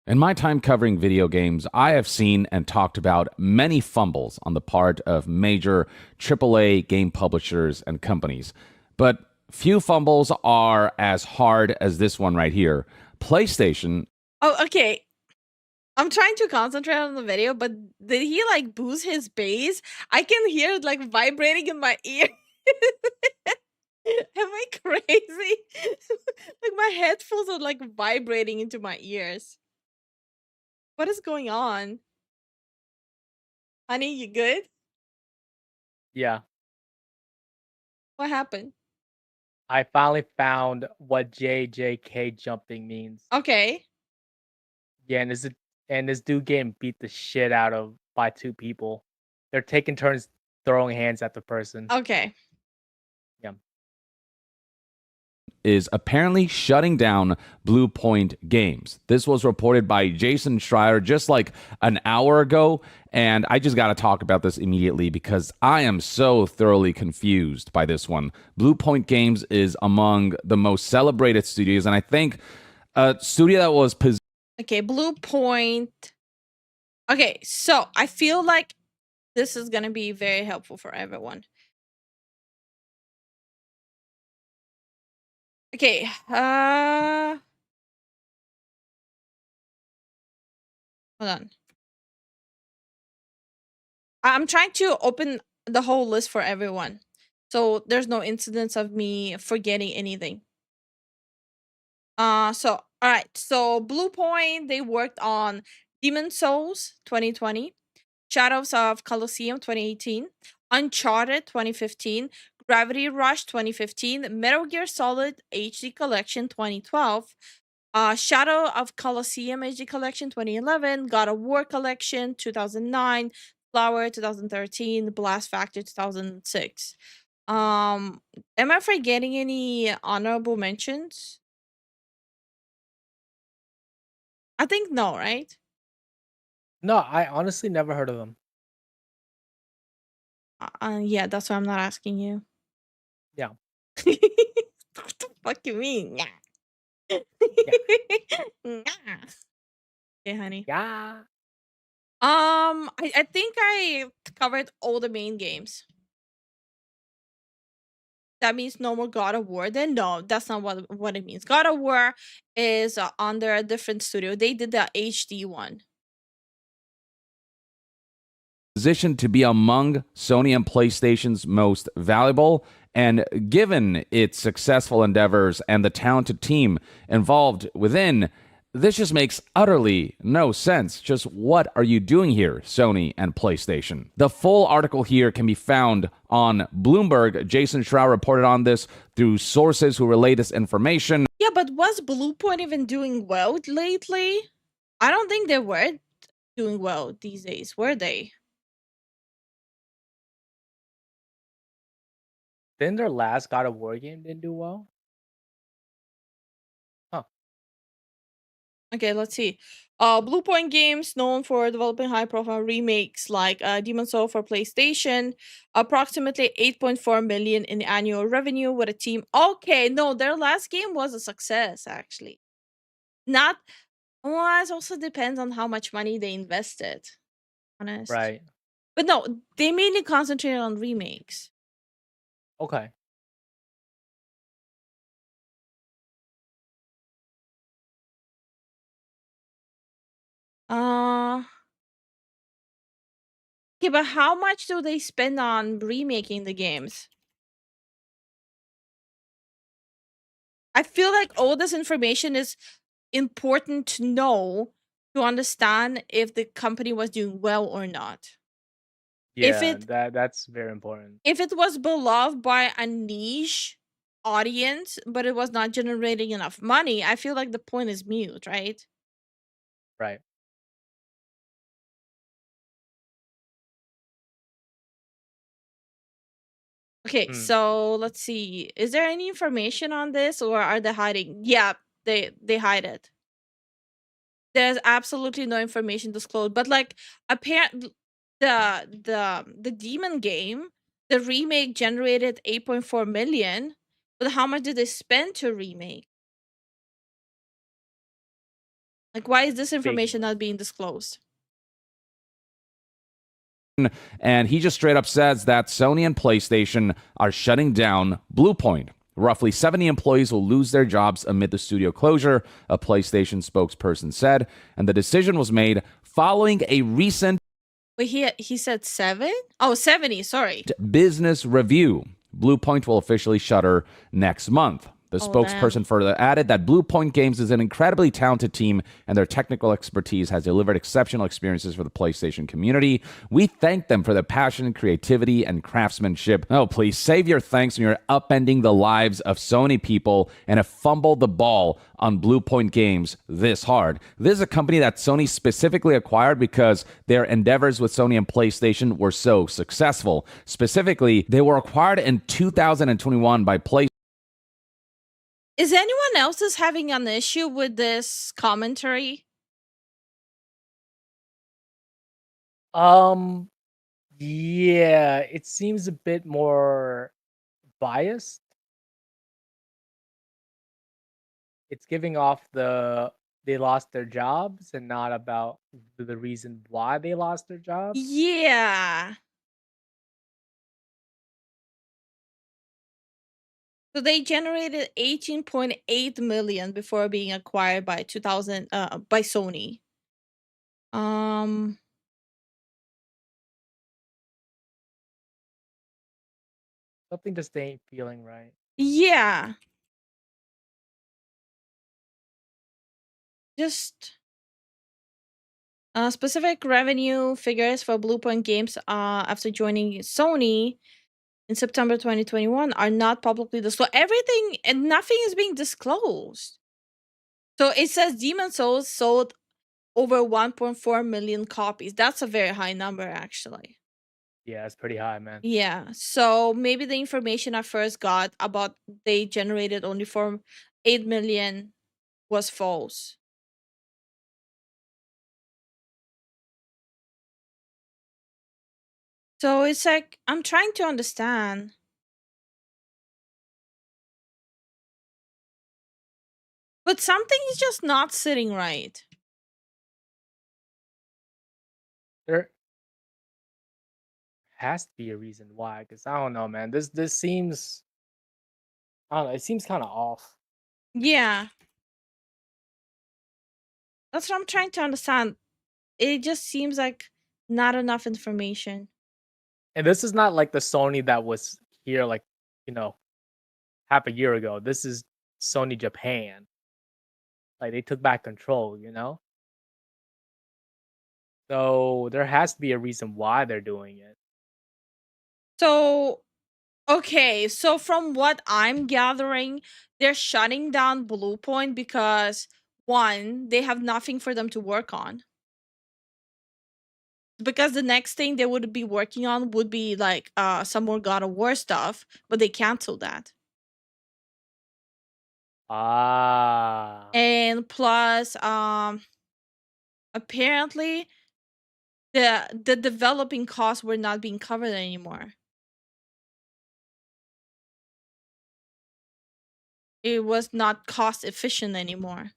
In my time covering video games, I have seen and talked about many fumbles on the part of major AAA game publishers and companies. But few fumbles are as hard as this one right here. PlayStation. Oh, okay. I'm trying to concentrate on the video, but did he like boost his bass? I can hear it like vibrating in my ear. Am I crazy? Like my headphones are like vibrating into my ears. What is going on? Honey, you good? Yeah. What happened? I finally found what JJK jumping means. Okay. Yeah, and this dude getting beat the shit out of by two people. They're taking turns throwing hands at the person. Okay. Yeah. Is apparently shutting down Blue Point Games. This was reported by Jason Schreier just like an hour ago, and I just got to talk about this immediately because I am so thoroughly confused by this one. Blue Point Games is among the most celebrated studios, and I think a studio that was Okay, Blue Point. Okay, so I feel like this is gonna be very helpful for everyone. Okay, hold on. I'm trying to open the whole list for everyone, so there's no incidents of me forgetting anything. So all right, so Blue Point, they worked on Demon Souls 2020, Shadows of Colosseum 2018, Uncharted 2015, Gravity Rush 2015, Metal Gear Solid HD Collection 2012, Shadow of Colosseum HD Collection 2011, God of War Collection 2009, Flower 2013, Blast Factor 2006. Am I forgetting any honorable mentions? I think no, right? No, I honestly never heard of them. Yeah, that's why I'm not asking you. Yeah. What the fuck you mean? Yeah. Okay, honey. Yeah. I think I covered all the main games. That means no more God of War. Then no, that's not what it means. God of War is under a different studio. They did the HD one. positioned to be among Sony and PlayStation's most valuable, and given its successful endeavors and the talented team involved within, this just makes utterly no sense. Just what are you doing here, Sony and PlayStation? The full article here can be found on Bloomberg. Jason Schreier reported on this through sources who relay this information. Yeah, but was Blue Point even doing well lately? I don't think they were doing well these days, were they? Then their last God of War game didn't do well. Okay, let's see. Blue Point Games, known for developing high-profile remakes like Demon Soul for PlayStation, approximately 8.4 million in annual revenue with a team. Okay, no, their last game was a success actually. Not. Well, it also depends on how much money they invested. Honest. Right. But no, they mainly concentrated on remakes. Okay. Okay, but how much do they spend on remaking the games? I feel like all this information is important to know to understand if the company was doing well or not. If Yeah, it that's very important. if it was beloved by a niche audience, but it was not generating enough money, I feel like the point is mute, right? Right. Okay, Mm. so let's see. Is there any information on this or are they hiding? Yeah, they hide it. There's absolutely no information disclosed. But like apparent the demon game, the remake generated 8.4 million. But how much did they spend to remake? Like why is this Big information money. not being disclosed? And he just straight up says that Sony and PlayStation are shutting down Bluepoint. Roughly 70 employees will lose their jobs amid the studio closure, a PlayStation spokesperson said. And the decision was made following a recent Wait, he said 7? Oh, 70, sorry. business review. Bluepoint will officially shutter next month. The Oh, spokesperson damn. further added that Bluepoint Games is an incredibly talented team and their technical expertise has delivered exceptional experiences for the PlayStation community. We thank them for their passion, creativity, and craftsmanship. Oh, please save your thanks when you're upending the lives of so many people and have fumbled the ball on Bluepoint Games this hard. This is a company that Sony specifically acquired because their endeavors with Sony and PlayStation were so successful. Specifically, they were acquired in 2021 by PlayStation. Is anyone else is having an issue with this commentary? Yeah, it seems a bit more biased. It's giving off they lost their jobs and not about the reason why they lost their jobs. Yeah. So they generated 18.8 million before being acquired by 2000 by Sony. Um Something just ain't feeling right. yeah. Just specific revenue figures for Bluepoint Games after joining Sony in September 2021 are not publicly disclosed. Everything and nothing is being disclosed. So it says Demon Souls sold over 1.4 million copies. That's a very high number, actually. Yeah, it's pretty high, man. Yeah. So maybe the information I first got about they generated only for 8 million was false. So it's like I'm trying to understand. But something is just not sitting right. There has to be a reason why, because I don't know, man. This seems, I don't know, it seems kind of off. Yeah. That's what I'm trying to understand. It just seems like not enough information. And this is not like the Sony that was here like, you know, half a year ago. This is Sony Japan. Like they took back control, you know? So there has to be a reason why they're doing it. So, okay, so from what I'm gathering, they're shutting down Bluepoint because one, they have nothing for them to work on. Because the next thing they would be working on would be like some more God of War stuff, but they canceled that. Ah, And plus, apparently the developing costs were not being covered anymore. It was not cost efficient anymore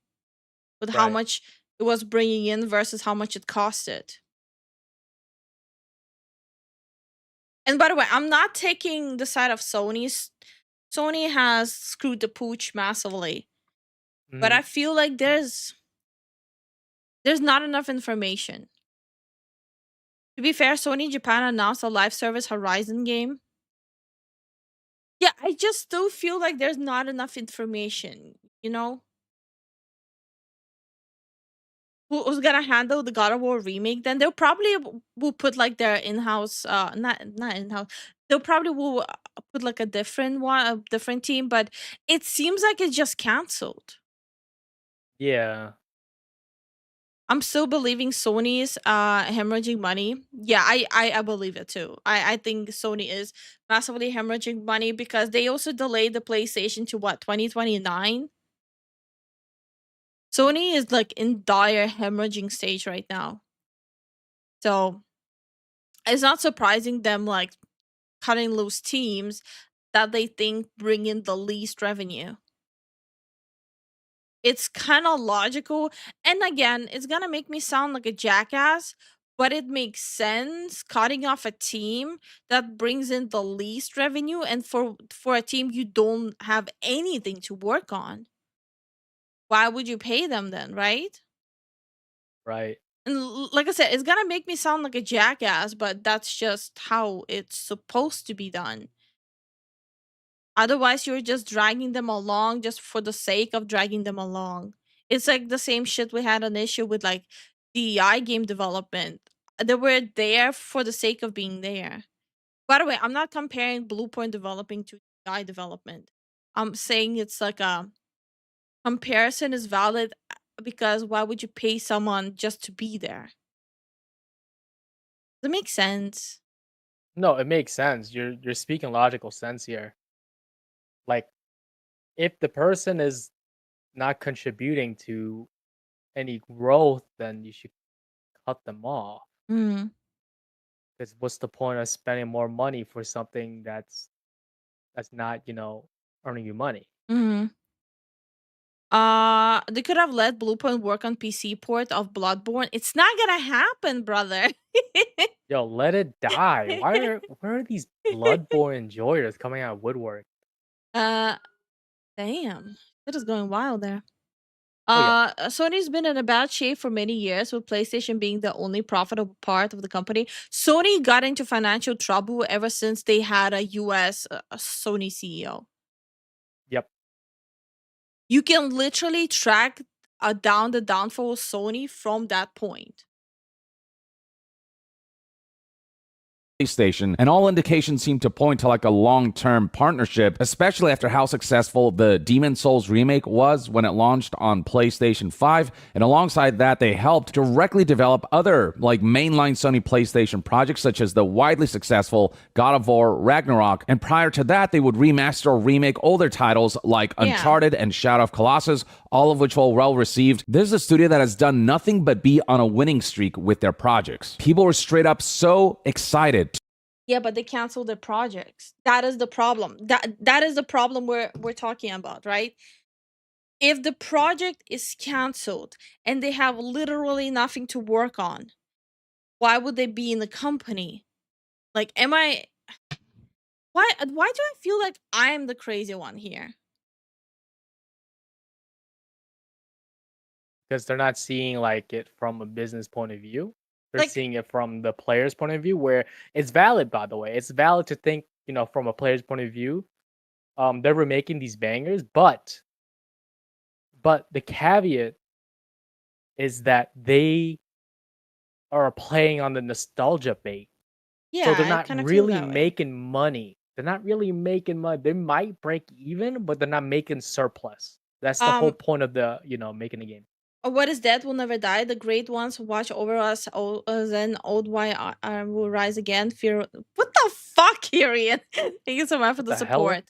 with how right. much it was bringing in versus how much it costed. And by the way, I'm not taking the side of Sony's. Sony has screwed the pooch massively, but Mhm. I feel like there's not enough information. To be fair, Sony Japan announced a live service Horizon game. Yeah, I just still feel like there's not enough information, you know? who's gonna handle the God of War remake, then they'll probably will put like their in-house, not in-house. They'll probably will put like a different one, a different team, but it seems like it's just canceled. Yeah. I'm still believing Sony's hemorrhaging money. Yeah, I believe it too. I think Sony is massively hemorrhaging money because they also delayed the PlayStation to what, 2029? Sony is like in dire hemorrhaging stage right now. So it's not surprising them like cutting loose teams that they think bring in the least revenue. It's kind of logical. And again, it's gonna make me sound like a jackass, but it makes sense cutting off a team that brings in the least revenue and for a team you don't have anything to work on. Why would you pay them then, right? Right. And like I said, it's gonna make me sound like a jackass, but that's just how it's supposed to be done. Otherwise, you're just dragging them along just for the sake of dragging them along. It's like the same shit we had an issue with like DEI game development. They were there for the sake of being there. By the way, I'm not comparing Bluepoint developing to DEI development. I'm saying it's like a comparison is valid because why would you pay someone just to be there? Does it make sense? No, it makes sense. You're speaking logical sense here. Like, if the person is not contributing to any growth, then you should cut them off. Mm. Because what's the point of spending more money for something that's not, earning you money? Mm. They could have let Bluepoint work on PC port of Bloodborne. It's not gonna happen, brother. Yo, let it die. Where are these Bloodborne enjoyers coming out of woodwork? uh, damn, it is going wild there. Oh yeah. Sony's been in a bad shape for many years, with PlayStation being the only profitable part of the company. Sony got into financial trouble ever since they had a US Sony CEO. Yep. You can literally track down the downfall of Sony from that point. PlayStation, and all indications seem to point to like a long-term partnership, especially after how successful the Demon Souls remake was when it launched on PlayStation 5. And alongside that, they helped directly develop other like mainline Sony PlayStation projects such as the widely successful God of War Ragnarok. And prior to that, they would remaster or remake older titles like Uncharted and Shadow of Colossus, all of which were well received. This is a studio that has done nothing but be on a winning streak with their projects. People were straight up so excited. Yeah, but they canceled their projects. That is the problem. That is the problem we're talking about, right? If the project is canceled and they have literally nothing to work on, why would they be in the company? Like, why do I feel like I'm the crazy one here? Because they're not seeing like it from a business point of view. They're Like, seeing it from the player's point of view, where it's valid, by the way. It's valid to think, from a player's point of view, they're remaking these bangers, but the caveat is that they are playing on the nostalgia bait. yeah, So they're I not kind of feel really that way. making money. They're not really making money. They might break even, but they're not making surplus. That's the whole point of the, making the game. What is dead will never die. The great ones who watch over us, then old will rise again. Fear. What the fuck, Kyrian? Thank you so much for What the the hell? support.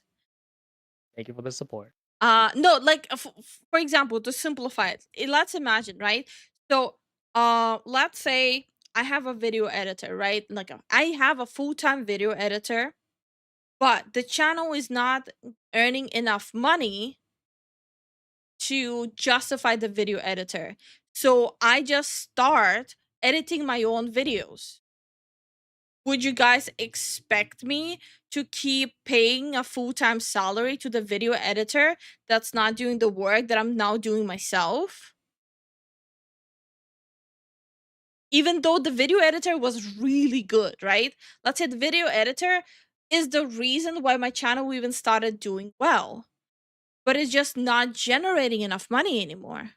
Thank you for the support. No, like for example, to simplify it, let's imagine, right? So, let's say I have a video editor, right? Like I have a full-time video editor, but the channel is not earning enough money to justify the video editor. So I just start editing my own videos. Would you guys expect me to keep paying a full-time salary to the video editor that's not doing the work that I'm now doing myself? Even though the video editor was really good, right? Let's say the video editor is the reason why my channel even started doing well, but it's just not generating enough money anymore.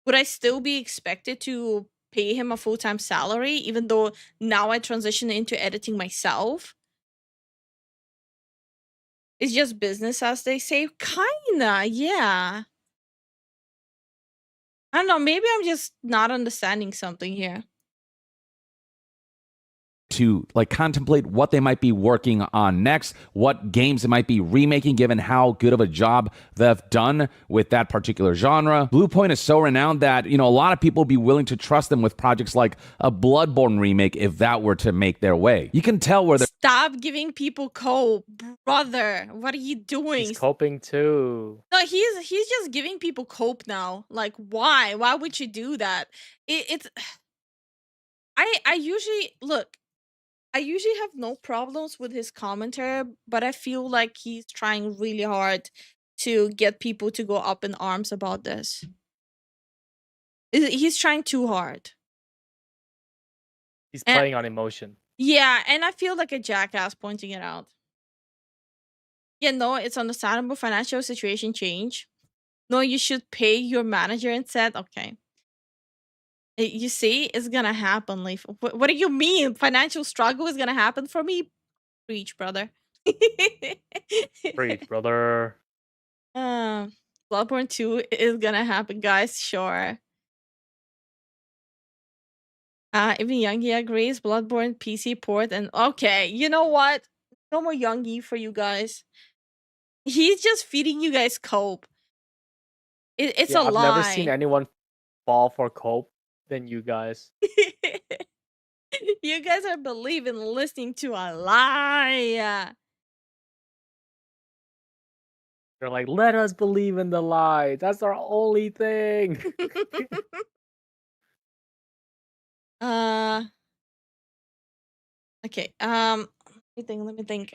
would I still be expected to pay him a full-time salary, even though now I transition into editing myself? It's just business, as they say. Kinda, yeah. I don't know. Maybe I'm just not understanding something here. To like contemplate what they might be working on next, what games they might be remaking, given how good of a job they've done with that particular genre. Bluepoint is so renowned that, you know, a lot of people would be willing to trust them with projects like a Bloodborne remake if that were to make their way. You can tell where they're Stop giving people cope, brother. What are you doing? He's coping too. No, he's just giving people cope now. Like, why? Why would you do that? It's I usually look. I usually have no problems with his commentary, but I feel like he's trying really hard to get people to go up in arms about this. He's trying too hard. He's And- playing on emotion. Yeah, and I feel like a jackass pointing it out. Yeah, no, it's understandable. Financial situation change. No, you should pay your manager instead. Okay. You see, it's gonna happen, Leaf. What do you mean? Financial struggle is gonna happen for me? Preach, brother. Preach, brother. Bloodborne 2 is gonna happen, guys. Sure. Even Youngie agrees. Bloodborne PC port and okay. You know what? No more Youngie for you guys. He's just feeding you guys cope. It's Yeah, a I've lie. never seen anyone fall for cope than you guys. You guys are believing listening to a lie. They're like, let us believe in the lie. That's our only thing. Okay. Let me think.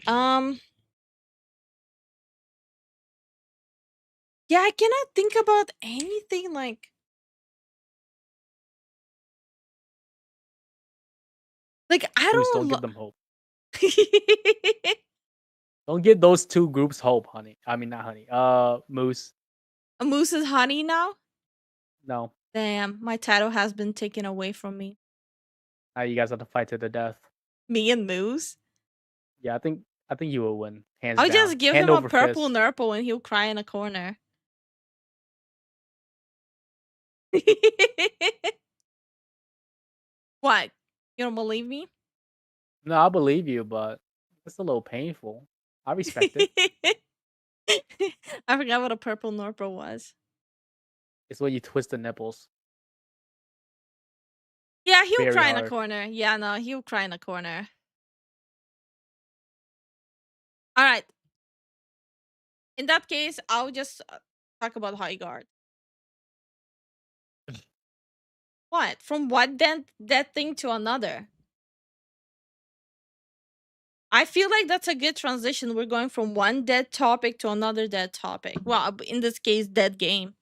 Yeah, I cannot think about anything like I Bruce, don't don't give them hope. Don't give those two groups hope, honey. I mean, not honey. Moose. A Moose is honey now? No. Damn, my title has been taken away from me. Now you guys have to fight to the death. Me and Moose? Yeah, I think you will win. Hands I'll down. just give Hand him a over purple fist. nurple and he'll cry in a corner. What? You don't believe me? No, I believe you, but it's a little painful. I respect it. I forgot what a purple nurple was. It's when you twist the nipples. Yeah, he'll Very cry in a hard. corner. Yeah, no, he'll cry in a corner. All right. In that case, I'll just talk about High Guard. What? From one dead thing to another? I feel like that's a good transition. We're going from one dead topic to another dead topic. Well, in this case, dead game.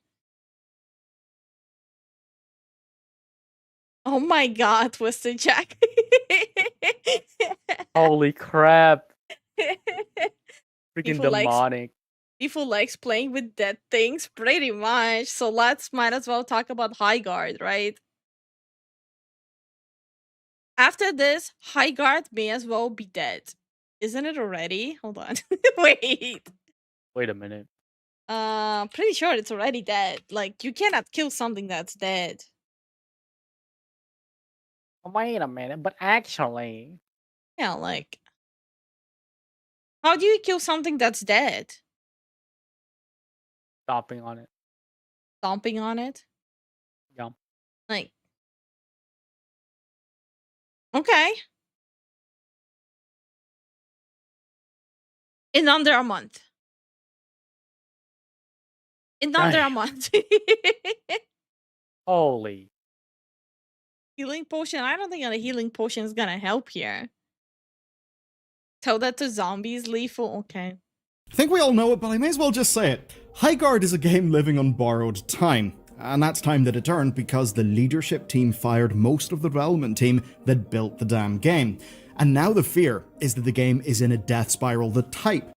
Oh my god, Twisted Jack. Holy crap. Freaking People likes- demonic. People likes playing with dead things pretty much. So might as well talk about High Guard, right? After this, High Guard may as well be dead. Isn't it already? Hold on. Wait. Wait a minute. Pretty sure it's already dead. Like, you cannot kill something that's dead. Wait a minute, but actually. Yeah, like, how do you kill something that's dead? Stomping on it. Stomping on it? Yeah. Like, okay. In under a month. In under a Damn. month. Holy. Healing potion? I don't think a healing potion is gonna help here. Tell that to zombies, lethal? Okay. I think we all know it, but I may as well just say it. High Guard is a game living on borrowed time. And that's time that it earned because the leadership team fired most of the development team that built the damn game. And now the fear is that the game is in a death spiral. The type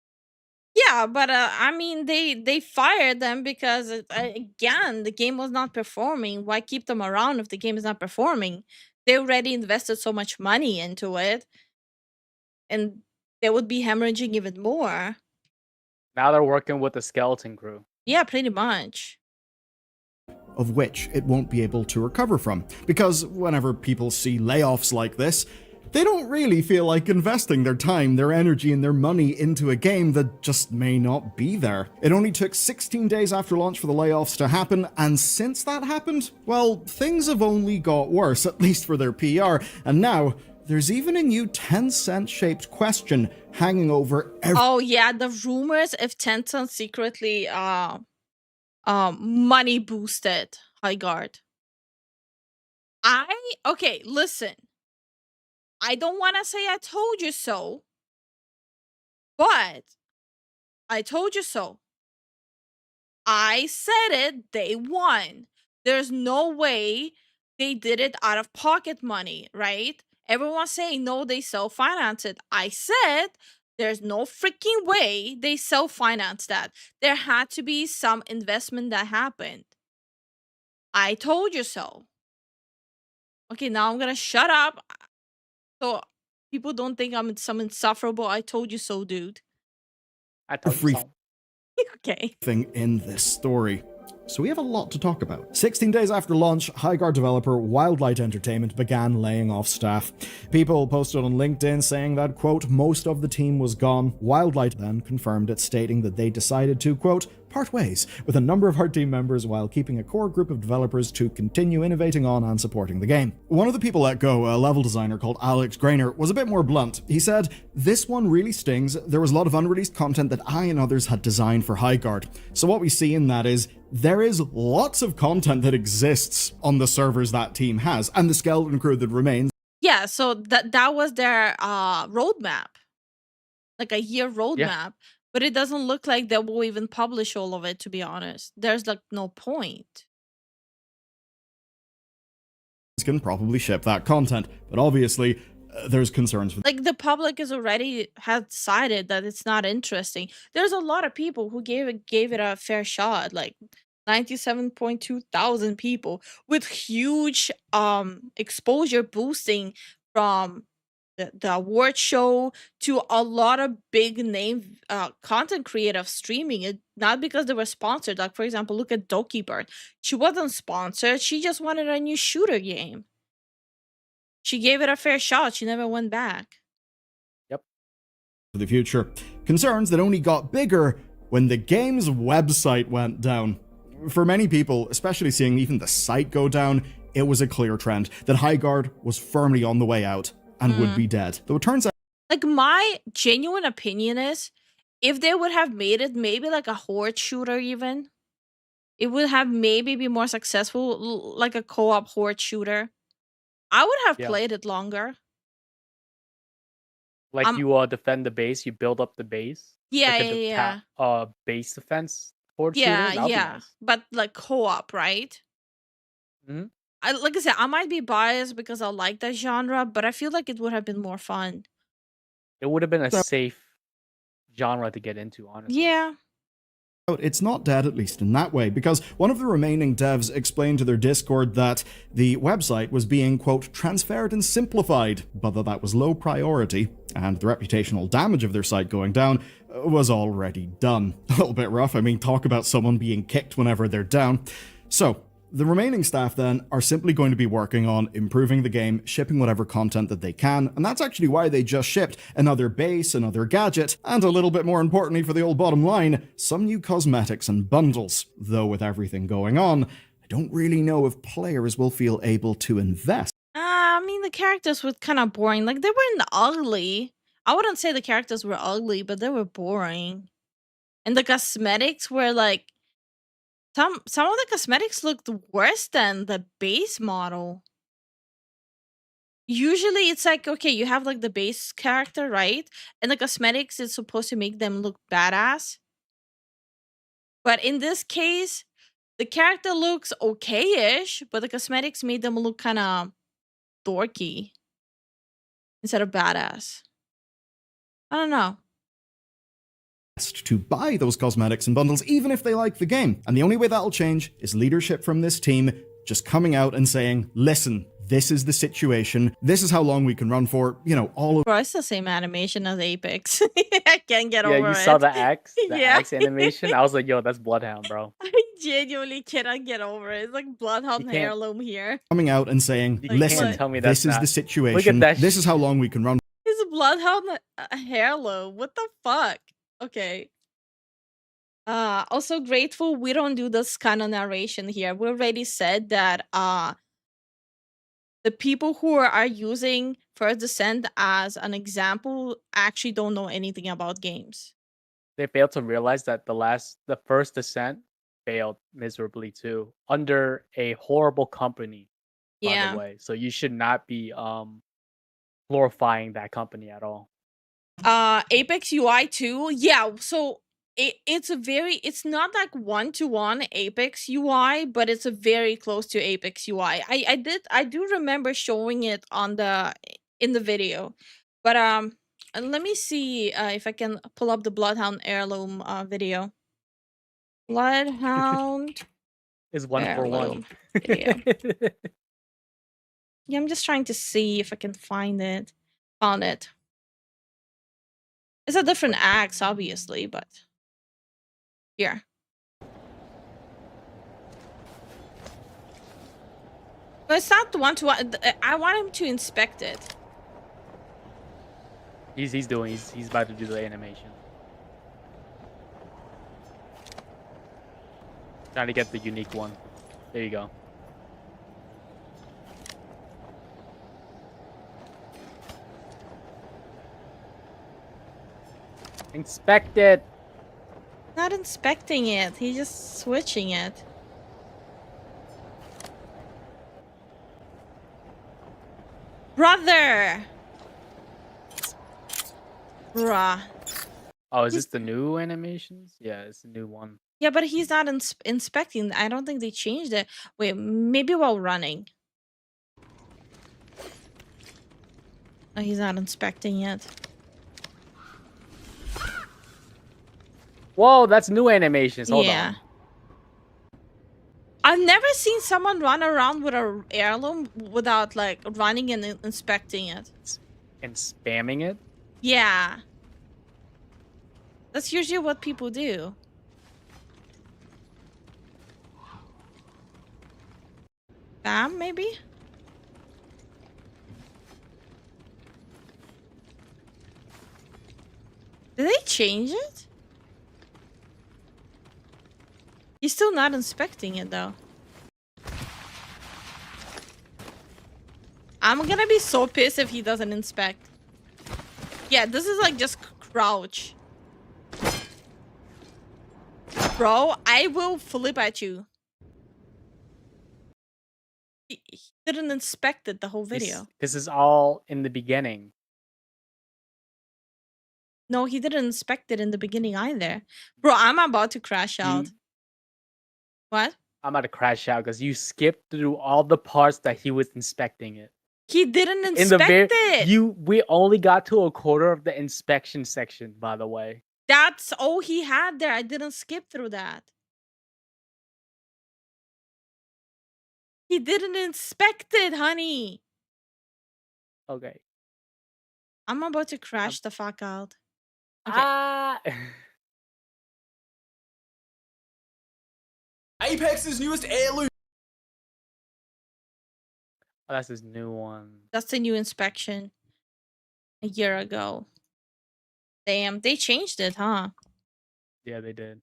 Yeah, but I mean, they fired them because again, the game was not performing. Why keep them around if the game is not performing? They already invested so much money into it, and they would be hemorrhaging even more. Now they're working with the skeleton crew. Yeah, pretty much. of which it won't be able to recover from. Because whenever people see layoffs like this, they don't really feel like investing their time, their energy, and their money into a game that just may not be there. It only took 16 days after launch for the layoffs to happen, and since that happened, well, things have only got worse, at least for their PR, and now there's even a new Tencent shaped question hanging over Oh yeah, the rumors if Tencent secretly money boosted High Guard. Okay, listen. I don't want to say I told you so, but I told you so. I said it day one. There's no way they did it out of pocket money, right? Everyone's saying no, they self finance it. I said there's no freaking way they self finance that. There had to be some investment that happened. I told you so. Okay, now I'm gonna shut up so people don't think I'm some insufferable. I told you so, dude. I told you so. Okay. everything in this story. So we have a lot to talk about. 16 days after launch, Highguard developer Wildlight Entertainment began laying off staff. People posted on LinkedIn saying that, quote, most of the team was gone. Wildlight then confirmed it, stating that they decided to, quote, part ways with a number of our team members while keeping a core group of developers to continue innovating on and supporting the game. One of the people let go, a level designer called Alex Grainer, was a bit more blunt. He said, this one really stings. There was a lot of unreleased content that I and others had designed for Highguard. So what we see in that is there is lots of content that exists on the servers that team has, and the skeleton crew that remains. Yeah, so that was their roadmap, like a year roadmap. But it doesn't look like they will even publish all of it, to be honest. There's like no point. Can probably ship that content, but obviously there's concerns with Like the public is already has decided that it's not interesting. There's a lot of people who gave it a fair shot, like 97.2 thousand people with huge exposure boosting from the award show to a lot of big name content creative streaming it, not because they were sponsored. Like for example, look at Doki Bird. She wasn't sponsored, she just wanted a new shooter game. She gave it a fair shot, she never went back. for the future. Concerns that only got bigger when the game's website went down. For many people, especially seeing even the site go down, it was a clear trend that Highguard was firmly on the way out and would be dead. Though it turns out Like my genuine opinion is if they would have made it maybe like a horde shooter even, it would have maybe be more successful, like a co-op horde shooter. I would have Yeah. played it longer. Like Um, you defend the base, you build up the base. Yeah, like yeah, base defense horde shooter. yeah, That'd be yeah. nice. But like co-op, right? Mhm. Like I said, I might be biased because I like that genre, but I feel like it would have been more fun. It would have been a So- safe genre to get into, honestly. Yeah. it's not dead, at least in that way, because one of the remaining devs explained to their Discord that the website was being, quote, transferred and simplified, but that was low priority, and the reputational damage of their site going down was already done. A little bit rough, I mean, talk about someone being kicked whenever they're down. So, the remaining staff then are simply going to be working on improving the game, shipping whatever content that they can, and that's actually why they just shipped another base, another gadget, and a little bit more importantly for the old bottom line, some new cosmetics and bundles. Though with everything going on, I don't really know if players will feel able to invest. I mean, the characters were kind of boring. Like, they weren't ugly. I wouldn't say the characters were ugly, but they were boring. And the cosmetics were like, some of the cosmetics looked worse than the base model. Usually it's like, okay, you have like the base character, right? And the cosmetics is supposed to make them look badass. But in this case, the character looks okay-ish, but the cosmetics made them look kind of dorky instead of badass. I don't know. to buy those cosmetics and bundles, even if they like the game. And the only way that'll change is leadership from this team just coming out and saying, listen, this is the situation. This is how long we can run for, all of Bro, it's the same animation as Apex. I can't get Yeah, over you it. saw the X, Yeah. X animation. I was like, yo, that's Bloodhound, bro. I genuinely cannot get over it. It's like Bloodhound can't- heirloom here. coming out and saying, You Like, listen, can't tell me this that's is not- the situation. Look at that This is how long we can run It's a Bloodhound heirloom. What the fuck? Okay. Also grateful we don't do this kind of narration here. We already said that the people who are using First Descent as an example actually don't know anything about games. They failed to realize that the first Descent failed miserably too, under a horrible company, by Yeah. the way. So you should not be glorifying that company at all. Apex UI 2. Yeah, so it's not like one-to-one Apex UI, but it's a very close to Apex UI. I do remember showing it in the video. But let me see if I can pull up the Bloodhound heirloom video. Bloodhound Is 1 for 1. heirloom video. Yeah, I'm just trying to see if I can find it. Found it. It's a different axe, obviously, but here. No, it's not the one-to-one. I want him to inspect it. He's about to do the animation. Trying to get the unique one. There you go. Inspect it. Not inspecting it. He's just switching it. Brother! Bruh. Oh, is this the new animations? Yeah, it's the new one. Yeah, but he's not inspecting. I don't think they changed it. Wait, maybe while running. No, he's not inspecting yet. Whoa, that's new animations. Hold Yeah. on. I've never seen someone run around with a heirloom without like running and inspecting it. And spamming it? Yeah. That's usually what people do. Bam, maybe? Did they change it? He's still not inspecting it though. I'm gonna be so pissed if he doesn't inspect. Yeah, this is like just crouch. Bro, I will flip at you. He didn't inspect it the whole video. This is all in the beginning. No, he didn't inspect it in the beginning either. Bro, I'm about to crash out. What? I'm about to crash out because you skipped through all the parts that he was inspecting it. He didn't In the inspect it. we only got to a quarter of the inspection section, by the way. That's all he had there. I didn't skip through that. He didn't inspect it, honey. Okay. I'm about to crash the fuck out. Okay. Ah. Apex's newest heirloom. Oh, that's his new one. That's the new inspection. A year ago. Damn, they changed it, huh? Yeah, they did.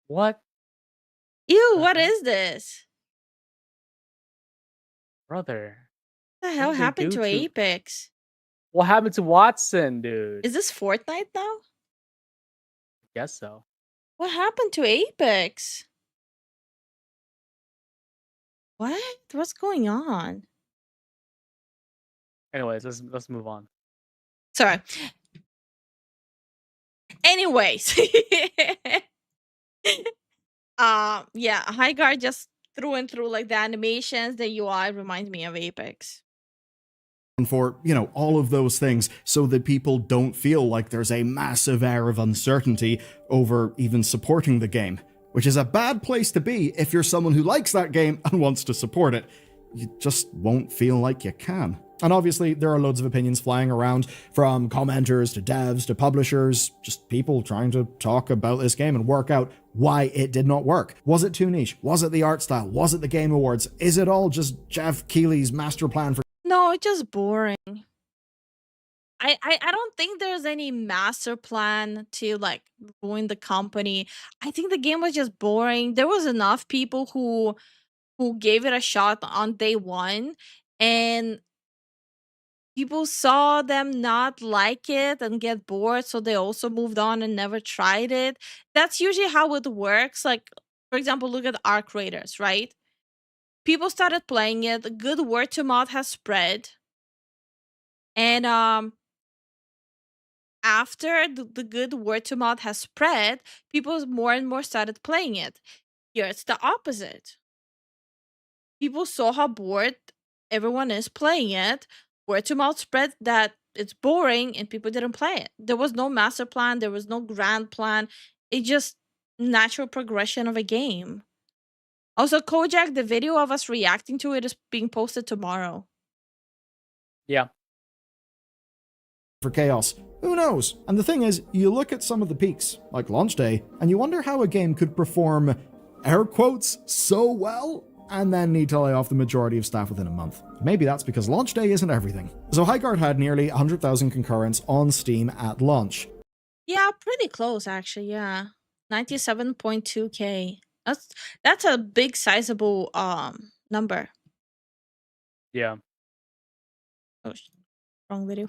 What? Ew, what is this? Brother. What the hell did they happened do to to- Apex? What happened to Watson, dude? Is this Fortnite now? Guess so. What happened to Apex? What? What's going on? Anyways, let's move on. Sorry. Anyways. Yeah, High Guard just through and through, like the animations, the UI reminds me of Apex. for, all of those things so that people don't feel like there's a massive air of uncertainty over even supporting the game, which is a bad place to be if you're someone who likes that game and wants to support it. You just won't feel like you can. And obviously, there are loads of opinions flying around, from commenters to devs to publishers, just people trying to talk about this game and work out why it did not work. Was it too niche? Was it the art style? Was it the Game Awards? Is it all just Jeff Keighley's master plan for... No, it's just boring. I don't think there's any master plan to like ruin the company. I think the game was just boring. There was enough people who gave it a shot on day one, and people saw them not like it and get bored, so they also moved on and never tried it. That's usually how it works. Like, for example, look at Arc Raiders, right? People started playing it, good word to mouth has spread, and after the good word to mouth has spread, people more and more started playing it. Here it's the opposite. People saw how bored everyone is playing it. Word to mouth spread that it's boring and people didn't play it. There was no master plan, there was no grand plan. It just natural progression of a game. Also, Kojak, the video of us reacting to it is being posted tomorrow. Yeah. for chaos. Who knows? And the thing is, you look at some of the peaks, like launch day, and you wonder how a game could perform, air quotes, so well, and then need to lay off the majority of staff within a month. Maybe that's because launch day isn't everything. So Highguard had nearly 100,000 concurrents on Steam at launch. Yeah, pretty close actually, yeah. 97.2k. That's a big sizable number. Yeah. Oh, wrong video.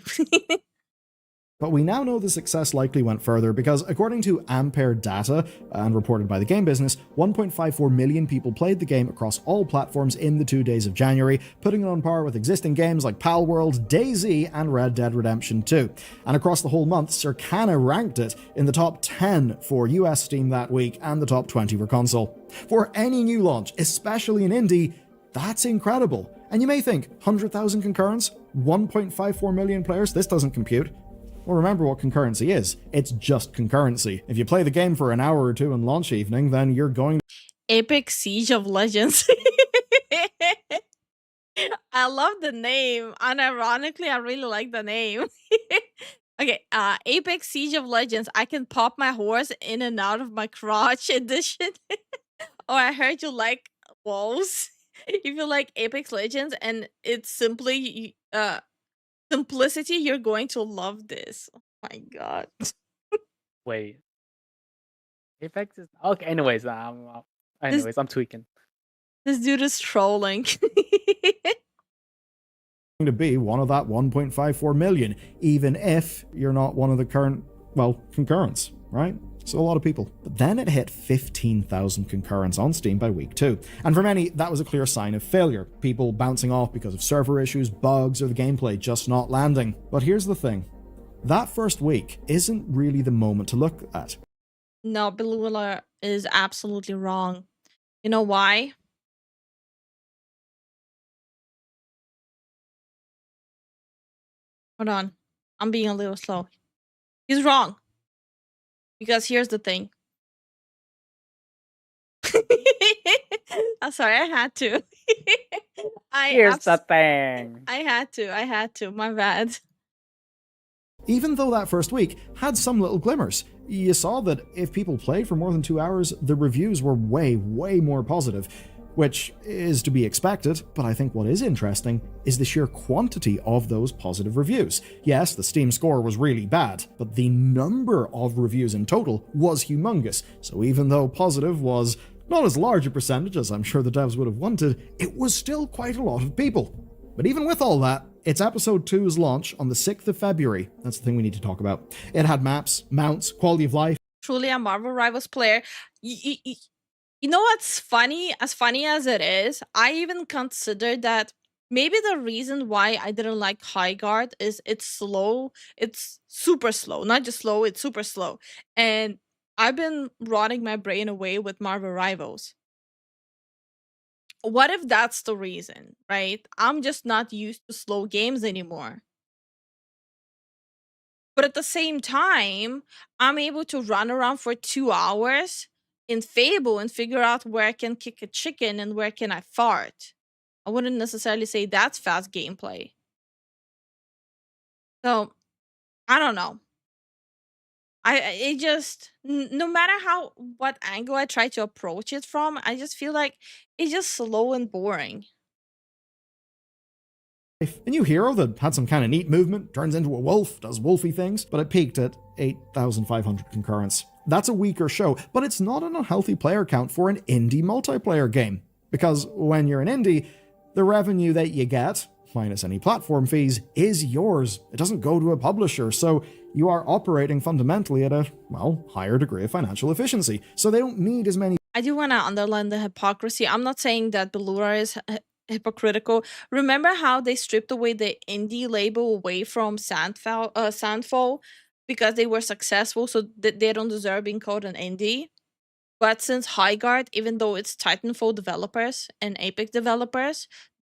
But we now know the success likely went further because, according to Ampere data, and reported by the Game Business, 1.54 million people played the game across all platforms in the 2 days of January, putting it on par with existing games like Palworld, DayZ, and Red Dead Redemption 2. And across the whole month, Circana ranked it in the top 10 for US Steam that week and the top 20 for console. For any new launch, especially in indie, that's incredible. And you may think, 100,000 concurrents? 1.54 million players? This doesn't compute. Well, remember what concurrency is. It's just concurrency. If you play the game for an hour or two in launch evening, then you're going... Epic Siege of Legends. I love the name. Unironically, I really like the name. Okay, Apex Siege of Legends. I can pop my horse in and out of my crotch edition. Oh, I heard you like walls. If you like Apex Legends and it's simply simplicity, you're going to love this. Oh my god. Wait. Apex is okay. Anyways, I'm tweaking. This dude is trolling. to be one of that 1.54 million, even if you're not one of the current, concurrents, right? So a lot of people. But then it hit 15,000 concurrents on Steam by week 2. And for many, that was a clear sign of failure. People bouncing off because of server issues, bugs, or the gameplay just not landing. But here's the thing. That first week isn't really the moment to look at. No, Belula is absolutely wrong. You know why? Hold on. I'm being a little slow. He's wrong. Because here's the thing. I'm sorry, I had to. Here's the thing. I had to. My bad. Even though that first week had some little glimmers, you saw that if people played for more than 2 hours, the reviews were way, way more positive, which is to be expected, but I think what is interesting is the sheer quantity of those positive reviews. Yes, the Steam score was really bad, but the number of reviews in total was humongous, so even though positive was not as large a percentage as I'm sure the devs would have wanted, it was still quite a lot of people. But even with all that, it's Episode 2's launch on the 6th of February. That's the thing we need to talk about. It had maps, mounts, quality of life. Truly a Marvel Rivals player. You know what's funny? As funny as it is, I even considered that maybe the reason why I didn't like Highguard is it's slow. It's super slow. Not just slow, it's super slow. And I've been rotting my brain away with Marvel Rivals. what if that's the reason, right? I'm just not used to slow games anymore. But at the same time, I'm able to run around for 2 hours in Fable and figure out where I can kick a chicken and where can I fart. I wouldn't necessarily say that's fast gameplay. So I don't know. It just no matter how what angle I try to approach it from, I just feel like it's just slow and boring. A new hero that had some kind of neat movement, turns into a wolf, does wolfy things, but it peaked at 8,500 concurrents. That's a weaker show, but it's not an unhealthy player count for an indie multiplayer game. Because when you're an indie, the revenue that you get, minus any platform fees, is yours. It doesn't go to a publisher, so you are operating fundamentally at a, well, higher degree of financial efficiency. So they don't need as many I do want to underline the hypocrisy. I'm not saying that Ballura is hypocritical. Remember how they stripped away the indie label away from Sandfall because they were successful, so they don't deserve being called an indie. But since Highguard, even though it's Titanfall developers and Apex developers,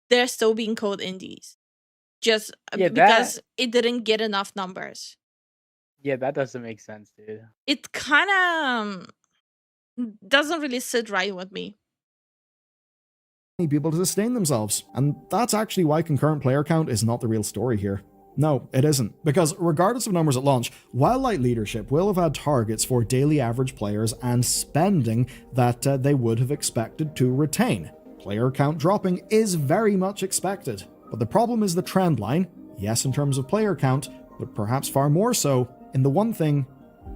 they're still being called indies. Just Yeah, because it didn't get enough numbers. that doesn't make sense, dude. It kind of doesn't really sit right with me. people to sustain themselves. And that's actually why concurrent player count is not the real story here. No, it isn't. Because regardless of numbers at launch, Wildlight leadership will have had targets for daily average players and spending that they would have expected to retain. Player count dropping is very much expected. But the problem is the trend line, yes in terms of player count, but perhaps far more so in the one thing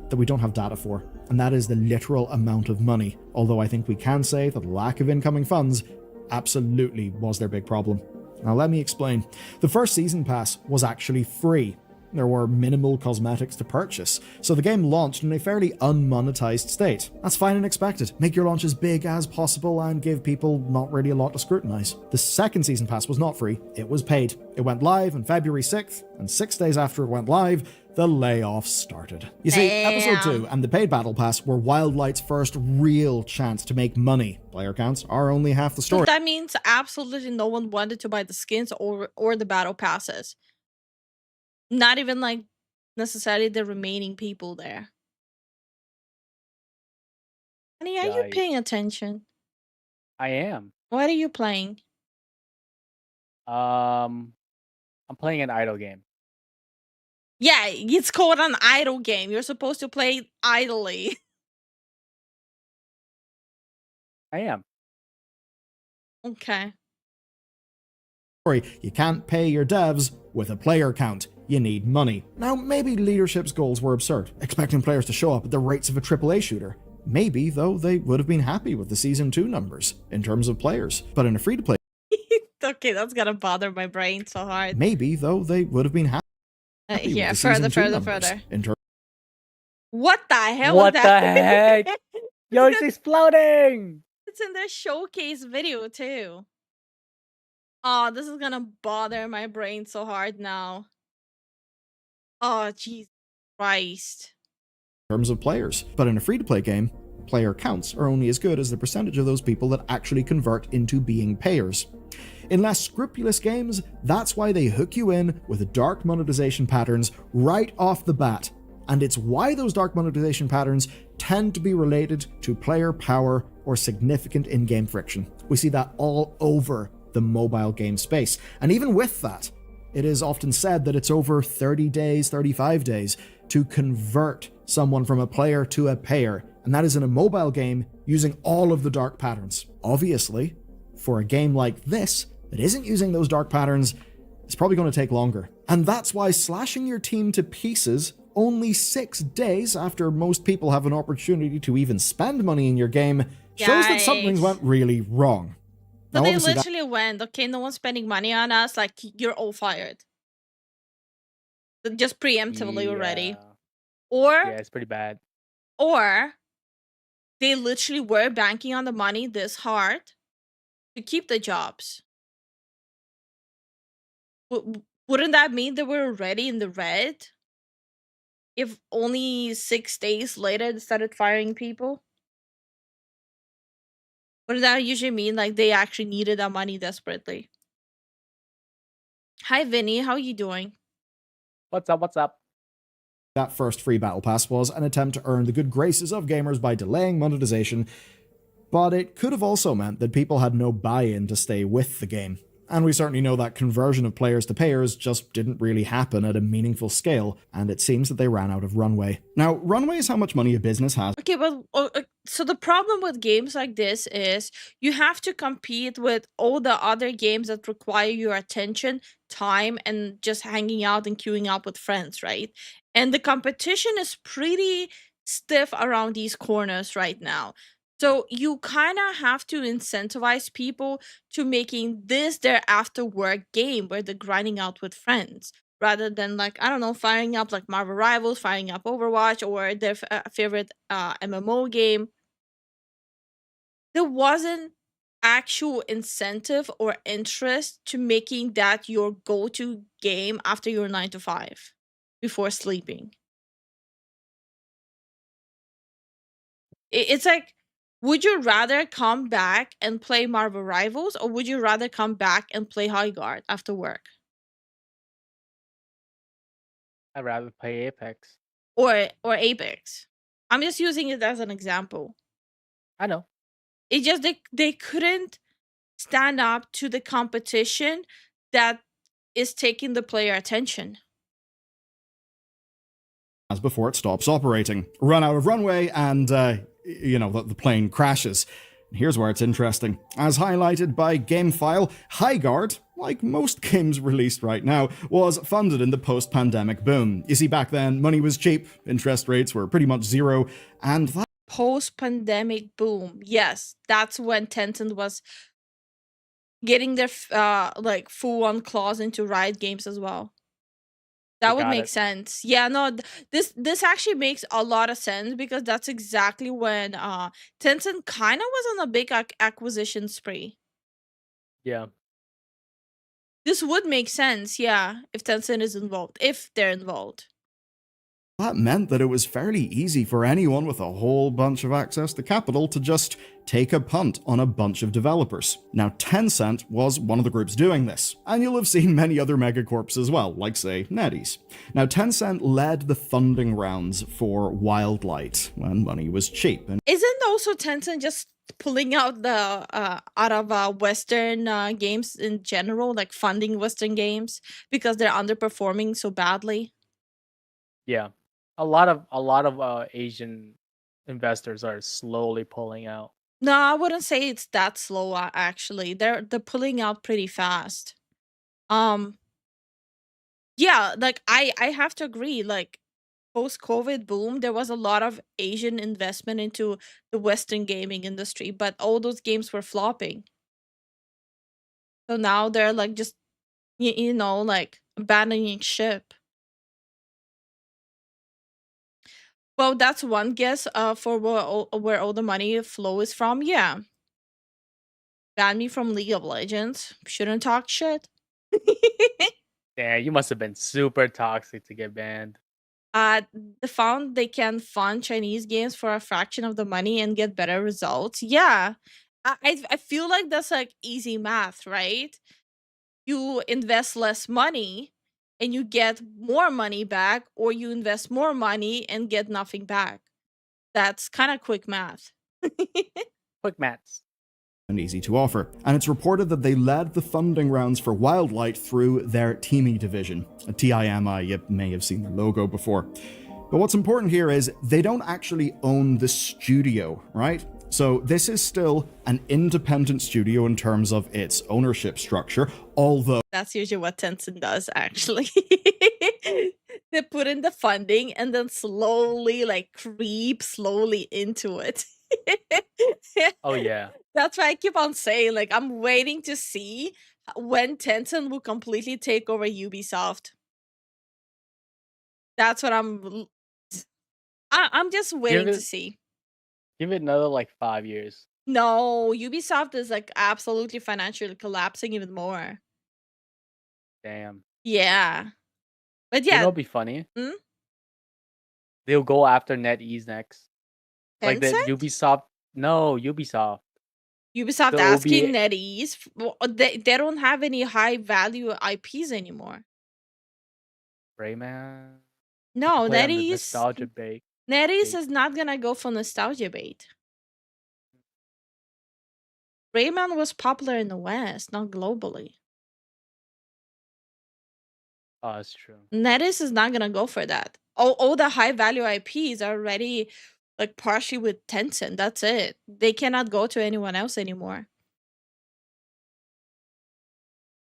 that we don't have data for, and that is the literal amount of money. Although I think we can say that the lack of incoming funds absolutely was their big problem. Now let me explain. The first season pass was actually free. There were minimal cosmetics to purchase, so the game launched in a fairly unmonetized state. That's fine and expected. Make your launch as big as possible and give people not really a lot to scrutinize. The second season pass was not free, it was paid. It went live on February 6th, and 6 days after it went live, the layoffs started. You see, Episode 2 and the paid Battle Pass were Wildlight's first real chance to make money. Player counts are only half the story. So that means absolutely no one wanted to buy the skins or the battle passes. Not even like necessarily the remaining people there. Honey, are you paying attention? I am. What are you playing? I'm playing an idle game. Yeah, it's called an idle game. You're supposed to play idly. I am. Okay. You can't pay your devs with a player count. You need money. Now, maybe leadership's goals were absurd, expecting players to show up at the rates of a AAA shooter. Maybe, though, they would have been happy with the Season 2 numbers in terms of pplayers. But in a free-to-play Okay, that's gonna bother my brain so hard. maybe, though, they would have been happy Yeah, with the Season 2 further. numbers in terms What the hell What was the that? heck? Yo, it's exploding! It's in their showcase video too. Oh, this is gonna bother my brain so hard now. Oh, Jesus Christ. terms of players. But in a free-to-play game, player counts are only as good as the percentage of those people that actually convert into being payers. In less scrupulous games, that's why they hook you in with dark monetization patterns right off the bat. And it's why those dark monetization patterns tend to be related to player power or significant in-game friction. We see that all over the mobile game space. And even with that, it is often said that it's over 30 days, 35 days to convert someone from a player to a payer. And that is in a mobile game using all of the dark patterns. Obviously, for a game like this that isn't using those dark patterns, it's probably going to take longer. And that's why slashing your team to pieces only 6 days after most people have an opportunity to even spend money in your game shows that something went really wrong. So Now, they obviously literally went, okay, no one's spending money on us, like, you're all fired. Just preemptively already. Or, Yeah, it's pretty bad. or they literally were banking on the money this hard to keep the jobs. Wouldn't that mean they were already in the red? If only 6 days later they started firing people? But that usually mean like they actually needed that money desperately. Hi Vinny, how you doing? What's up? What's up? That first free battle pass was an attempt to earn the good graces of gamers by delaying monetization, but it could have also meant that people had no buy-in to stay with the game. And we certainly know that conversion of players to payers just didn't really happen at a meaningful scale, and it seems that they ran out of runway. Now, runway is how much money a business has. Okay, but so the problem with games like this is you have to compete with all the other games that require your attention, time, and just hanging out and queuing up with friends, right? And the competition is pretty stiff around these corners right now. So you kind of have to incentivize people to making this their after work game where they're grinding out with friends rather than like I don't know firing up like Marvel Rivals, firing up Overwatch or their favorite MMO game. There wasn't actual incentive or interest to making that your go-to game after your 9 to 5 before sleeping. It's like, would you rather come back and play Marvel Rivals or would you rather come back and play High Guard after work I'd rather play Apex. or Apex? I'm just using it as an example. I know. It just they couldn't stand up to the competition that is taking the player attention. As before it stops operating. Run out of runway and, the plane crashes. Here's where it's interesting. As highlighted by GameFile, Highguard, like most games released right now, was funded in the post-pandemic boom. You see, back then, money was cheap, interest rates were pretty much zero, and that Post-pandemic boom. Yes, that's when Tencent was getting their like full-on claws into Riot Games as well. That would got make it. sense. Yeah, no, this actually makes a lot of sense because that's exactly when Tencent kind of was on a big acquisition spree. Yeah. This would make sense, yeah, if Tencent is involved, if they're involved. meant that it was fairly easy for anyone with a whole bunch of access to capital to just take a punt on a bunch of developers. Now, Tencent was one of the groups doing this, and you'll have seen many other megacorps as well, like, say, NetEase. Now, Tencent led the funding rounds for Wildlight when money was cheap, and Isn't also Tencent just pulling out the out of Western games in general, like funding Western games because they're underperforming so badly? Yeah. A lot of Asian investors are slowly pulling out. No, I wouldn't say it's that slow. Actually, they're pulling out pretty fast. Um, yeah, like I have to agree. Like post COVID boom, there was a lot of Asian investment into the Western gaming industry, but all those games were flopping. So now they're like just like abandoning ship. Well, that's one guess for where all the money flow is from. Yeah. Ban me from League of Legends. Shouldn't talk shit. Yeah, you must have been super toxic to get banned. They found they can fund Chinese games for a fraction of the money and get better results. Yeah. I feel like that's like easy math, right? You invest less money and you get more money back, or you invest more money and get nothing back. That's kind of quick math. Quick mats. easy to offer. And it's reported that they led the funding rounds for Wildlight through their TIMI division. A TIMI, you may have seen their logo before. But what's important here is they don't actually own the studio, right? So this is still an independent studio in terms of its ownership structure, although That's usually what Tencent does, actually. They put in the funding and then slowly, like, creep slowly into it. Oh yeah. That's why I keep on saying, like, I'm waiting to see when Tencent will completely take over Ubisoft. That's what I'm just waiting to see. Give it another like 5 years. No, Ubisoft is like absolutely financially collapsing even more. Damn. Yeah. But You know yeah, what'd be funny? Hmm? They'll go after NetEase next. Like the Tencent? Ubisoft. No, Ubisoft. Ubisoft So it will asking be NetEase. They don't have any high value IPs anymore. Rayman. You can No, play on the NetEase nostalgia bait. NetEase is not gonna go for nostalgia bait. Rayman was popular in the West, not globally. Oh, that's true. NetEase is not gonna go for that. All the high value IPs are already like partially with Tencent. That's it. They cannot go to anyone else anymore.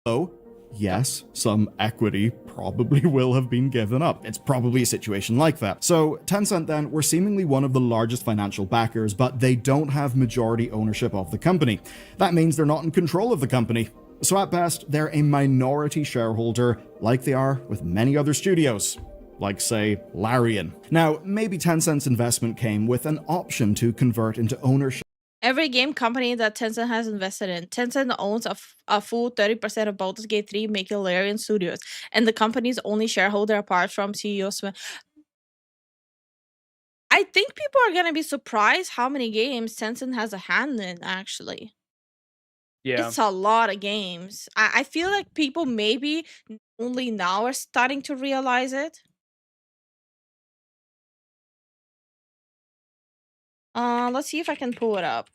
So, yes, some equity probably will have been given up. It's probably a situation like that. So, Tencent then were seemingly one of the largest financial backers, but they don't have majority ownership of the company. That means they're not in control of the company. So at best, they're a minority shareholder, like they are with many other studios. Like, say, Larian. Now, maybe Tencent's investment came with an option to convert into ownership. Every game company that Tencent has invested in, Tencent owns a full 30% of Baldur's Gate 3, making Larian Studios, and the company's only shareholder apart from CEO Smith. I think people are gonna be surprised how many games Tencent has a hand in, actually. Yeah. It's a lot of games. I feel like people maybe only now are starting to realize it. Let's see if I can pull it up.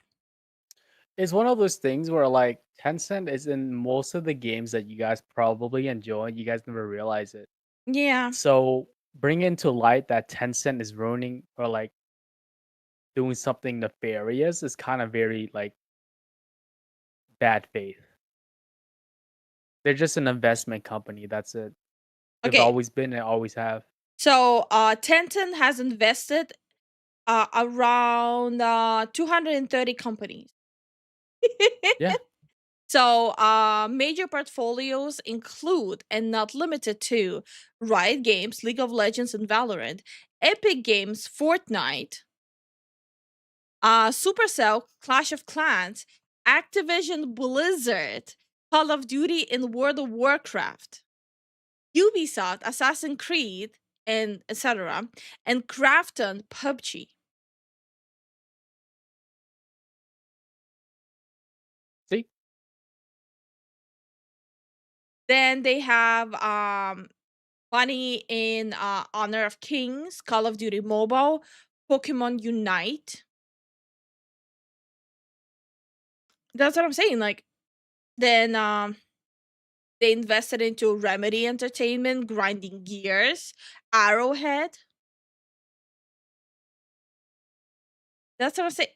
It's one of those things where like Tencent is in most of the games that you guys probably enjoy. You guys never realize it. Yeah. So bringing to light that Tencent is ruining or like doing something nefarious is kind of very like bad faith. They're just an investment company. That's it. They've Okay. always been and always have. So Tencent has invested around 230 companies. Yeah. So major portfolios include and not limited to Riot Games, League of Legends, and Valorant, Epic Games, Fortnite, Supercell, Clash of Clans, Activision Blizzard, Call of Duty, and World of Warcraft, Ubisoft, Assassin's Creed, and etc., and Krafton, PUBG. See? Then they have money in Honor of Kings, Call of Duty Mobile, Pokemon Unite. That's what I'm saying. Like, then they invested into Remedy Entertainment, Grinding Gears, Arrowhead. That's what I'm saying.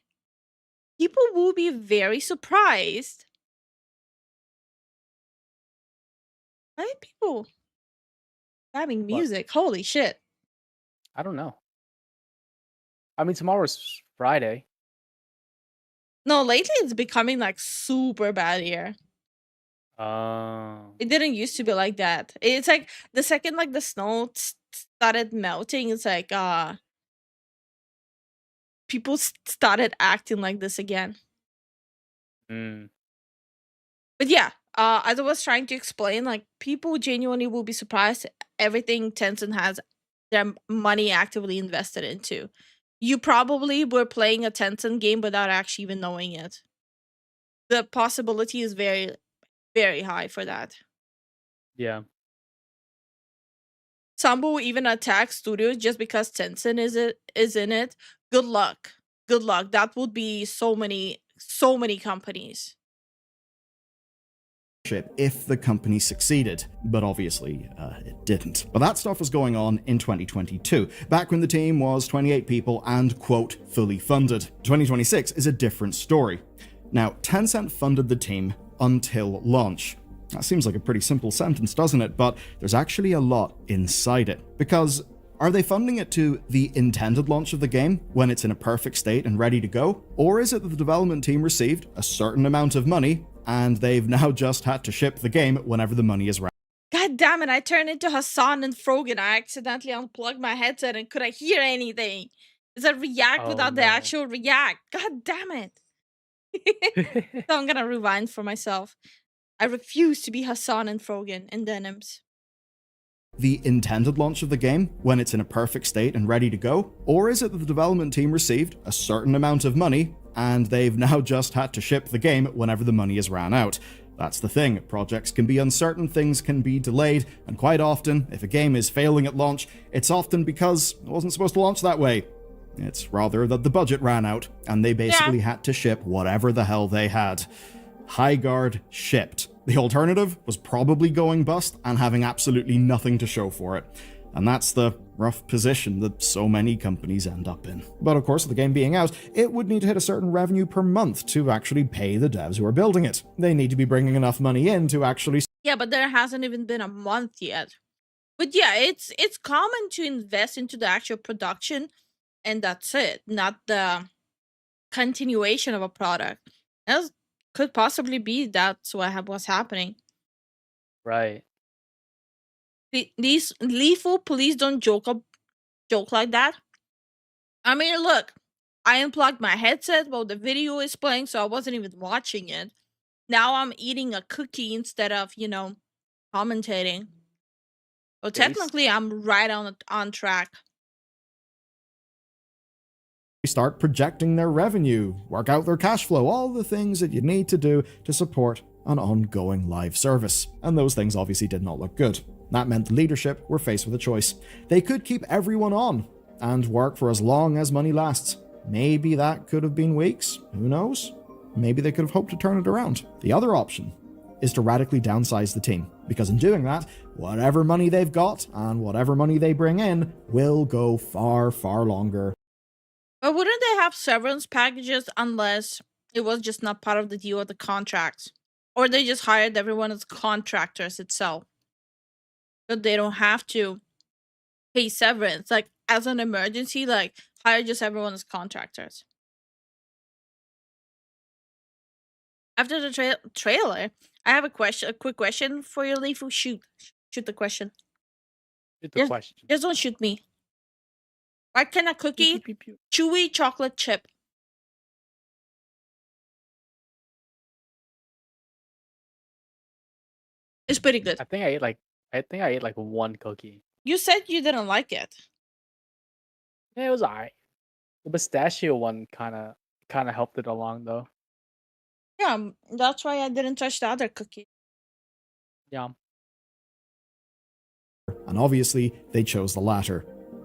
People will be very surprised. Why are people having music? Holy shit. I don't know. I mean, tomorrow's Friday. No, lately it's becoming like super bad here. It didn't used to be like that. It's like the second like the snow started melting, it's like people started acting like this again. Mm. But yeah, as I was trying to explain, like people genuinely will be surprised everything Tencent has their money actively invested into. You probably were playing a Tencent game without actually even knowing it. The possibility is very, very high for that. Yeah. Some will even attack studios just because Tencent is in it. Good luck. Good luck. That would be so many companies. If the company succeeded, but obviously it didn't. But that stuff was going on in 2022, back when the team was 28 people and, quote, fully funded. 2026 is a different story. Now, Tencent funded the team until launch. That seems like a pretty simple sentence, doesn't it? But there's actually a lot inside it. Because are they funding it to the intended launch of the game, when it's in a perfect state and ready to go? Or is it that the development team received a certain amount of money and they've now just had to ship the game whenever the money is right? God damn it, I turned into Hassan and Frogan. I accidentally unplugged my headset and couldn't hear anything. It's a react without the actual react. God damn it. So I'm gonna rewind for myself. I refuse to be Hassan and Frogan in denims. the intended launch of the game when it's in a perfect state and ready to go? Or is it that the development team received a certain amount of money and they've now just had to ship the game whenever the money has ran out? That's the thing, projects can be uncertain, things can be delayed, and quite often, if a game is failing at launch, it's often because it wasn't supposed to launch that way. It's rather that the budget ran out, and they basically had to ship whatever the hell they had. Highguard shipped. The alternative was probably going bust and having absolutely nothing to show for it. And that's the rough position that so many companies end up in. But of course, with the game being out, it would need to hit a certain revenue per month to actually pay the devs who are building it. They need to be bringing enough money in to actually... Yeah, but there hasn't even been a month yet. But yeah, it's common to invest into the actual production, and that's it, not the continuation of a product. That could possibly be that's what's happening. Right. These Lifu, please don't joke like that. I mean, look, I unplugged my headset while the video is playing, so I wasn't even watching it. Now I'm eating a cookie instead of, commentating. Well, technically, I'm right on track. Start projecting their revenue, work out their cash flow, all the things that you need to do to support an ongoing live service. And those things obviously did not look good. That meant the leadership were faced with a choice. They could keep everyone on and work for as long as money lasts. Maybe that could have been weeks, who knows? Maybe they could have hoped to turn it around. The other option is to radically downsize the team, because in doing that, whatever money they've got and whatever money they bring in will go far, far longer. But wouldn't they have severance packages unless it was just not part of the deal of the contracts? Or they just hired everyone as contractors itself? But they don't have to pay severance. Like, as an emergency, like, hire just everyone as contractors. After the trailer, I have a quick question for you, Lifu. Shoot the question. Shoot the question. Just don't shoot me. Why can a cookie chewy chocolate chip? It's pretty good. I think I ate like one cookie. You said you didn't like it. Yeah, it was alright. The pistachio one kind of helped it along though. Yeah, that's why I didn't touch the other cookie. Yeah. And obviously, they chose the latter.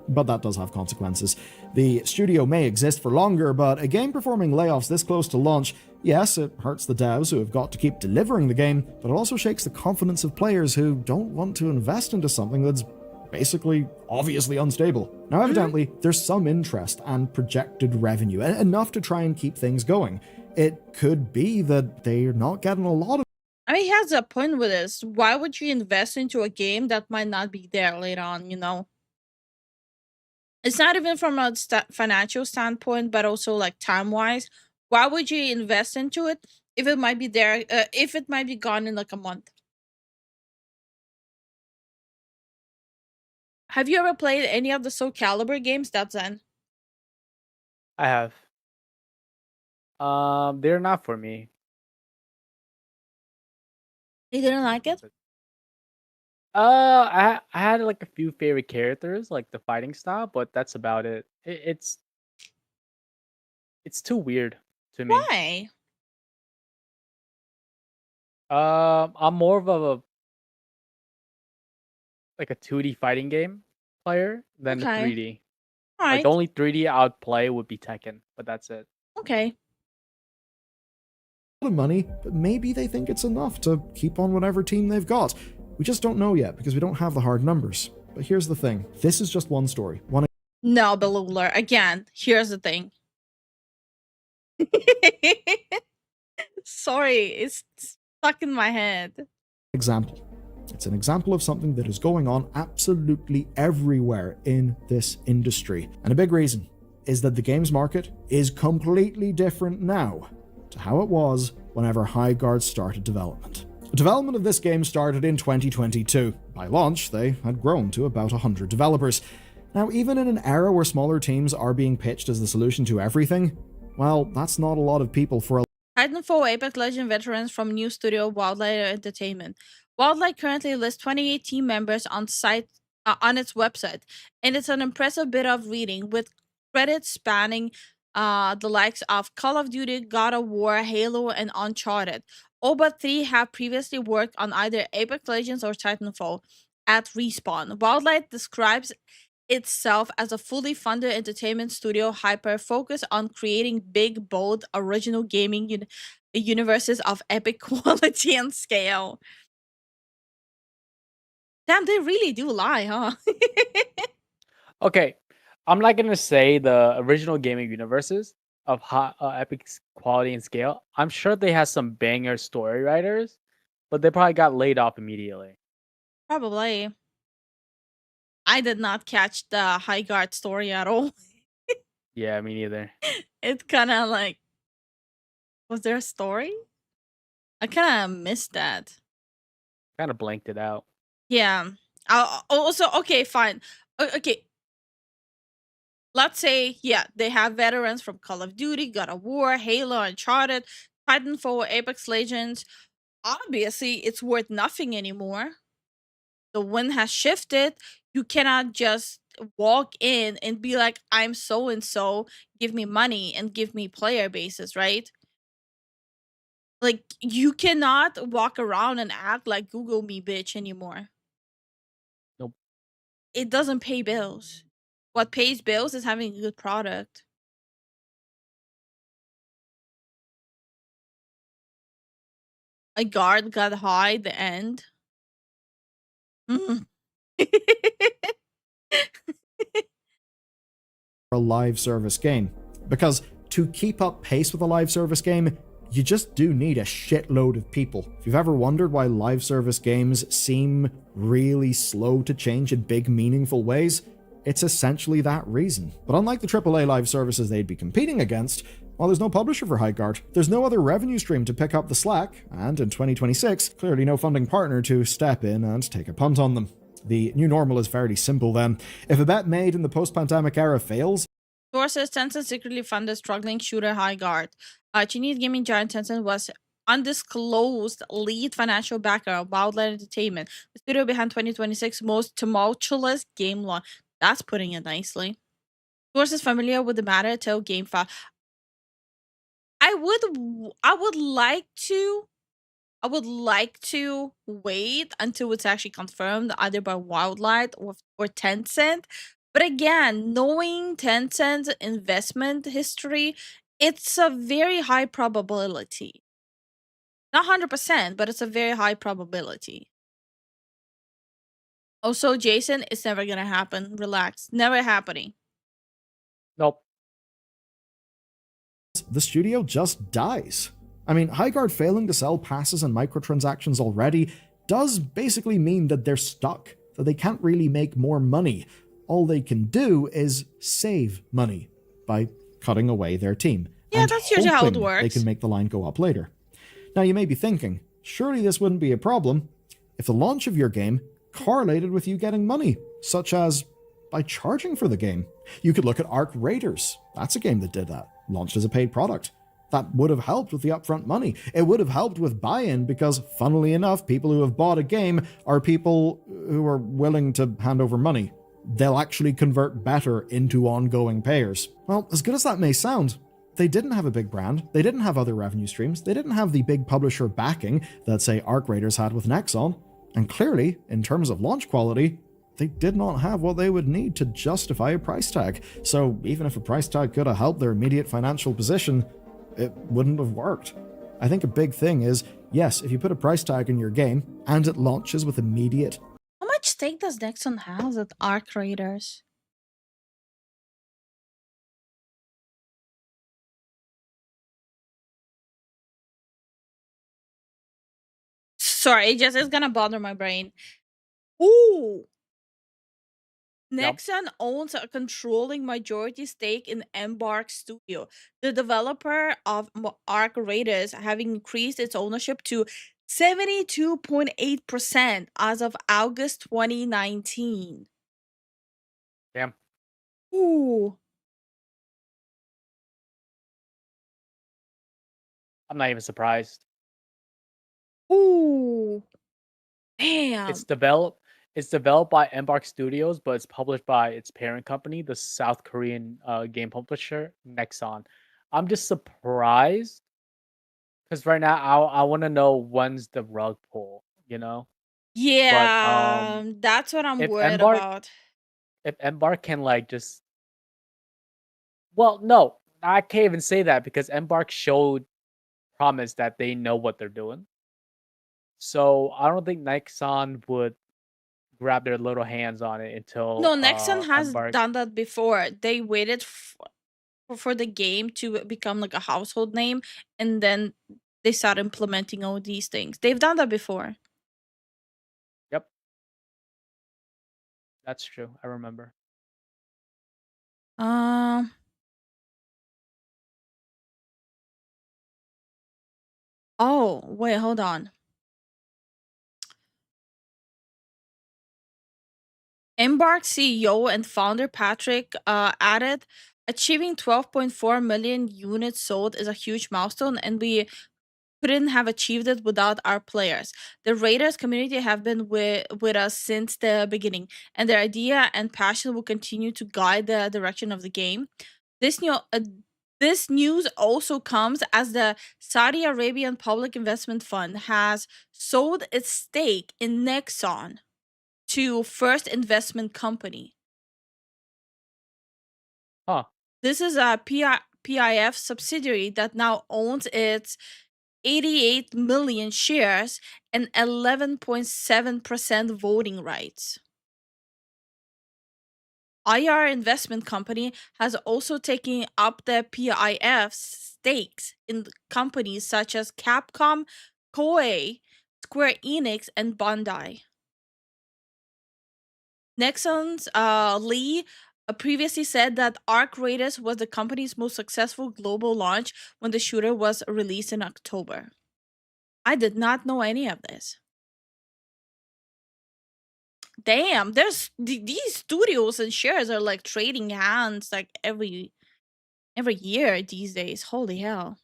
But that does have consequences. The studio may exist for longer, but a game performing layoffs this close to launch, yes, it hurts the devs who have got to keep delivering the game, but it also shakes the confidence of players who don't want to invest into something that's basically obviously unstable. Now, evidently, there's some interest and projected revenue, enough to try and keep things going. It could be that they're not getting a lot of... I mean, he has a point with this. Why would you invest into a game that might not be there later on, It's not even from a financial standpoint, but also like time-wise. Why would you invest into it if it might be there, if it might be gone in like a month? Have you ever played any of the Soul Calibur games? That's Zen. I have. They're not for me. You didn't like it? I had like a few favorite characters, like the fighting style, but that's about it. It's too weird to me. Why? I'm more of a 2D fighting game player than the Okay. 3D. All Like right. the only 3D I would play would be Tekken, but that's it. Okay. money, but maybe they think it's enough to keep on whatever team they've got. We just don't know yet because we don't have the hard numbers. But here's the thing. This is just one story. One No, Belular. Again, here's the thing. Sorry, it's stuck in my head. example. It's an example of something that is going on absolutely everywhere in this industry. And a big reason is that the games market is completely different now to how it was whenever Highguard started development. The development of this game started in 2022. By launch, they had grown to about 100 developers. Now, even in an era where smaller teams are being pitched as the solution to everything, well, that's not a lot of people for a Titanfall Apex Legends veterans from new studio Wildlight Entertainment. Wildlight currently lists 28 team members on site on its website, and it's an impressive bit of reading with credits spanning the likes of Call of Duty, God of War, Halo, and Uncharted. All but three have previously worked on either Apex Legends or Titanfall at Respawn. Wildlight describes itself as a fully funded entertainment studio hyper focused on creating big, bold, original gaming universes of epic quality and scale. Damn, they really do lie, huh? Okay, I'm not gonna say the original gaming universes of high, epic quality and scale. I'm sure they have some banger story writers, but they probably got laid off immediately. Probably. I did not catch the High Guard story at all. Yeah, me neither. It's kind of like, was there a story? I kind of missed that. Kind of blanked it out. Yeah. Also, okay, fine. Okay, let's say, yeah, they have veterans from Call of Duty, God of War, Halo, Uncharted, Titanfall, Apex Legends. Obviously, it's worth nothing anymore. The wind has shifted. You cannot just walk in and be like, I'm so and so, give me money and give me player bases, right? Like, you cannot walk around and act like Google me bitch anymore. Nope. It doesn't pay bills. What pays bills is having a good product. A guard got high the end. Mm. A live service game. Because to keep up pace with a live service game, you just do need a shitload of people. If you've ever wondered why live service games seem really slow to change in big, meaningful ways, it's essentially that reason. But unlike the AAA live services they'd be competing against, while there's no publisher for Highguard, there's no other revenue stream to pick up the slack, and in 2026, clearly no funding partner to step in and take a punt on them. The new normal is fairly simple then. If a bet made in the post-pandemic era fails, Sources: Tencent secretly funded struggling shooter High Guard. Chinese gaming giant Tencent was undisclosed lead financial backer of Wildlight Entertainment, the studio behind 2026 most tumultuous game launch. That's putting it nicely. Sources familiar with the matter tell GameFi. I would like to wait until it's actually confirmed either by Wildlight or Tencent. But again, knowing Tencent's investment history, it's a very high probability. Not 100%, but it's a very high probability. Also, Jason, it's never gonna happen. Relax. Never happening. Nope. the studio just dies. I mean, Highguard failing to sell passes and microtransactions already does basically mean that they're stuck, that they can't really make more money. All they can do is save money by cutting away their team. Yeah, and that's usually how it hoping works. They can make the line go up later. Now, you may be thinking, surely this wouldn't be a problem if the launch of your game correlated with you getting money, such as by charging for the game. You could look at Arc Raiders. That's a game that did that, launched as a paid product. That would have helped with the upfront money. It would have helped with buy-in because, funnily enough, people who have bought a game are people who are willing to hand over money. They'll actually convert better into ongoing payers. Well, as good as that may sound, they didn't have a big brand, they didn't have other revenue streams, they didn't have the big publisher backing that, say, Arc Raiders had with Nexon, and clearly, in terms of launch quality, they did not have what they would need to justify a price tag. So even if a price tag could have helped their immediate financial position, it wouldn't have worked. I think a big thing is, yes, if you put a price tag in your game and it launches with immediate... How much stake does Nexon have at Arc Raiders? Sorry, it's gonna bother my brain. Ooh! Yep. Nexon owns a controlling majority stake in Embark Studio, the developer of Arc Raiders, having increased its ownership to 72.8% as of August 2019. Damn. Ooh. I'm not even surprised. Ooh. Damn. It's developed. It's developed by Embark Studios, but it's published by its parent company, the South Korean game publisher Nexon. I'm just surprised because right now I want to know when's the rug pull, you know. But Yeah, that's what I'm if worried Embark about. if Embark can like just well, no, I can't even say that because Embark showed promise that they know what they're doing. So I don't think Nexon would grab their little hands on it until No, Nexon has Embark. done that before. They waited for the game to become like a household name, and then they start implementing all these things. They've done that before. Yep, that's true. I remember. Um. Oh, wait, hold on. Embark CEO and founder Patrick added, achieving 12.4 million units sold is a huge milestone, and we couldn't have achieved it without our players. The Raiders community have been with us since the beginning, and their idea and passion will continue to guide the direction of the game. This new this news also comes as the Saudi Arabian Public Investment Fund has sold its stake in Nexon to First Investment Company. Huh. This is a PIF subsidiary that now owns its 88 million shares and 11.7% voting rights. IR Investment Company has also taken up the PIF stakes in companies such as Capcom, Koei, Square Enix, and Bandai. Nexon's Lee previously said that Arc Raiders was the company's most successful global launch when the shooter was released in October. I did not know any of this. Damn, there's these studios and shares are like trading hands like every year these days. Holy hell.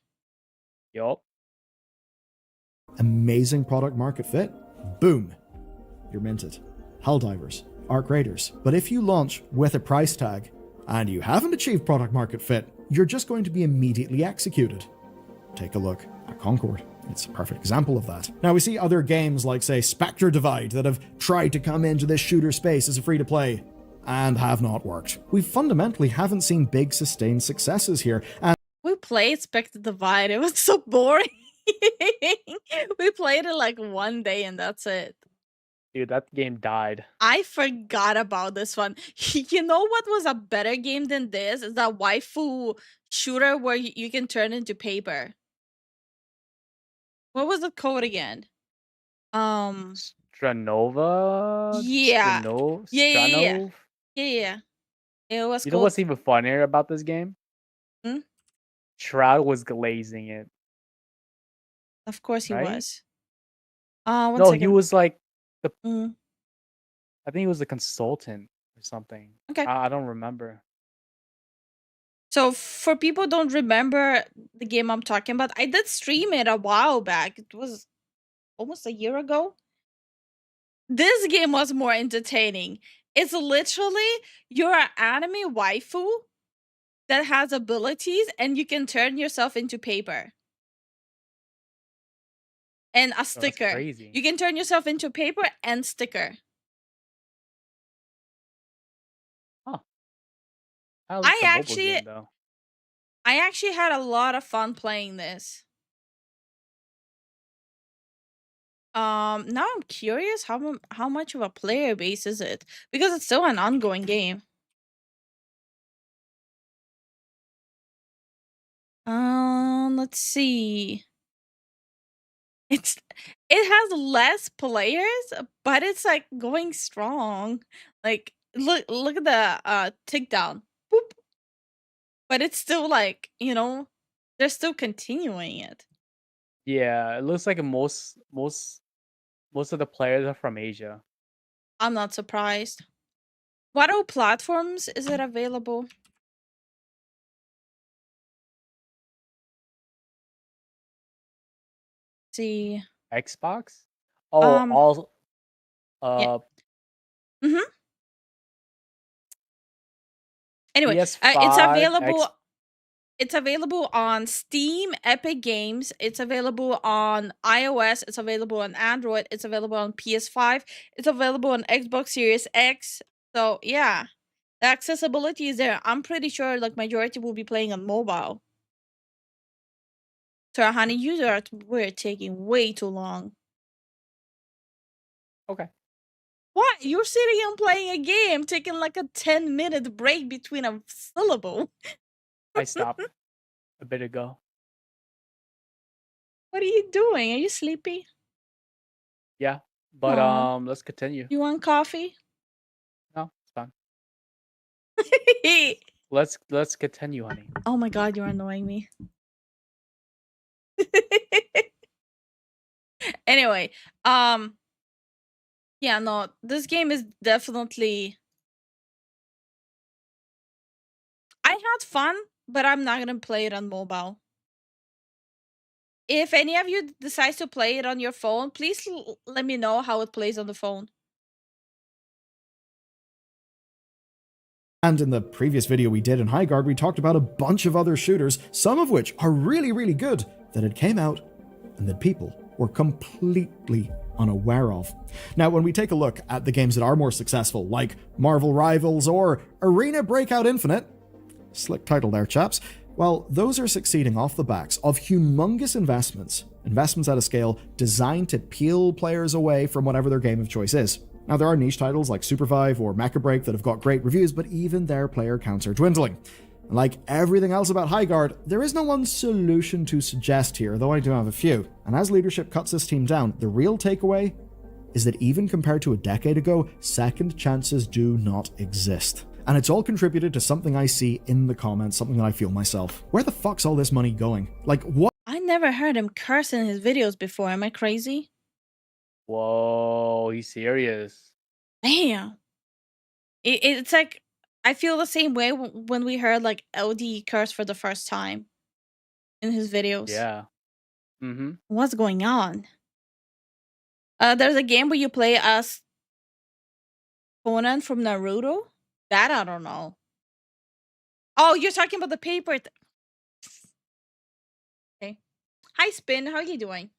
Yup. Amazing product market fit. Boom. You're minted. Helldivers, Arc Raiders. But if you launch with a price tag and you haven't achieved product market fit, you're just going to be immediately executed. Take a look at Concord. It's a perfect example of that. Now, we see other games like, say, Spectre Divide that have tried to come into this shooter space as a free-to-play and have not worked. We fundamentally haven't seen big sustained successes here. And We played Spectre Divide. It was so boring. We played it like one day and that's it. Dude, that game died. I forgot about this one. You know what was a better game than this? Is that waifu shooter where you can turn into paper. What was the code again? Stranova? Yeah. Yeah. Stranov? Yeah. It was You know called. what's even funnier about this game? Hmm? Shroud was glazing it, Of course he right? was. One No, he second. was like the Mm, I think he was the consultant or something. okay. I don't remember. So for people who don't remember the game I'm talking about, I did stream it a while back. It was almost a year ago. This game was more entertaining. It's literally you're an anime waifu that has abilities and you can turn yourself into paper. And a Oh, that's sticker. crazy. You can turn yourself into paper and sticker. Huh. At least I a mobile actually game though. had a lot of fun playing this. Now I'm curious how much of a player base is it? Because it's still an ongoing game. Let's see. It's it has less players, but it's like going strong. Like look at the tick down. Boop. But it's still like, they're still continuing it. Yeah, it looks like most of the players are from Asia. I'm not surprised. What all platforms is it available? See. Xbox? Oh, Um all yeah. Mm-hmm. Anyway, it's PS5, available. X. It's available on Steam, Epic Games. It's available on iOS. It's available on Android. It's available on PS5. It's available on Xbox Series X. So yeah, the accessibility is there. I'm pretty sure like majority will be playing on mobile. So honey, we're taking way too long. Okay. What? You're sitting and playing a game, taking like a 10-minute break between a syllable. I stopped a bit ago. What are you doing? Are you sleepy? Yeah. But Aw. let's continue. You want coffee? No, it's fine. Let's continue, honey. Oh my god, you're annoying me. Anyway, yeah, no, this game is definitely I had fun, but I'm not gonna play it on mobile. If any of you decides to play it on your phone, please let me know how it plays on the phone. And in the previous video we did in Highguard, we talked about a bunch of other shooters, some of which are really, really good, that had came out and that people were completely unaware of. Now, when we take a look at the games that are more successful, like Marvel Rivals or Arena Breakout Infinite, slick title there, chaps, well, those are succeeding off the backs of humongous investments at a scale designed to peel players away from whatever their game of choice is. Now, there are niche titles like Supervive or Mecha Break that have got great reviews, but even their player counts are dwindling. And like everything else about Highguard, there is no one solution to suggest here, though I do have a few. And as leadership cuts this team down, the real takeaway is that even compared to a decade ago, second chances do not exist. And it's all contributed to something I see in the comments, something that I feel myself. Where the fuck's all this money going? Like, what? I never heard him curse in his videos before. Am I crazy? Whoa, he's serious. Damn. It's like I feel the same way when we heard like LD curse for the first time in his videos. Yeah. Mm-hmm. What's going on? There's a game where you play as Conan from Naruto. That I don't know. Oh, you're talking about the paper. Okay. Hi, Spin. How are you doing?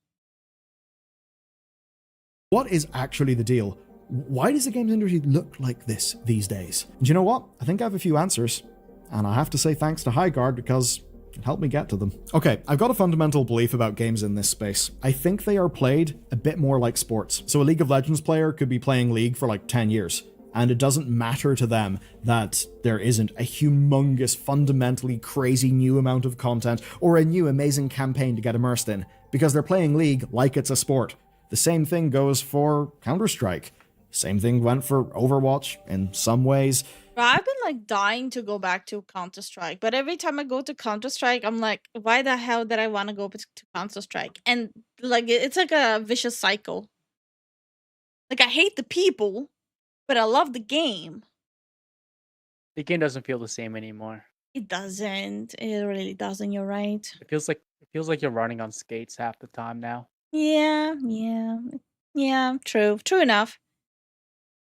What is actually the deal? Why does the games industry look like this these days? And you know what? I think I have a few answers. And I have to say thanks to Highguard because it helped me get to them. Okay, I've got a fundamental belief about games in this space. I think they are played a bit more like sports. So a League of Legends player could be playing League for like 10 years. And it doesn't matter to them that there isn't a humongous, fundamentally crazy new amount of content or a new amazing campaign to get immersed in, because they're playing League like it's a sport. The same thing goes for Counter-Strike. Same thing went for Overwatch in some ways. I've been like dying to go back to Counter-Strike, but every time I go to Counter-Strike, I'm like, why the hell did I want to go to Counter-Strike? And like, it's like a vicious cycle. Like, I hate the people, but I love the game. The game doesn't feel the same anymore. It doesn't. It really doesn't. You're right. It feels like you're running on skates half the time now. Yeah. True enough.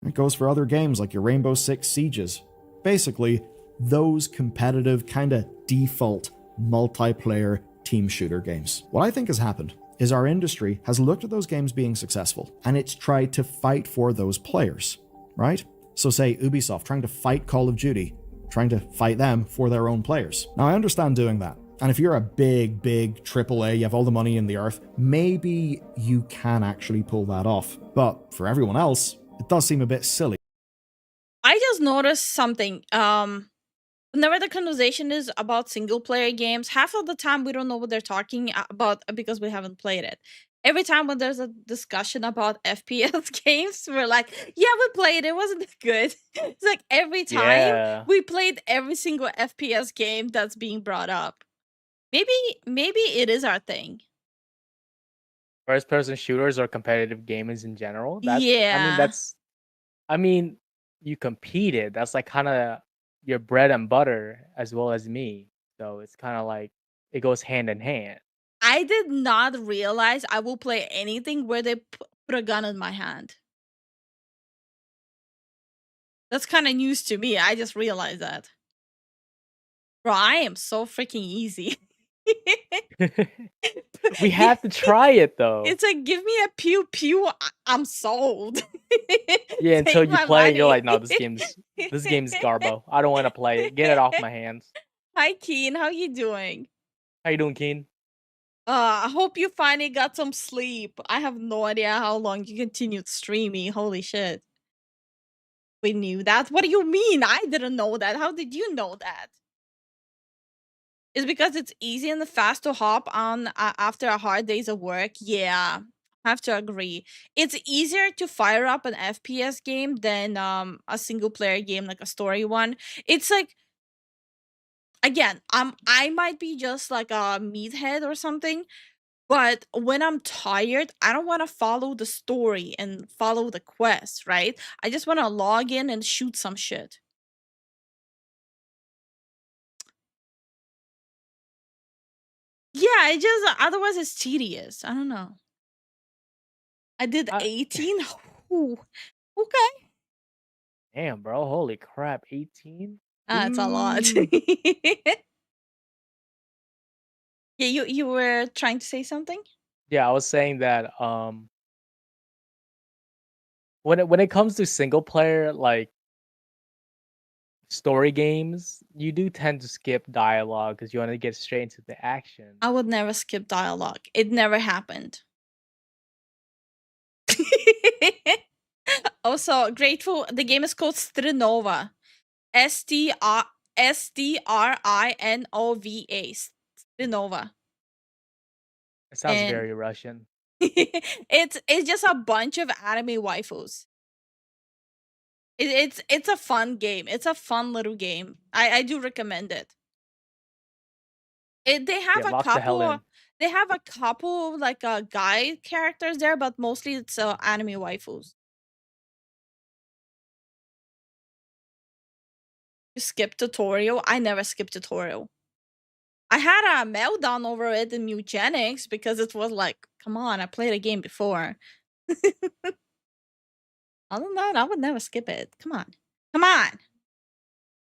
It goes for other games like your Rainbow Six Sieges. Basically, those competitive, kind of default multiplayer team shooter games. What I think has happened is our industry has looked at those games being successful, and it's tried to fight for those players, right? So say Ubisoft trying to fight Call of Duty, trying to fight them for their own players. Now I understand doing that. And if you're a big AAA, you have all the money in the earth, maybe you can actually pull that off. But for everyone else, it does seem a bit silly. I just noticed something. Whenever the conversation is about single player games, half of the time we don't know what they're talking about because we haven't played it. Every time when there's a discussion about FPS games, we're like, yeah, we played it. Wasn't it good? It's like every time we played every single FPS game that's being brought up. Maybe it is our thing. First person shooters or competitive gamers in general. Yeah. I mean, you competed. That's like kind of your bread and butter as well as me. So it's kind of like it goes hand in hand. I did not realize I will play anything where they put a gun in my hand. That's kind of news to me. I just realized that. Bro, I am so freaking easy. We have to try it though. It's like, give me a pew pew. I'm sold. Yeah, until Take you my play and you're money. like, no, this game's garbo. I don't want to play it. Get it off my hands. Hi, Keen. How you doing? How you doing, Keen? I hope you finally got some sleep. I have no idea how long you continued streaming. Holy shit. We knew that. What do you mean? I didn't know that. How did you know that? It's because it's easy and fast to hop on after a hard days of work. Yeah, I have to agree. It's easier to fire up an FPS game than a single player game like a story one. It's like, again, I might be just like a meathead or something, but when I'm tired, I don't want to follow the story and follow the quest, right? I just want to log in and shoot some shit. Yeah, it just otherwise it's tedious. I don't know. I did 18. Ooh, okay. Damn, bro. Holy crap. 18? It's a lot. Yeah, you were trying to say something? Yeah, I was saying that when it comes to single player like story games, you do tend to skip dialogue because you want to get straight into the action. I would never skip dialogue. It never happened. Also, grateful. The game is called Strinova. Strinova. Strinova. It sounds And very Russian. it's just a bunch of anime waifus. It's a fun game. It's a fun little game. I do recommend it. They have Yeah, a lock the hell couple. in. They have a couple like guy characters there, but mostly it's anime waifus. You skip tutorial. I never skip tutorial. I had a meltdown over it in Mugenics because it was like, come on, I played a game before. Other than that, I would never skip it. Come on. Come on.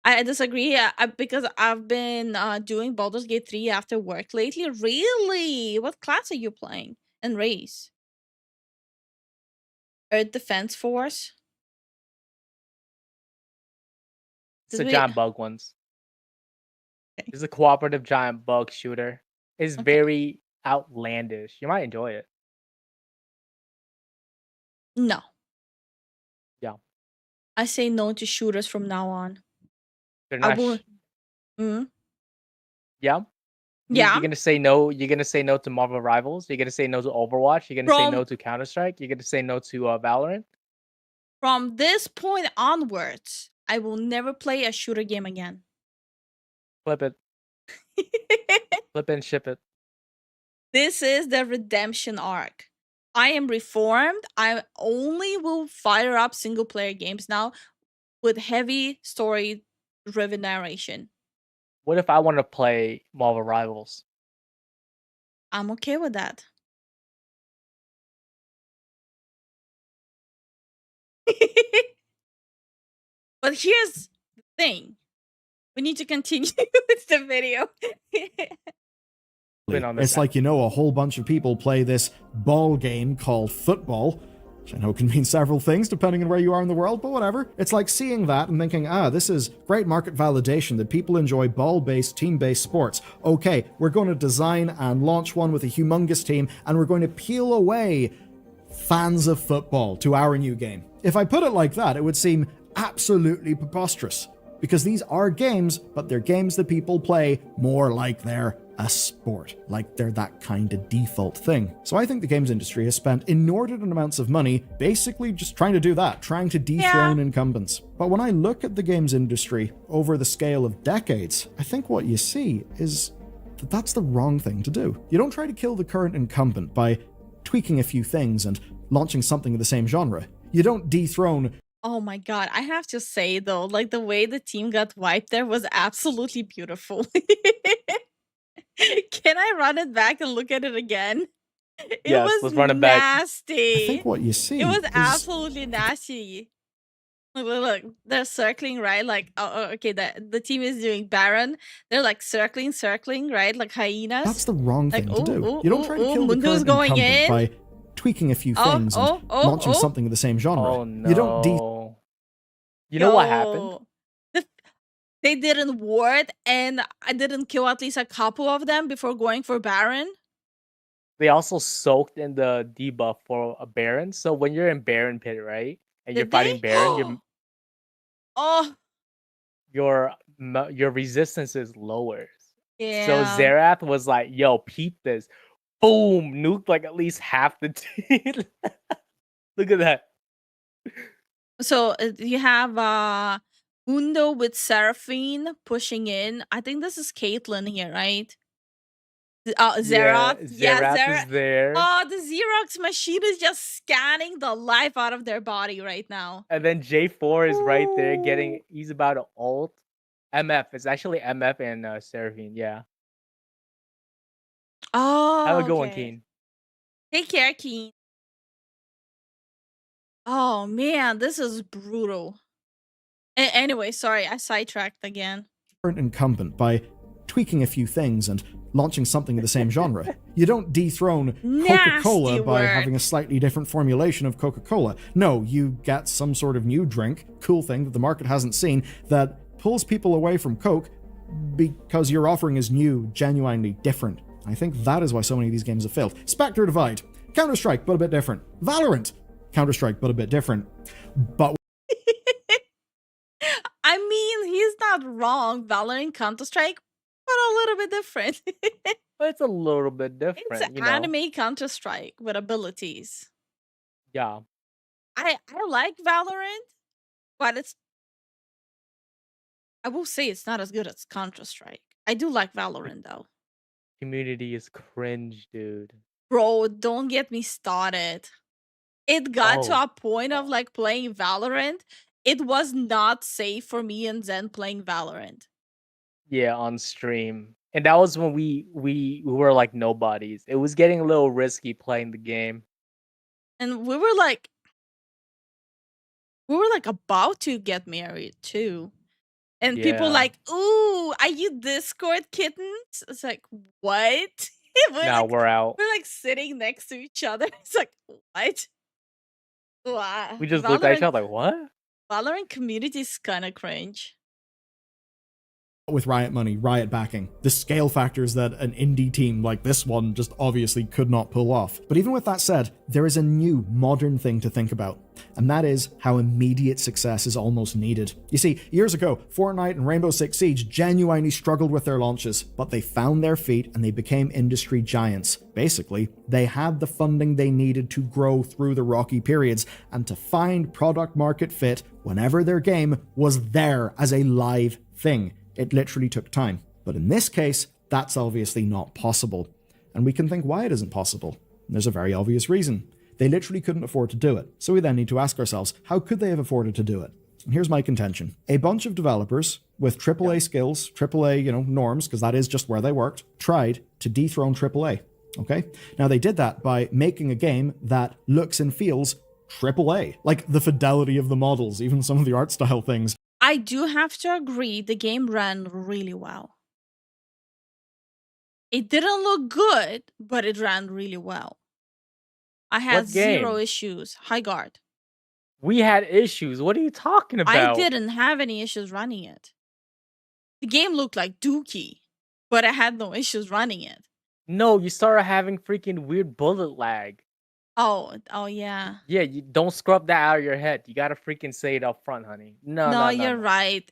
I disagree because I've been doing Baldur's Gate 3 after work lately. Really? What class are you playing? And race? Earth Defense Force? It's Did the we- giant bug ones. Okay. It's a cooperative giant bug shooter. It's very outlandish. You might enjoy it. No. Yeah. I say no to shooters from now on. They're I not. will. Mm? Yeah. Yeah. You're gonna say no. You're gonna say no to Marvel Rivals. You're gonna say no to Overwatch. You're gonna say no to Counter Strike. You're gonna say no to Valorant. From this point onwards, I will never play a shooter game again. Flip it. Flip it and ship it. This is the redemption arc. I am reformed. I only will fire up single player games now with heavy story driven narration. What if I want to play Marvel Rivals? I'm okay with that. But here's the thing. We need to continue with the video. It's like, a whole bunch of people play this ball game called football, which I know can mean several things depending on where you are in the world, but whatever. It's like seeing that and thinking, this is great market validation that people enjoy ball-based, team-based sports. Okay, we're going to design and launch one with a humongous team, and we're going to peel away fans of football to our new game. If I put it like that, it would seem absolutely preposterous. Because these are games, but they're games that people play more like they're a sport, like they're that kind of default thing. So I think the games industry has spent inordinate amounts of money basically just trying to do that, trying to dethrone incumbents. But when I look at the games industry over the scale of decades, I think what you see is that that's the wrong thing to do. You don't try to kill the current incumbent by tweaking a few things and launching something of the same genre. You don't dethrone. Oh my god, I have to say though, like the way the team got wiped there was absolutely beautiful. Can I run it back and look at it again? Yes, was let's run it back. nasty. I think what you see It was is absolutely nasty. Look, they're circling, right? Like, okay, the team is doing Baron. They're like circling, right? Like hyenas. That's the wrong Like, thing to do. oh, You don't try to kill the Mundo's current going incumbent in. by tweaking a few things and launching something of the same genre. Oh no. You don't You know what happened? Yo, they didn't ward, and I didn't kill at least a couple of them before going for Baron. They also soaked in the debuff for a Baron. So when you're in Baron pit, right, and you're Did fighting they? Baron, Oh, your resistance is lower. So yeah. Xerath was like, "Yo, peep this! Boom, nuked like at least half the team." Look at that. So you have Mundo with Seraphine pushing in. I think this is Caitlyn here, right? Xerath. Yeah, Xerath Xerath. is there. Oh, the Xerox machine is just scanning the life out of their body right now. And then J4 is right there getting, he's about to ult. MF, it's actually MF and Seraphine, yeah. Oh, Have a good one, okay. Keen. Take care, Keen. Oh man, this is brutal. Anyway, sorry, I sidetracked again. current incumbent by tweaking a few things and launching something of the same genre. You don't dethrone Coca-Cola Nasty by word. having a slightly different formulation of Coca-Cola. No, you get some sort of new drink, cool thing that the market hasn't seen, that pulls people away from Coke because your offering is new, genuinely different. I think that is why so many of these games have failed. Spectre Divide, Counter-Strike, but a bit different. Valorant, Counter-Strike, but a bit different. But I mean, he's not wrong. Valorant, Counter-Strike, but a little bit different. But it's a little bit different, It's you know? anime Counter-Strike with abilities. Yeah. I like Valorant, but I will say it's not as good as Counter-Strike. I do like Valorant though. Community is cringe, dude. Bro, don't get me started. It got to Oh. a point of like playing Valorant. It was not safe for me and Zen playing Valorant. Yeah, on stream. And that was when we were like nobodies. It was getting a little risky playing the game. And we were like about to get married too. And people Yeah. like, ooh, are you Discord kittens? It's like, what? Now we're out. We're like sitting next to each other. It's like, what? Wow. We just looked at each other like, what? Valorant community is kind of cringe. with Riot money, Riot backing, the scale factors that an indie team like this one just obviously could not pull off. But even with that said, there is a new, modern thing to think about, and that is how immediate success is almost needed. You see, years ago, Fortnite and Rainbow Six Siege genuinely struggled with their launches, but they found their feet and they became industry giants. Basically, they had the funding they needed to grow through the rocky periods and to find product market fit whenever their game was there as a live thing. It literally took time. But in this case, that's obviously not possible. And we can think why it isn't possible. And there's a very obvious reason. They literally couldn't afford to do it. So we then need to ask ourselves, how could they have afforded to do it? And here's my contention. A bunch of developers with AAA skills, AAA, norms, because that is just where they worked, tried to dethrone AAA. Okay? Now they did that by making a game that looks and feels AAA. Like the fidelity of the models, even some of the art style things. I do have to agree, the game ran really well. It didn't look good, but it ran really well. I had What game? 0 issues. High Guard. We had issues. What are you talking about? I didn't have any issues running it. The game looked like Dookie, but I had no issues running it. No, you started having freaking weird bullet lag. Oh yeah. Yeah, you don't scrub that out of your head. You gotta freaking say it up front, honey. No, You're right.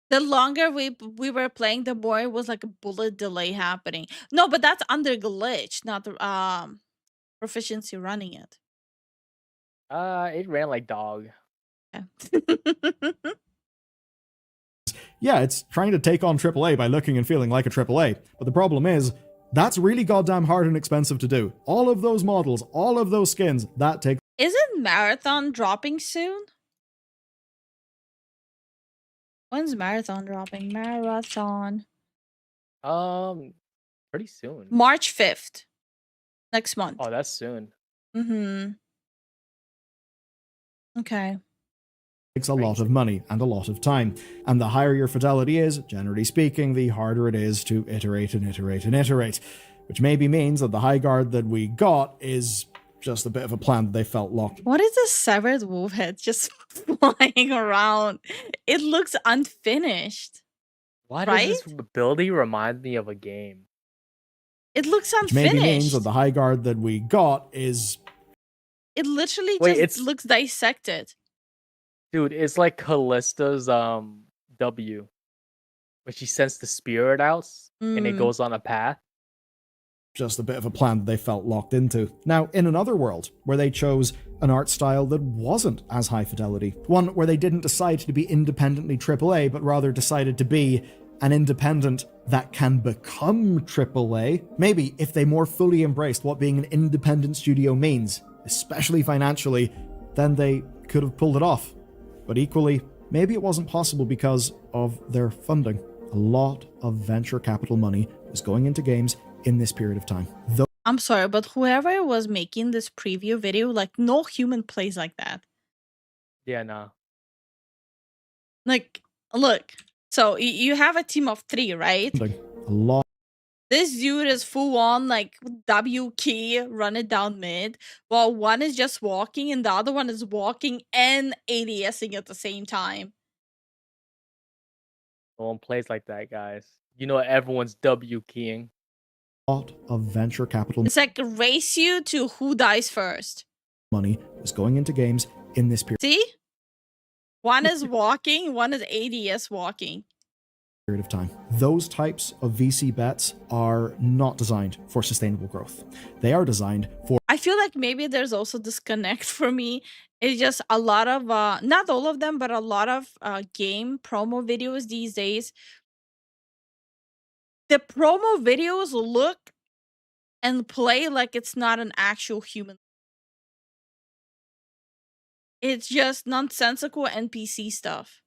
The longer we were playing, the more it was like a bullet delay happening. No, but that's under glitch, not the proficiency running it. It ran like dog. Yeah. Yeah, it's trying to take on AAA by looking and feeling like a AAA. But the problem is, that's really goddamn hard and expensive to do. All of those models, all of those skins, that takes... Isn't Marathon dropping soon? When's Marathon dropping? Marathon. Pretty soon. March 5th. Next month. Oh, that's soon. Mm-hmm. Okay. takes a lot of money and a lot of time. And the higher your fidelity is, generally speaking, the harder it is to iterate and iterate and iterate. Which maybe means that the high guard that we got is just a bit of a plan that they felt locked. What is this severed wolf head just flying around? It looks unfinished. Why does Right? this ability remind me of a game? It looks Which maybe means unfinished. that the high guard that we got is It literally Wait, just it's- looks dissected. Dude, it's like Callista's W. When she sends the spirit out and it Mm. goes on a path. just a bit of a plan that they felt locked into. Now, in another world, where they chose an art style that wasn't as high fidelity, one where they didn't decide to be independently AAA, but rather decided to be an independent that can become AAA, maybe if they more fully embraced what being an independent studio means, especially financially, then they could have pulled it off. But equally, maybe it wasn't possible because of their funding. A lot of venture capital money was going into games in this period of time. I'm sorry, but whoever was making this preview video, like, no human plays like that. Yeah, no. Like, look. So you have a team of 3, right? A lot This dude is full on like W key, run it down mid, while one is just walking and the other one is walking and ADSing at the same time. No one plays like that, guys. You know everyone's W keying. of venture capital It's like race you to who dies first. money was going into games in this See? One is walking, one is ADS walking. period of time. Those types of VC bets are not designed for sustainable growth. They are designed for I feel like maybe there's also disconnect for me. It's just a lot of not all of them, but a lot of game promo videos these days. The promo videos look and play like it's not an actual human. It's just nonsensical NPC stuff.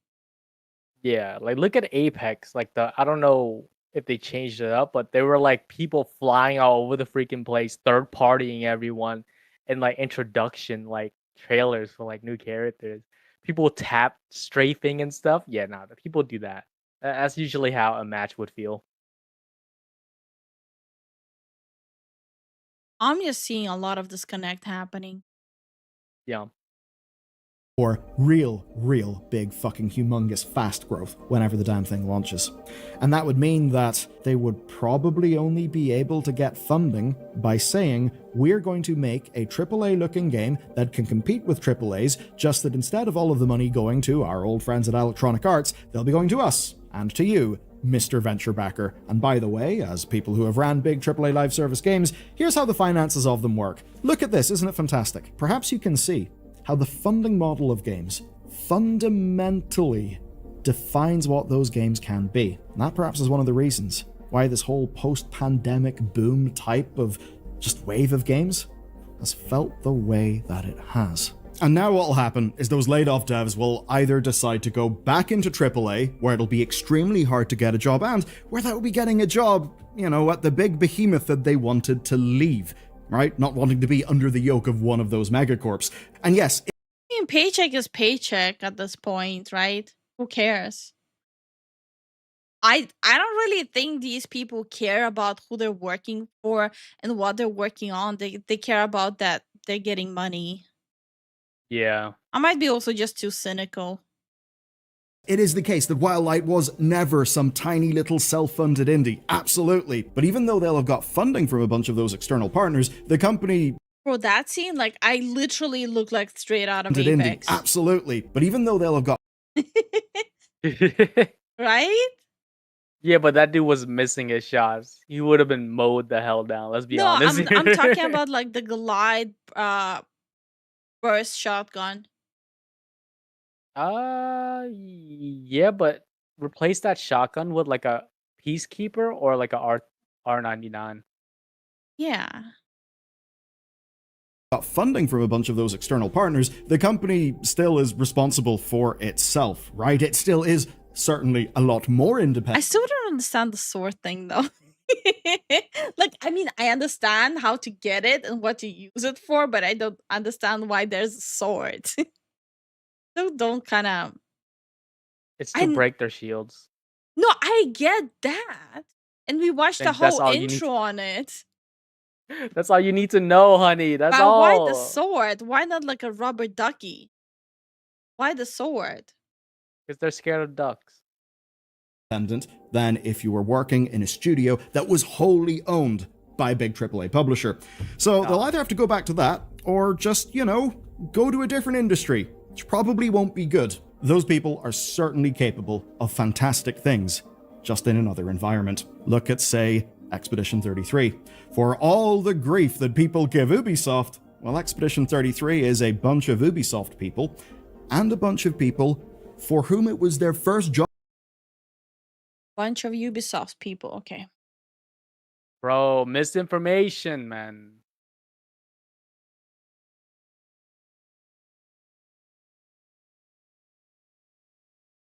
Yeah, like look at Apex. Like I don't know if they changed it up, but they were like people flying all over the freaking place, third partying everyone, and like introduction like trailers for like new characters. People tap strafing and stuff. Yeah, no, the people do that. That's usually how a match would feel. I'm just seeing a lot of disconnect happening. Yeah. real big fucking humongous fast growth whenever the damn thing launches. And that would mean that they would probably only be able to get funding by saying, we're going to make a AAA looking game that can compete with AAAs, just that instead of all of the money going to our old friends at Electronic Arts, they'll be going to us and to you, Mr. Venture Backer. And by the way, as people who have ran big AAA live service games, here's how the finances of them work. Look at this, isn't it fantastic? Perhaps you can see how the funding model of games fundamentally defines what those games can be. And that perhaps is one of the reasons why this whole post-pandemic boom type of just wave of games has felt the way that it has. And now what'll happen is those laid off devs will either decide to go back into AAA, where it'll be extremely hard to get a job, and where they'll be getting a job, at the big behemoth that they wanted to leave, right? Not wanting to be under the yoke of one of those megacorps. And yes, I mean, paycheck is paycheck at this point, right? Who cares? I don't really think these people care about who they're working for and what they're working on. They care about that they're getting money. Yeah. I might be also just too cynical. it is the case that Wild Light was never some tiny little self-funded indie. Absolutely. But even though they'll have got funding from a bunch of those external partners, the company Bro, that scene, like, I literally look like straight out of funded indie. Apex. Absolutely. But even though they'll have got Right? Yeah, but that dude was missing his shots. He would have been mowed the hell down. Let's be No, honest. I'm talking about like the glide burst shotgun. Yeah, but replace that shotgun with like a Peacekeeper or like a R99. Yeah. got funding from a bunch of those external partners, the company still is responsible for itself, right? It still is certainly a lot more I independent still don't understand the sword thing though. Like, I mean, I understand how to get it and what to use it for, but I don't understand why there's a sword. So don't kind of. It's to I break their shields. No, I get that, and we watched the Then that's whole all you need. intro on it. That's all you need to know, honey. That's But why the all. sword? Why not like a rubber ducky? Why the sword? Because they're scared of ducks. Than if you were working in a studio that was wholly owned by a big AAA publisher. So they'll either have to go back to that, or just, go to a different industry, which probably won't be good. Those people are certainly capable of fantastic things, just in another environment. Look at, say, Expedition 33. For all the grief that people give Ubisoft, well, Expedition 33 is a bunch of Ubisoft people, and a bunch of people for whom it was their first job. Bunch of Ubisoft people. Okay. Bro, misinformation, man.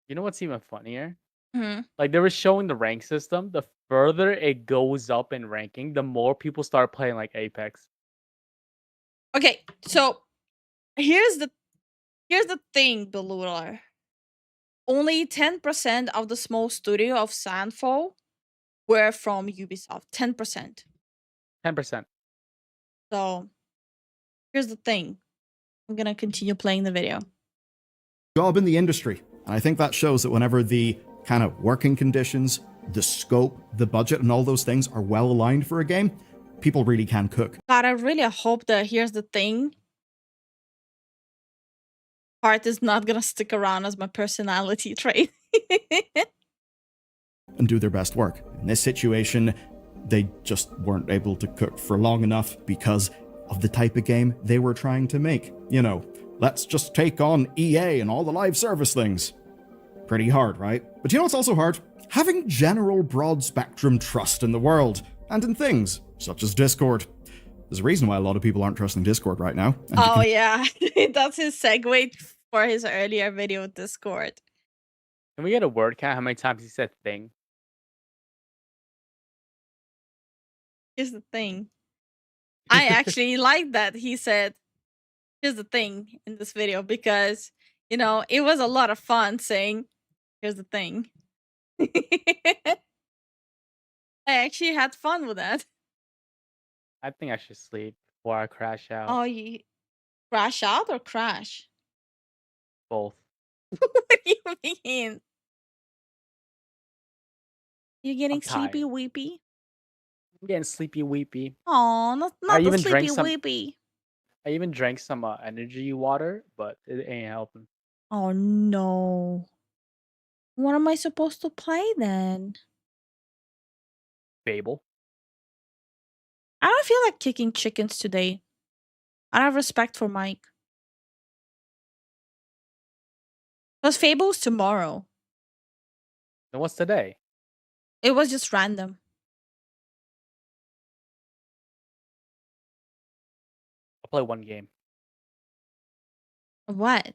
You know what's even funnier? Hmm. Like they were showing the rank system. The further it goes up in ranking, the more people start playing like Apex. Okay, so here's the thing, Belular. Only 10% of the small studio of Sandfall were from Ubisoft. 10%. 10%. So here's the thing. I'm gonna continue playing the video. Job in the industry. And I think that shows that whenever the kind of working conditions, the scope, the budget, and all those things are well aligned for a game, people really can cook. God, I really hope that here's the thing. Part is not gonna stick around as my personality trait. And do their best work. In this situation, they just weren't able to cook for long enough because of the type of game they were trying to make. Let's just take on EA and all the live service things. Pretty hard, right? But you know what's also hard? Having general broad spectrum trust in the world, and in things, such as Discord. There's a reason why a lot of people aren't trusting Discord right now. And Oh yeah, that's his segue for his earlier video with Discord. Can we get a word count? How many times he said thing? Here's the thing. I actually like that he said, here's the thing in this video because, it was a lot of fun saying, here's the thing. I actually had fun with that. I think I should sleep before I crash out. Oh, you crash out or crash? Both. What do you mean? You getting I'm sleepy tired. weepy? I'm getting sleepy weepy. Oh, not I the even sleepy drank some. weepy. I even drank some energy water, but it ain't helping. Oh no. What am I supposed to play then? Fable. I don't feel like kicking chickens today. I have respect for Mike. Because Fable's tomorrow. Then what's today? It was just random. I'll play one game. What?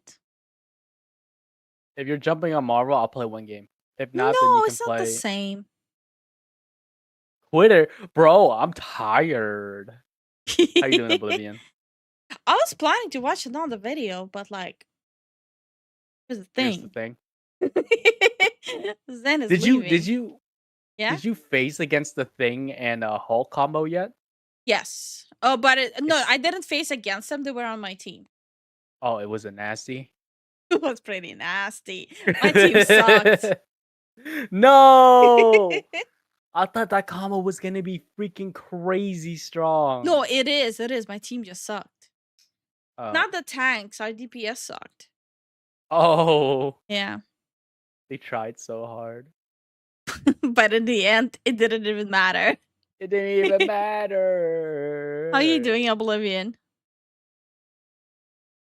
If you're jumping on Marvel, I'll play one game. If not, then No, you can it's not play the same. Twitter. Bro, I'm tired. How you doing, Oblivion? I was planning to watch another video, but like, here's the Here's the thing. thing. Zen is Did leaving. Yeah? Did you face against the Thing and Hulk combo yet? Yes. Oh, but no, It's- I didn't face against them. They were on my team. Oh, it was a nasty. It was pretty nasty. My team sucked. No, I thought that combo was gonna be freaking crazy strong. No, it is. It is. My team just sucked. Oh. Not the tanks. Our DPS sucked. Oh, Yeah. they tried so hard. But in the end, it didn't even matter. It didn't even matter. How are you doing, Oblivion?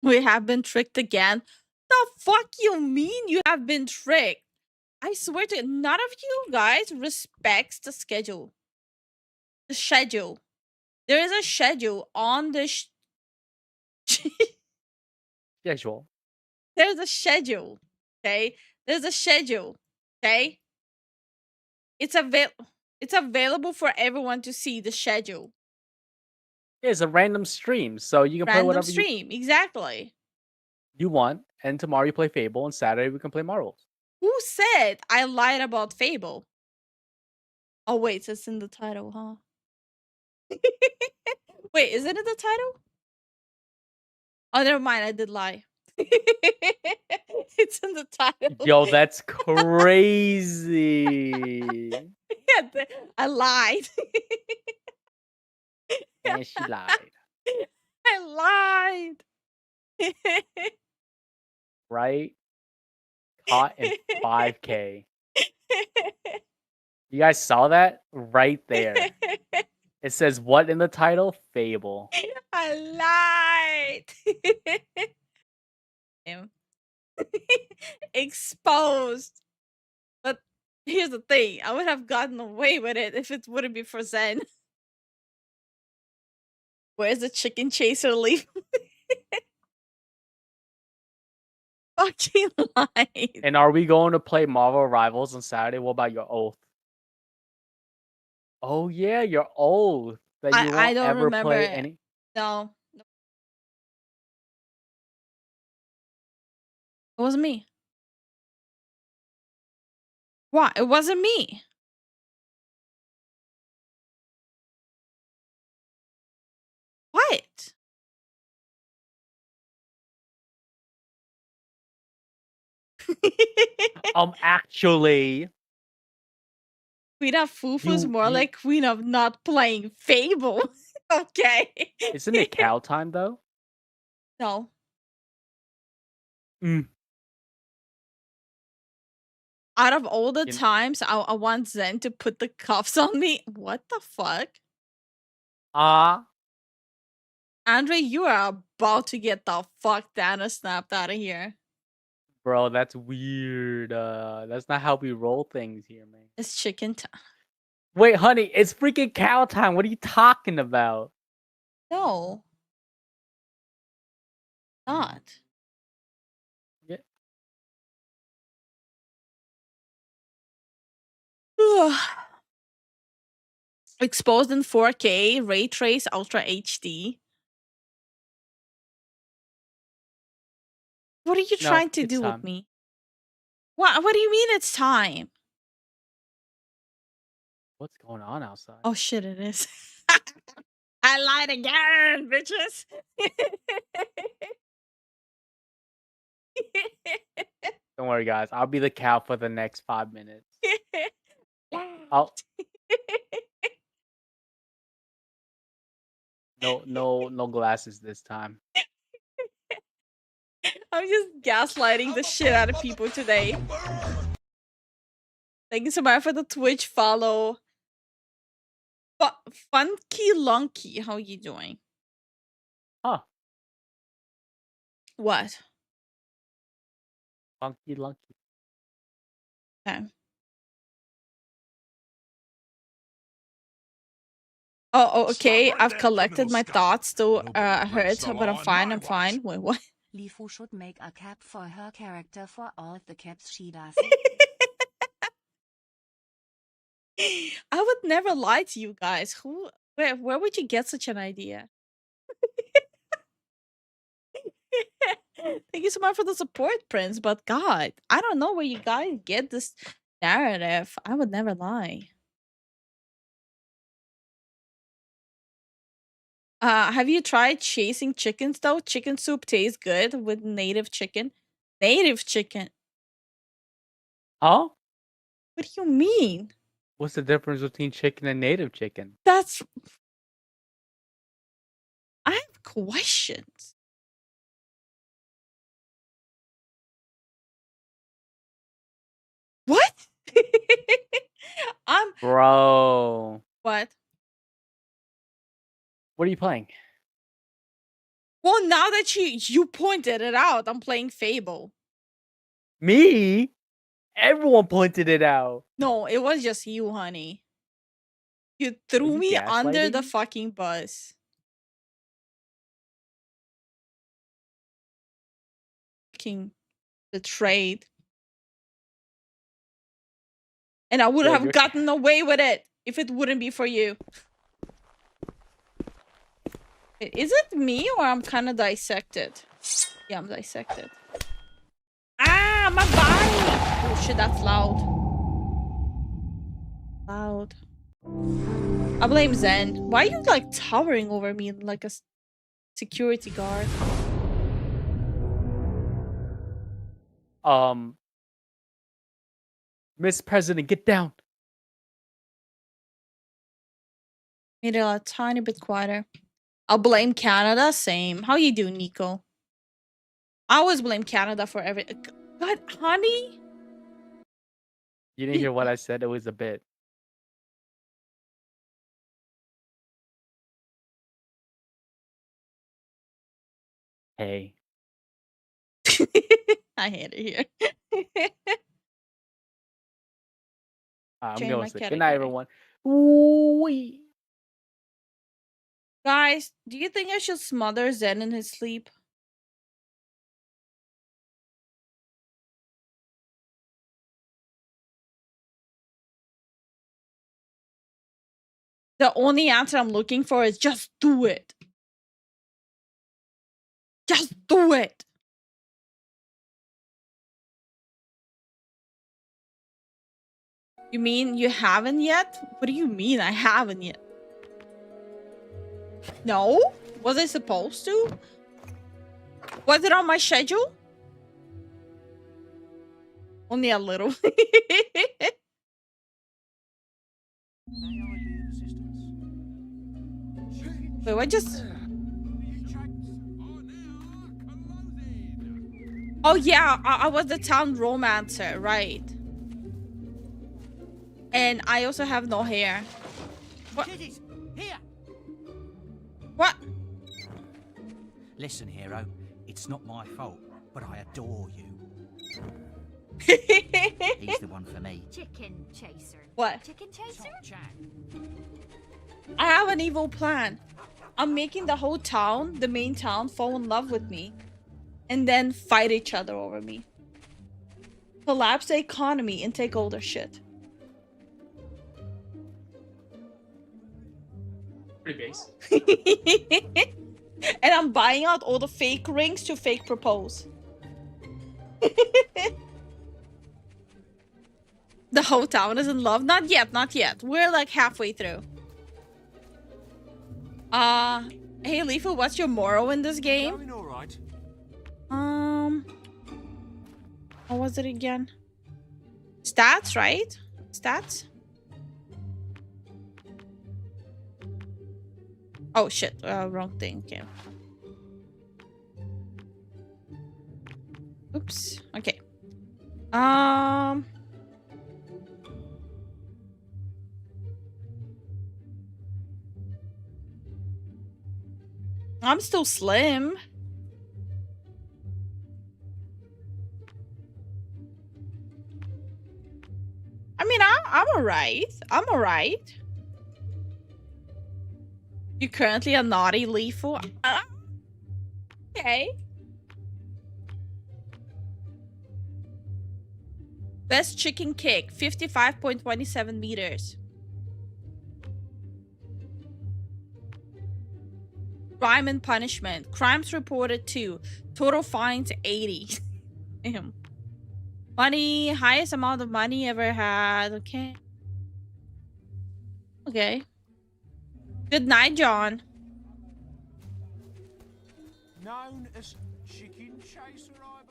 We have been tricked again. The fuck you mean you have been tricked? I swear to none of you guys respects the schedule. The schedule. There is a schedule on the Schedule. There's a schedule. Okay? There's a schedule. Okay? It's available for everyone to see the schedule. It's a random stream, so you can play Random whatever stream. Exactly. You won, and tomorrow you play Fable, and Saturday we can play Marvels. Who said I lied about Fable? Oh wait, it's in the title, huh? Wait, is it in the title? Oh, never mind. I did lie. It's in the title. Yo, that's crazy. Yeah, I lied. And she lied. I lied. Right? Caught in 5K. You guys saw that? Right there. It says what in the title? Fable. I lied. Damn. Exposed. But here's the thing. I would have gotten away with it if it wouldn't be for Zen. Where's the chicken chaser leaf? Fucking lied. And are we going to play Marvel Rivals on Saturday? What about your oath? Oh yeah, your oath that you I won't don't ever remember play it. any. No. It wasn't me. What? It wasn't me. What? Actually, Queen of Fufu is more you- like Queen of not playing Fable. Okay. isn't it cow time though? No. Mm. Out of all the You kn- times I want Zen to put the cuffs on me. What the fuck? Andre, you are about to get the fuck down and snapped out of here. Bro, that's weird. That's not how we roll things here, man. It's chicken time. Wait, honey, it's freaking cow time. What are you talking about? No. Not. Yeah. Exposed in 4K, ray trace, ultra HD. What are you No, trying to it's do time. with me? What do you mean it's time? What's going on outside? Oh shit, it is. I lied again, bitches. Don't worry, guys. I'll be the cow for the next 5 minutes. I'll no glasses this time. I'm just gaslighting the shit out of people today. Thank you so much for the Twitch follow. Funky Lunky, how you doing? Huh. What? Funky lunky. Okay. Oh, okay. Stop right I've there, collected criminal my scum. thoughts. Still Nobody hurt, breaks the but I'm law on fine. my I'm fine. watch. Wait, what? Lifu should make a cap for her character for all the caps she does. I would never lie to you guys. Where would you get such an idea? Thank you so much for the support, Prince. But God, I don't know where you guys get this narrative. I would never lie. Have you tried chasing chickens though? Chicken soup tastes good with native chicken. Native chicken. Huh? What do you mean? What's the difference between chicken and native chicken? That's. I have questions. What? I'm Bro. what? What are you playing? Well, now that you pointed it out, I'm playing Fable. Me? Everyone pointed it out. No, it was just you, honey. You threw you me under the gaslighting? fucking bus. Fucking betrayed. And I would Yo, have you're- gotten away with it if it wouldn't be for you. Is it me or I'm kind of dissected? Yeah, I'm dissected. Ah, my body! Oh shit, that's loud. Loud. I blame Zen. Why are you like towering over me like a security guard? Miss President, get down. Made it a tiny bit quieter. I'll blame Canada. Same. How you doing, Nico? I always blame Canada for every. God, honey. You didn't hear what I said. It was a bit. Hey. I hate it here. I'm Change going my to. Good night, category. everyone. Ooh-wee. Guys, do you think I should smother Zen in his sleep? The only answer I'm looking for is just do it. Just do it. You mean you haven't yet? What do you mean I haven't yet? No? Was I supposed to? Was it on my schedule? Only a little. Wait, what just... Oh yeah, I was the town romancer, right. And I also have no hair. What? Here. What? Listen, hero, it's not my fault, but I adore you. He's the one for me. Chicken chaser. What? Chicken chaser? I have an evil plan. I'm making the whole town, the main town, fall in love with me. And then fight each other over me. Collapse the economy and take all their shit. Pretty base. And I'm buying out all the fake rings to fake propose. The whole town is in love? Not yet, not yet. We're like halfway through. Hey Lifu, what's your moral in this game? Going all right. What was it again? Stats, right? Stats? Oh shit, wrong thing. Okay. Oops. Okay. I'm still slim. I mean, I'm alright. I'm alright. You're currently a naughty Lifu. Okay. Best chicken kick, 55.27 meters. Crime and punishment. Crimes reported 2. Total fines 80. Damn. Money, highest amount of money ever had. Okay. Okay. Good night, John. Known as chicken chaser, I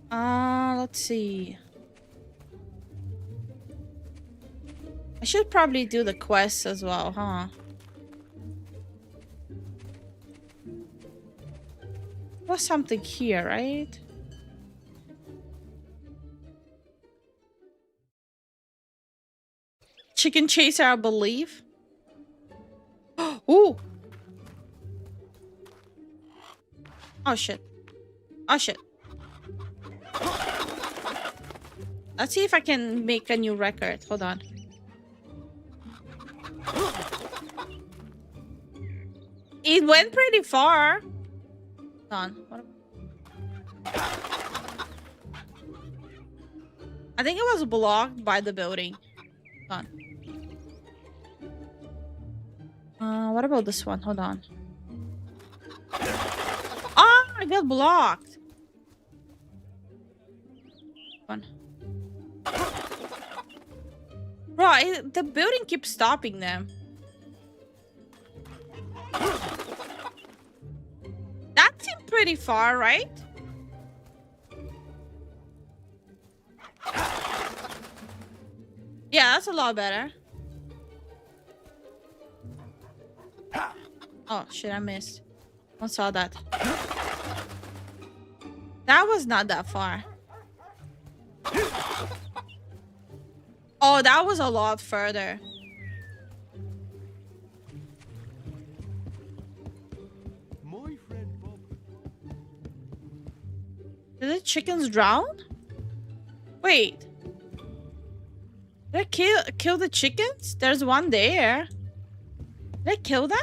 believe. Let's see. I should probably do the quests as well, huh? Was something here, right? Chicken chaser, I believe. Ooh. Oh shit. Oh shit. Let's see if I can make a new record. Hold on. It went pretty far. Hold on. I think it was blocked by the building. Hold on. What about this one? Hold on. got blocked. One. Bro, the building keeps stopping them. That seemed pretty far, right? Yeah, that's a lot better. Oh, shit, I missed. I saw that. That was not that far. Oh, that was a lot further. My friend Bob. Did the chickens drown? Wait. Did I kill the chickens? There's one there. Did I kill them?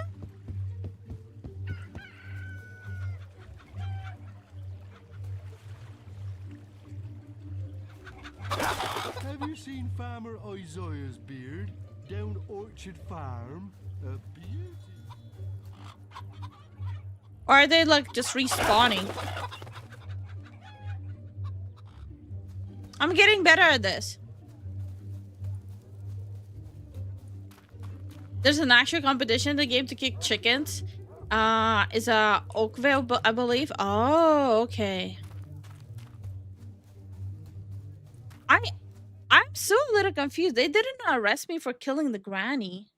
Have you seen Farmer Isaiah's beard down Orchard Farm? A beauty. Or are they like just respawning? I'm getting better at this. There's an actual competition in the game to kick chickens. It's a Oakville, I believe. Oh, okay. I'm so a little confused. They didn't arrest me for killing the granny.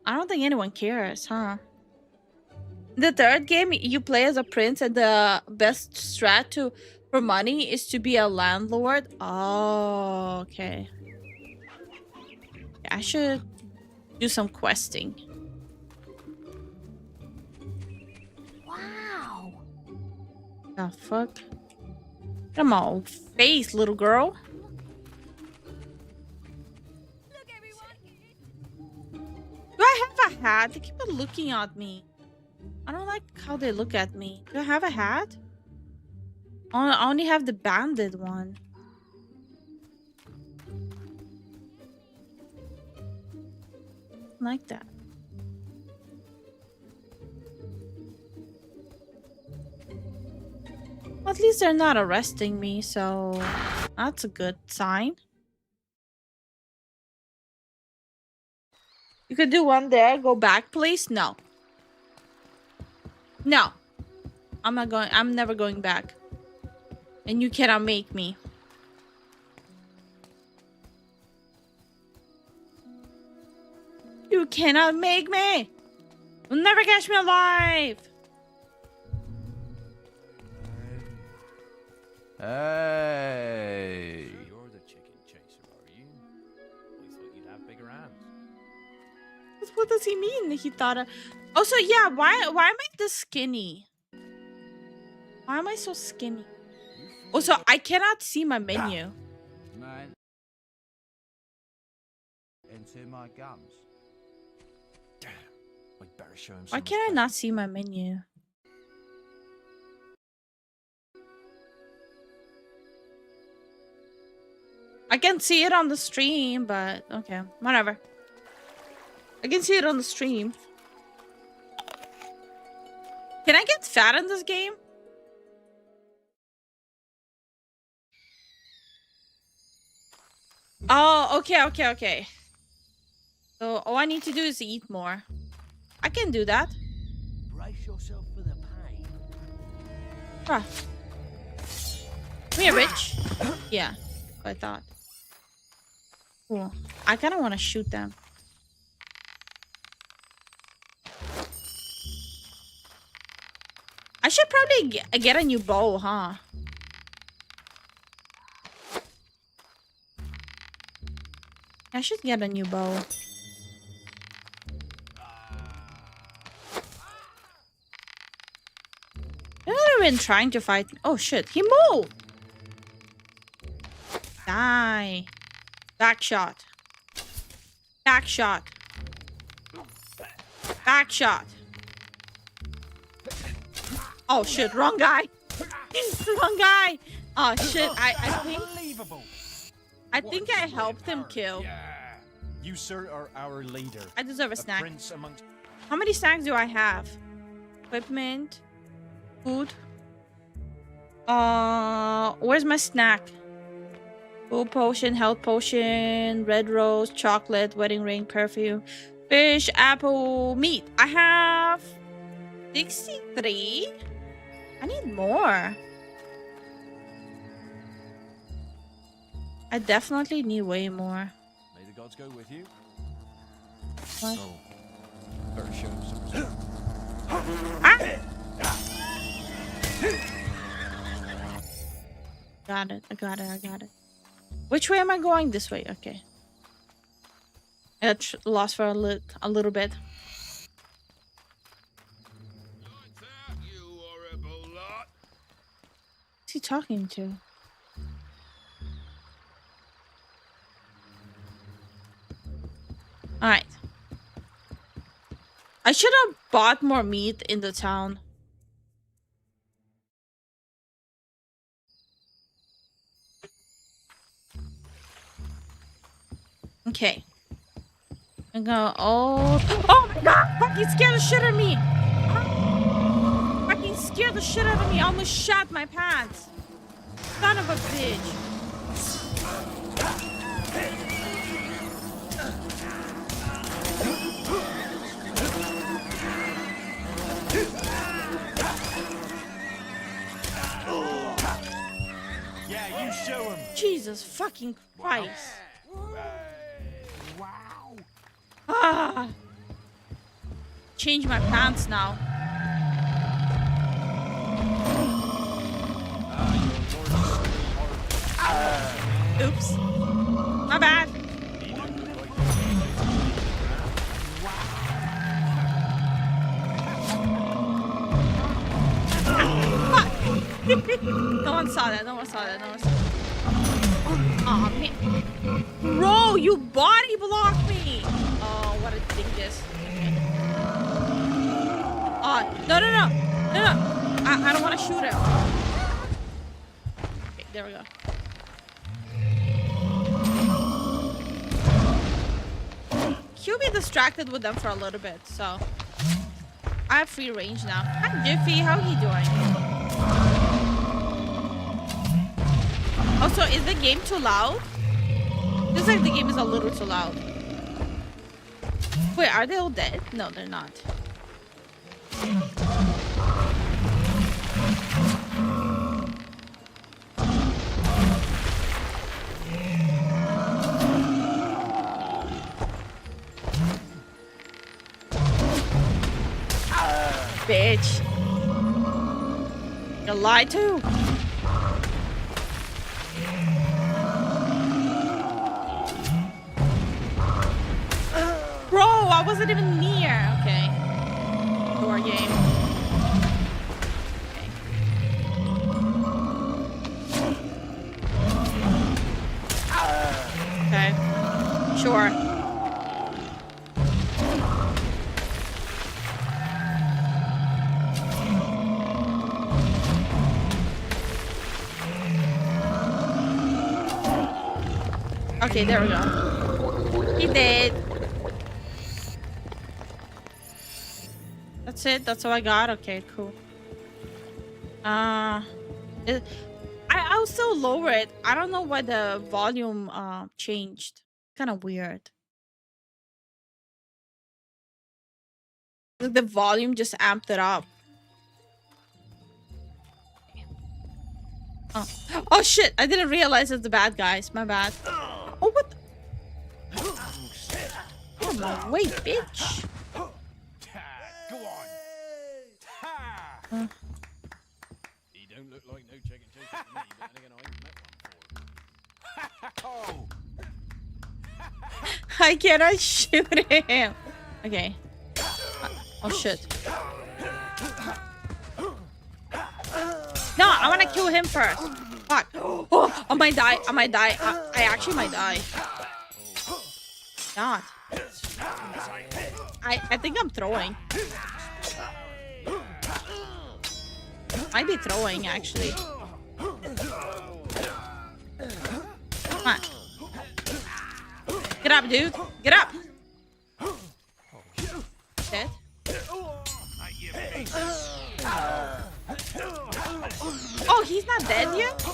I don't think anyone cares, huh? The third game, you play as a prince, and the best strat for money is to be a landlord. Oh, okay. I should do some questing. Wow. The fuck? Come on, face, little girl. Look, everyone. Do I have a hat? They keep on looking at me. I don't like how they look at me. Do I have a hat? I only have the banded one. Like that. At least they're not arresting me, so that's a good sign. You could do one there. Go back, please. No. No. I'm not going. I'm never going back. And you cannot make me. You cannot make me. You'll never catch me alive. Hey. You're the chicken chaser, are you? We thought you'd have bigger hands. What does he mean? He thought. Oh, so yeah. Why am I this skinny? Why am I so skinny? Oh, so I cannot see my menu. Man. Into my gums. Damn. I'd better show him. Why can I not see my menu? I can see it on the stream, but okay, whatever. I can see it on the stream. Can I get fat in this game? Oh, okay. So all I need to do is eat more. I can do that. Brace yourself for the pain. Ah. Come here, bitch. Yeah, what I thought. Cool. I kind of want to shoot them. I should probably get a new bow, huh? I should get a new bow. They're not even trying to fight. Oh shit, he moved! Die. Back shot. Back shot. Back shot. Oh shit, wrong guy. Wrong guy. Oh shit, I think I helped him kill. Yeah. You, sir, are our leader. I deserve a snack. Prince amongst... How many snacks do I have? Equipment. Food. Where's my snack? Food potion, health potion, red rose, chocolate, wedding ring, perfume, fish, apple, meat. I have 63. I need more. I definitely need way more. May the gods go with you. What? Oh, better show him some respect. Ah! Got it. I got it. I got it. Which way am I going? This way. Okay. I got lost for a little bit. Who's he talking to? All right. I should have bought more meat in the town. Okay. I'm gonna. Oh my god! Fucking scared the shit out of me! Fucking scared the shit out of me! I almost shot my pants! Son of a bitch! Yeah, you show him. Jesus fucking Christ! Ah! Change my pants now. Oops. My bad. No one saw that. No one saw that. No one saw that. Oh man. Bro, you body blocked me. Oh, what a dingus. Oh, no. I don't want to shoot him. Okay, there we go. He'll be distracted with them for a little bit, so I have free range now. Hi, Jiffy. How are you doing? Also, is the game too loud? Feels like the game is a little too loud. Wait, are they all dead? No, they're not. Bitch. You lied to. Bro, I wasn't even near. Okay. Door game. Okay. Okay. Sure. Okay, there we go. He did. That's it. That's all I got. Okay, cool. I'll still lower it. I don't know why the volume changed. Kind of weird. Like the volume just amped it up. Oh shit! I didn't realize it's the bad guys. My bad. Oh what? Oh my way, bitch. Go on. He don't look like no chicken chaser to me, but then again, I met one before. I cannot shoot him. Okay. Oh shit. No, I want to kill him first. Fuck. Oh, I might die. I might die. I actually might die. God. I think I'm throwing. Might be throwing actually. Come on. Get up, dude. Get up. Dead. Oh, he's not dead yet?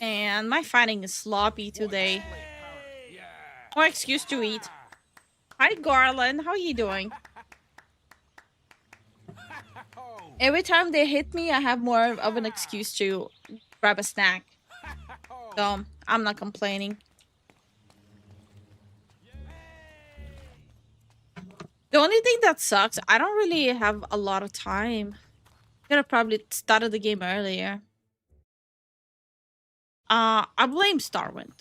And my fighting is sloppy today. More excuse to eat. Hi, Garland. How are you doing? Every time they hit me, I have more of an excuse to grab a snack. So, I'm not complaining. The only thing that sucks, I don't really have a lot of time. Could have probably started the game earlier. I blame Starwind.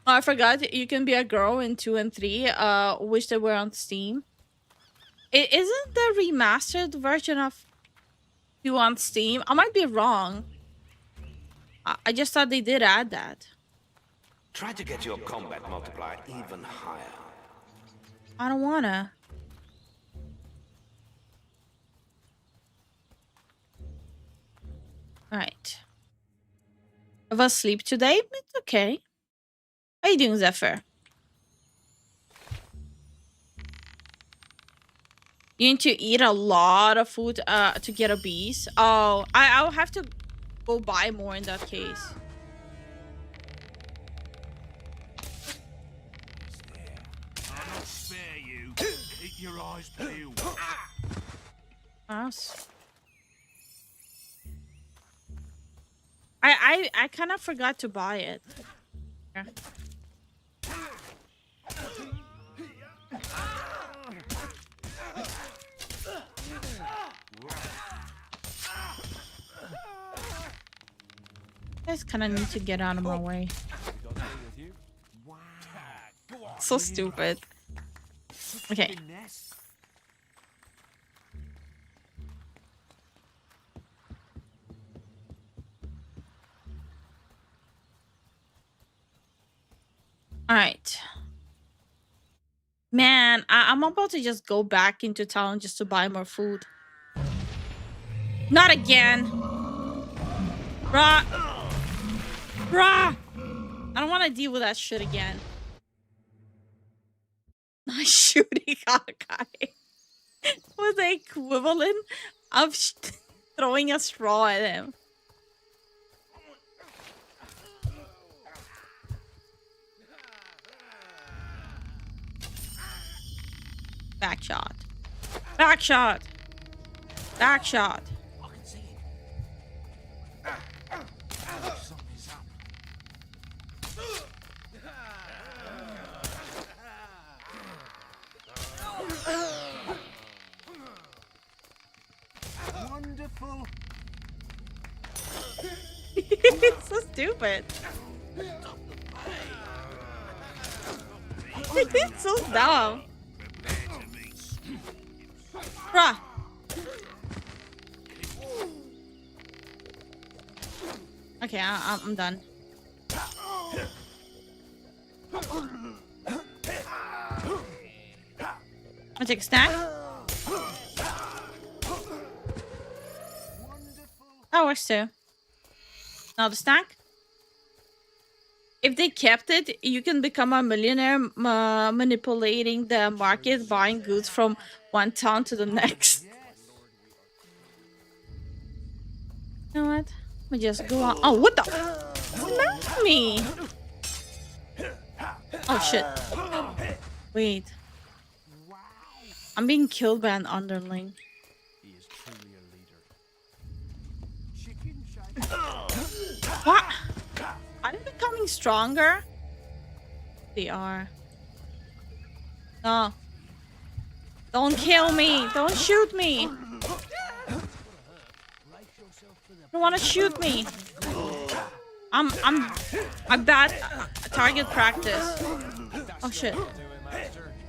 Oh, I forgot you can be a girl in 2 and 3. Wish they were on Steam. It isn't the remastered version of 2 on Steam. I might be wrong. I just thought they did add that. Try to get your combat multiplier even higher. I don't wanna. Alright. I was asleep today, but it's okay. How you doing, Zephyr? You need to eat a lot of food to get obese. Oh, I'll have to go buy more in that case. I'll not spare you. Keep your eyes peeled. Mouse. I kind of forgot to buy it. Yeah. I just kind of need to get out of my way. So stupid. Okay. All right. Man, I'm about to just go back into town just to buy more food. Not again. Bruh. Bruh. I don't want to deal with that shit again. Not shooting at a guy was the equivalent of throwing a straw at him. Back shot. Back shot. Back shot. I can see it. Something's up. Wonderful. It's so stupid. It's so dumb. Bruh. Okay, I'm done. I'll take a snack. That works too. Another snack. If they kept it, you can become a millionaire manipulating the market, buying goods from one town to the next. You know what? Let me just go on. Oh, what the? Smack me! Oh, shit. Wait. I'm being killed by an underling. He is truly a leader. What? Are they becoming stronger? They are. No. Don't kill me. Don't shoot me. You want to shoot me? I'm bad at target practice. Oh shit.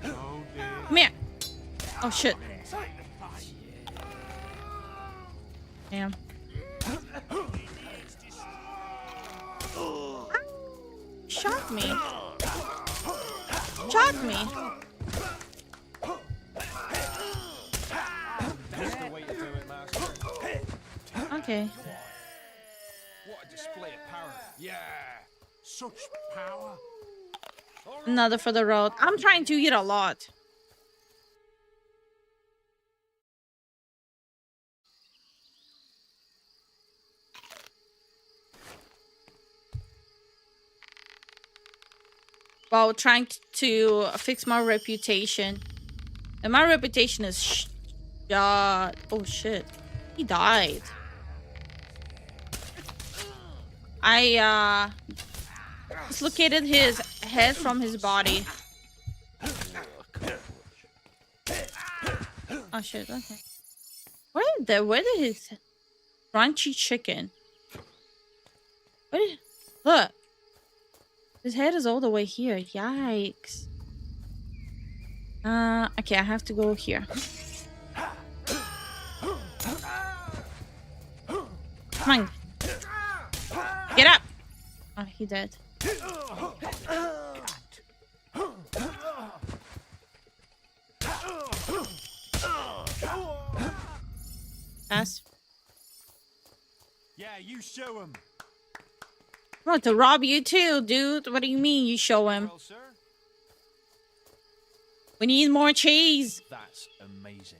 Come here. Oh shit. Damn. Shot me. Shot me. That's the way to do it, master. Okay. What a display of power. Yeah. Such power. Another for the road. I'm trying to eat a lot. While trying to fix my reputation. And my reputation is oh shit. He died. I dislocated his head from his body. Oh shit, okay. Where did his crunchy chicken? Look. His head is all the way here. Yikes. Okay, I have to go here. Come on. Get up! Oh, he dead. Pass. Yeah, you show him. I want to rob you too, dude. What do you mean you show him? Well, sir. We need more cheese. That's amazing.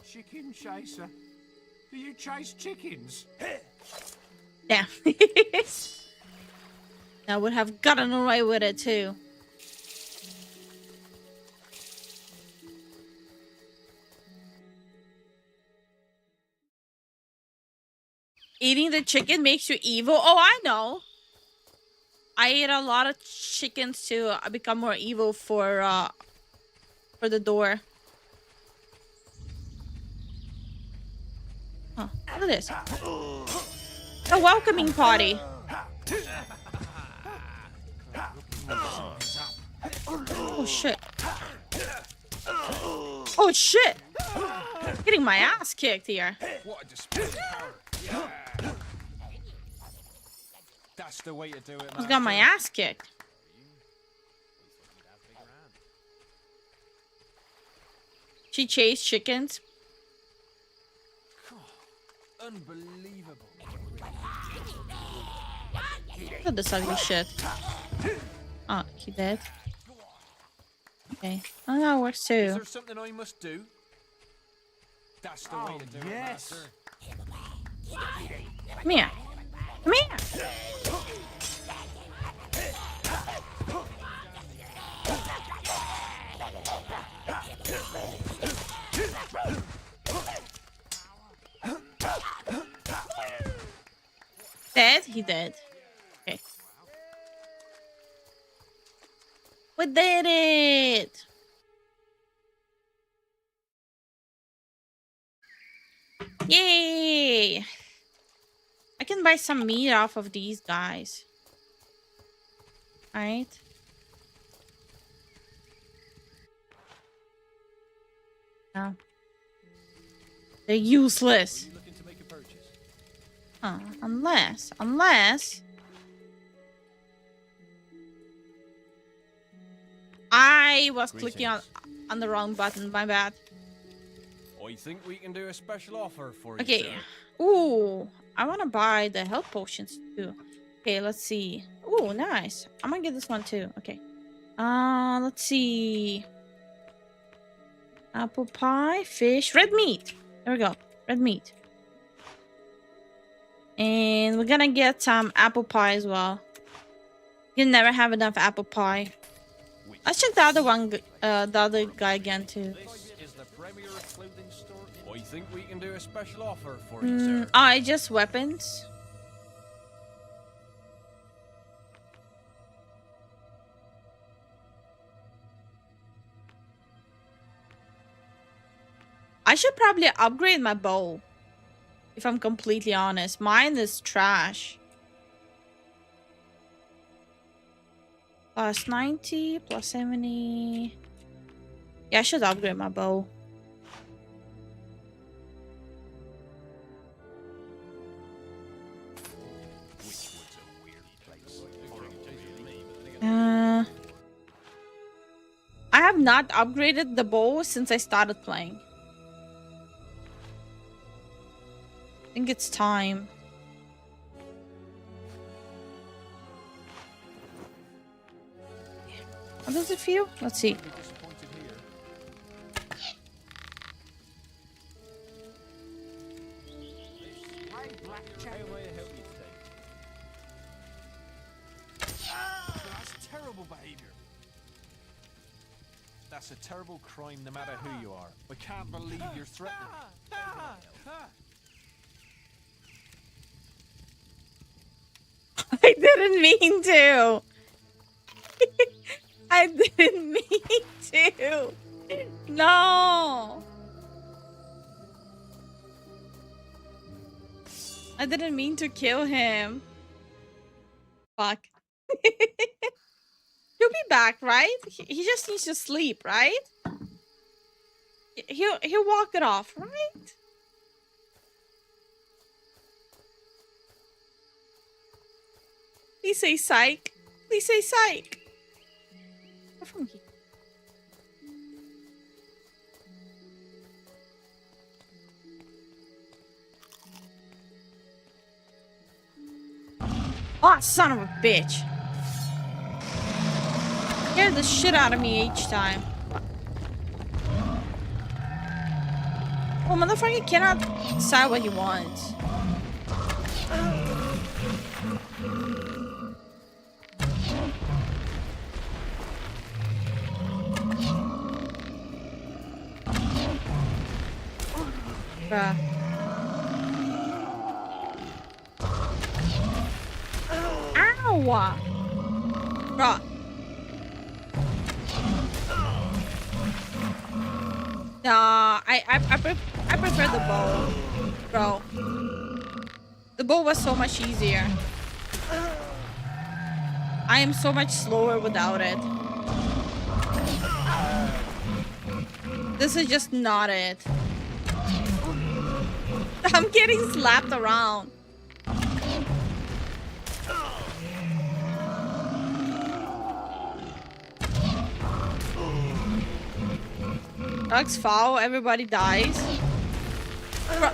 Chicken chaser. Do you chase chickens? Yeah. I would have gotten away with it too. Eating the chicken makes you evil? Oh, I know. I ate a lot of chickens to become more evil for the door. Oh, look at this. A welcoming party. Oh shit. Oh shit. Getting my ass kicked here. What a display of power. Yeah. That's the way to do it, I got my ass kicked. She chased chickens. Unbelievable. Look at this ugly shit. Oh, he dead. Okay. Oh, that works Is too. there something I must do? That's the way to do it, master. Come here. Come here. Dead? He dead. Okay. We did it! Yay! I can buy some meat off of these guys. Alright. Yeah. They're useless. Unless I was clicking on the wrong button, my bad. I think we can do a special offer for Okay. you, sir. Ooh, I want to buy the health potions too. Okay, let's see. Ooh, nice. I'm gonna get this one too. Okay. Let's see. Apple pie, fish, red meat. There we go. Red meat. And we're gonna get some apple pie as well. You can never have enough apple pie. Let's check the other one, the other guy again too. This is the premier clothing store. I think we can do a special offer for you, sir. Oh, just weapons. I should probably upgrade my bow. If I'm completely honest. Mine is trash. Plus 90, plus 70. Yeah, I should upgrade my bow. I have not upgraded the bow since I started playing. think it's time. How does it feel? Let's see. That's terrible behavior. That's a terrible crime no matter who you are. I can't believe you're threatening me. I didn't mean to. I didn't mean to. No. I didn't mean to kill him. Fuck. He'll be back, right? He just needs to sleep, right? He'll walk it off, right? Please say psych. Please say psych. Go from here. Oh, son of a bitch. Scared the shit out of me each time. Oh, motherfucker cannot decide what he wants. Bruh. Ow! Bruh. Nah, I prefer the bow, bro. The bow was so much easier. I am so much slower without it. This is just not it. I'm getting slapped around. Drugs foul, everybody dies. Bro,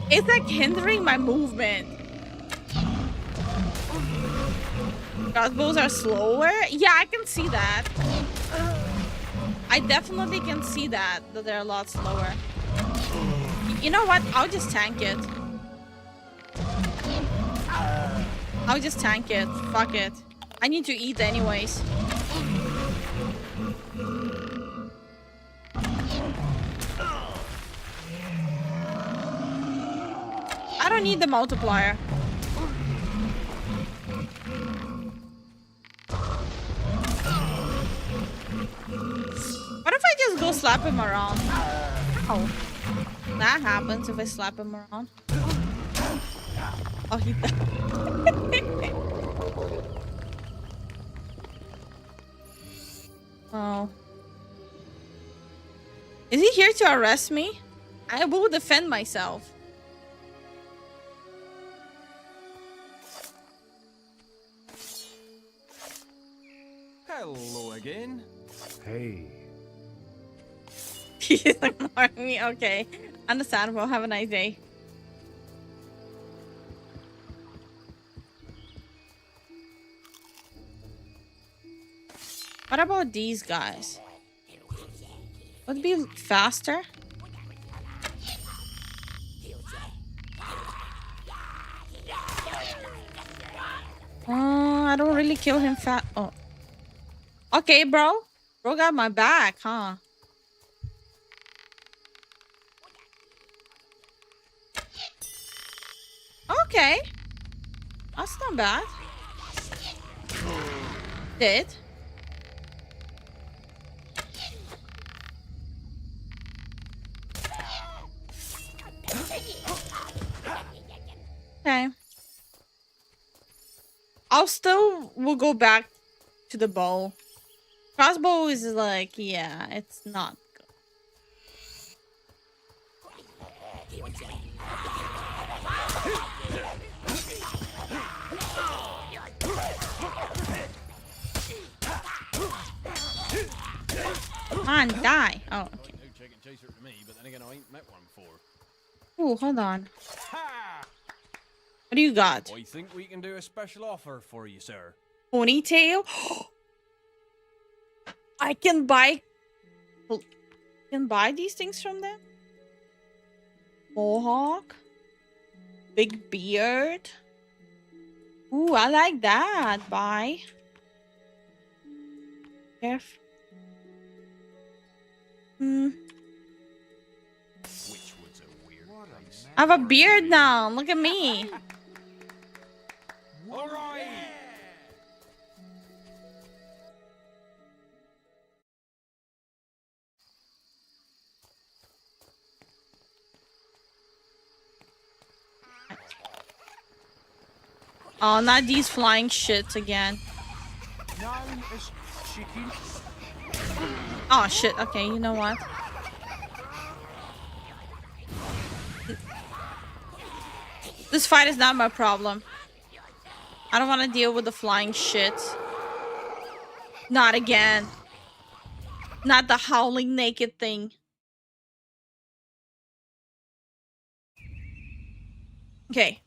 it's like hindering my movement. Crossbows are slower? Yeah, I can see that. I definitely can see that they're a lot slower. You know what? I'll just tank it. I'll just tank it. Fuck it. I need to eat anyways. I don't need the multiplier. What if I just go slap him around? Ow. That happens if I slap him around. Oh, he died. Oh. Is he here to arrest me? I will defend myself. Hello again. Hey. He's ignoring me. Okay. Understandable. Have a nice day. What about these guys? Would it be faster? I don't really kill him fast. Oh. Okay, bro. Bro got my back, huh? Okay. That's not bad. Did. Okay. I'll still will go back to the bow. Crossbow is like, yeah, it's not good. Come on, die. Oh, okay. No chicken chaser to me, but then again, I ain't met one before. Oh, hold on. What do you got? I think we can do a special offer for you, sir. Ponytail? I can buy these things from them? Mohawk? Big beard? Ooh, I like that. Bye. Careful. Which was a weird place. I have a beard now. Look at me. All right. Oh, not these flying shits again. Known as chicken. Oh, shit. Okay, you know what? This fight is not my problem. I don't want to deal with the flying shit. Not again. Not the howling naked thing. Okay.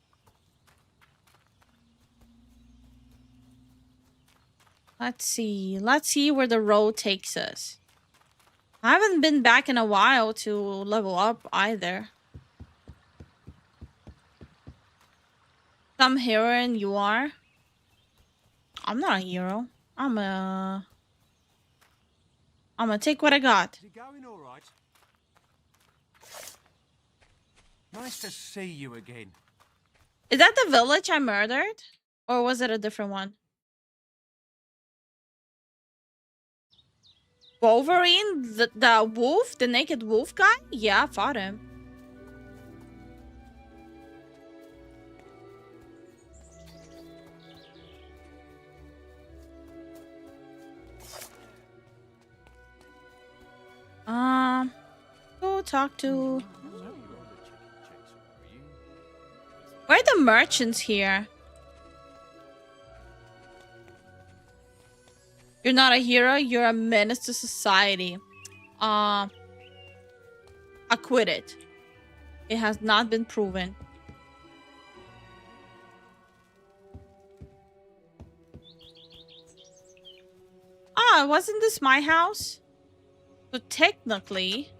Let's see. Let's see where the road takes us. I haven't been back in a while to level up either. Some hero and you are? I'm not a hero. I'm gonna take what I got. Is it going all right? Nice to see you again. Is that the village I murdered? Or was it a different one? Wolverine? The wolf? The naked wolf guy? Yeah, I fought him. Go talk to... Where are the merchants here? You're not a hero, you're a menace to society. Acquitted. It has not been proven. Ah, wasn't this my house? So technically...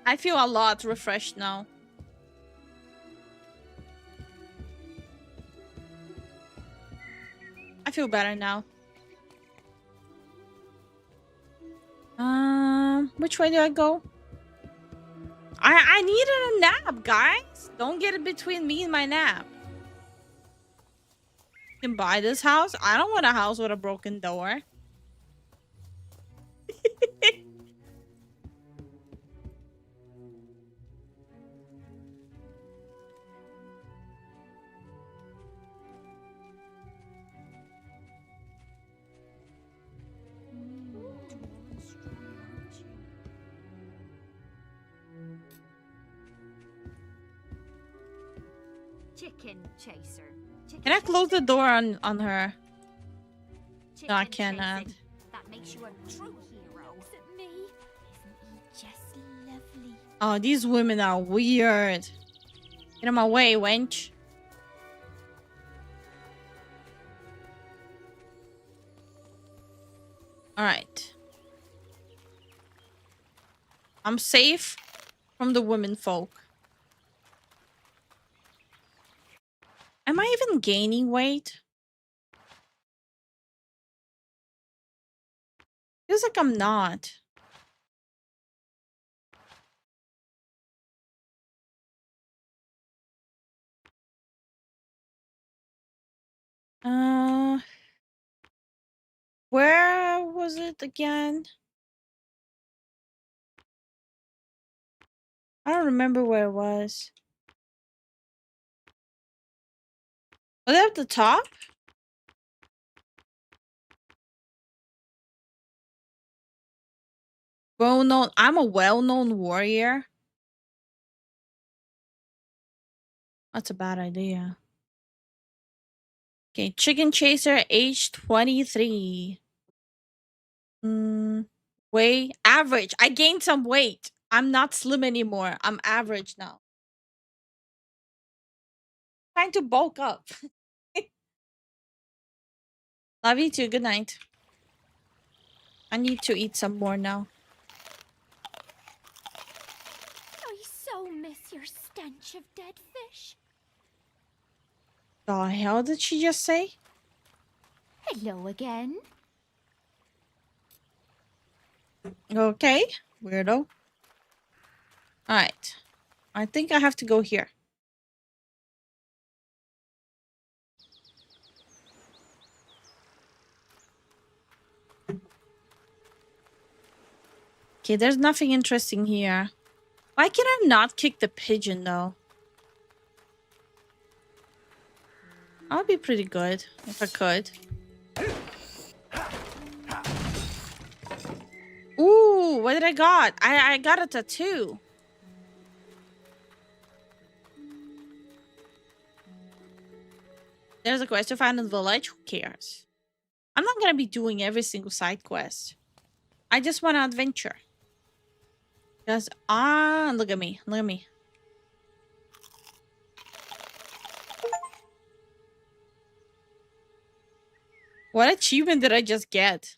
I feel a lot refreshed now. I feel better now. Which way do I go? I needed a nap, guys. Don't get it between me and my nap. You can buy this house. I don't want a house with a broken door. Chicken chaser. Can I close the door on her? No, I cannot. That makes you a true hero. Is it me? Isn't he just lovely? Oh, these women are weird. Get in my way, wench. Alright. I'm safe from the women folk. Am I even gaining weight? Feels like I'm not. Where was it again? I don't remember where it was. Was it at the top? Well-known. I'm a well-known warrior. That's a bad idea. Okay, chicken chaser, age 23. Weight average. I gained some weight. I'm not slim anymore. I'm average now. Trying to bulk up. Love you too. Good night. I need to eat some more now. I so miss your stench of dead fish. The hell did she just say? Hello again. Okay, weirdo. Alright. I think I have to go here. Okay, there's nothing interesting here. Why can I not kick the pigeon though? That would be pretty good if I could. Ooh, what did I got? I got a tattoo. There's a quest to find in the village. Who cares? I'm not gonna be doing every single side quest. I just want to adventure. Because, look at me. Look at me. What achievement did I just get?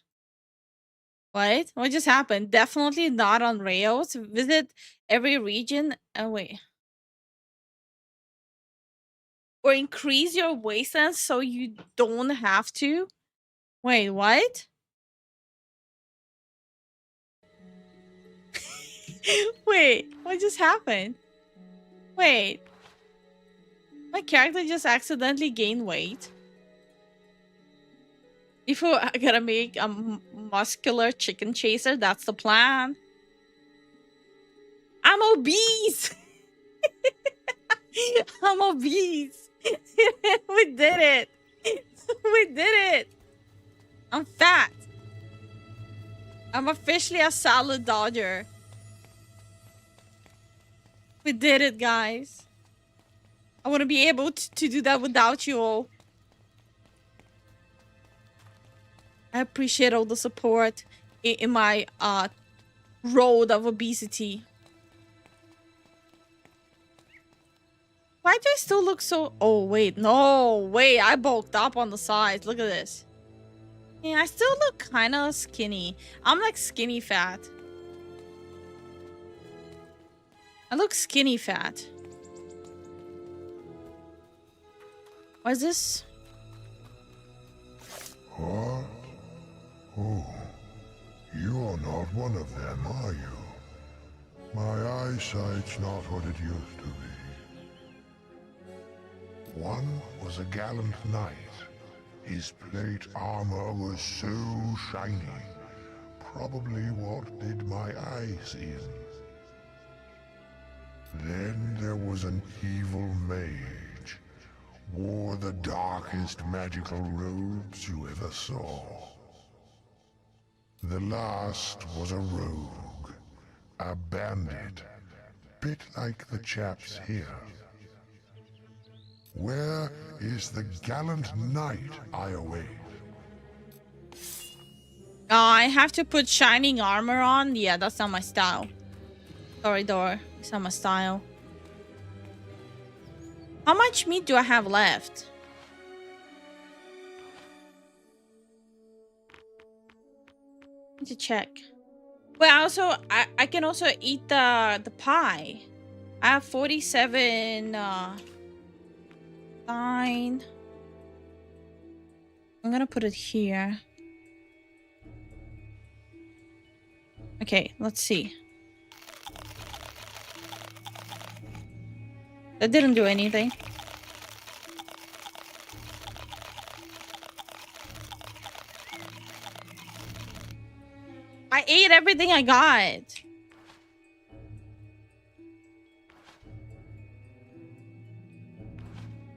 What? What just happened? Definitely not on rails. Visit every region. Oh, wait. Or increase your wasteland so you don't have to. Wait, what? Wait, what just happened? Wait. My character just accidentally gained weight. If we're gonna make a muscular chicken chaser, that's the plan. I'm obese! I'm obese! We did it! We did it! I'm fat! I'm officially a salad dodger. We did it, guys. I want to be able to do that without you all. I appreciate all the support in my road of obesity. Why do I still look so... Oh, wait. No, wait. I bulked up on the sides. Look at this. Yeah, I still look kind of skinny. I'm like skinny fat. I look skinny fat. What is this? What? Oh, you're not one of them, are you? My eyesight's not what it used to be. One was a gallant knight. His plate armor was so shiny. Probably what did my eyes in. Then there was an evil mage. Wore the darkest magical robes you ever saw. The last was a rogue. A bandit. Bit like the chaps here. Where is the gallant knight I await? I have to put shining armor on? Yeah, that's not my style. Sorry, Dor. It's not my style. How much meat do I have left? Need to check. But I can also eat the pie. I have 47 fine. I'm gonna put it here. Okay, let's see. That didn't do anything. I ate everything I got.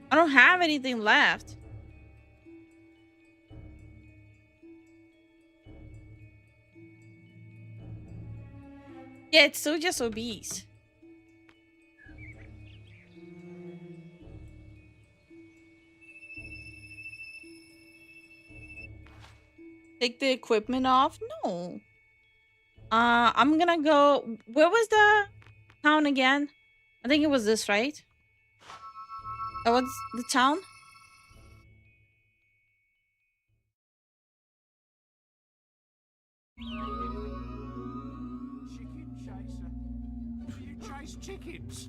I don't have anything left. Yeah, it's still just obese. Take the equipment off? No. I'm gonna go. Where was the town again? I think it was this, right? That was the town? Chicken chaser. Do you chase chickens?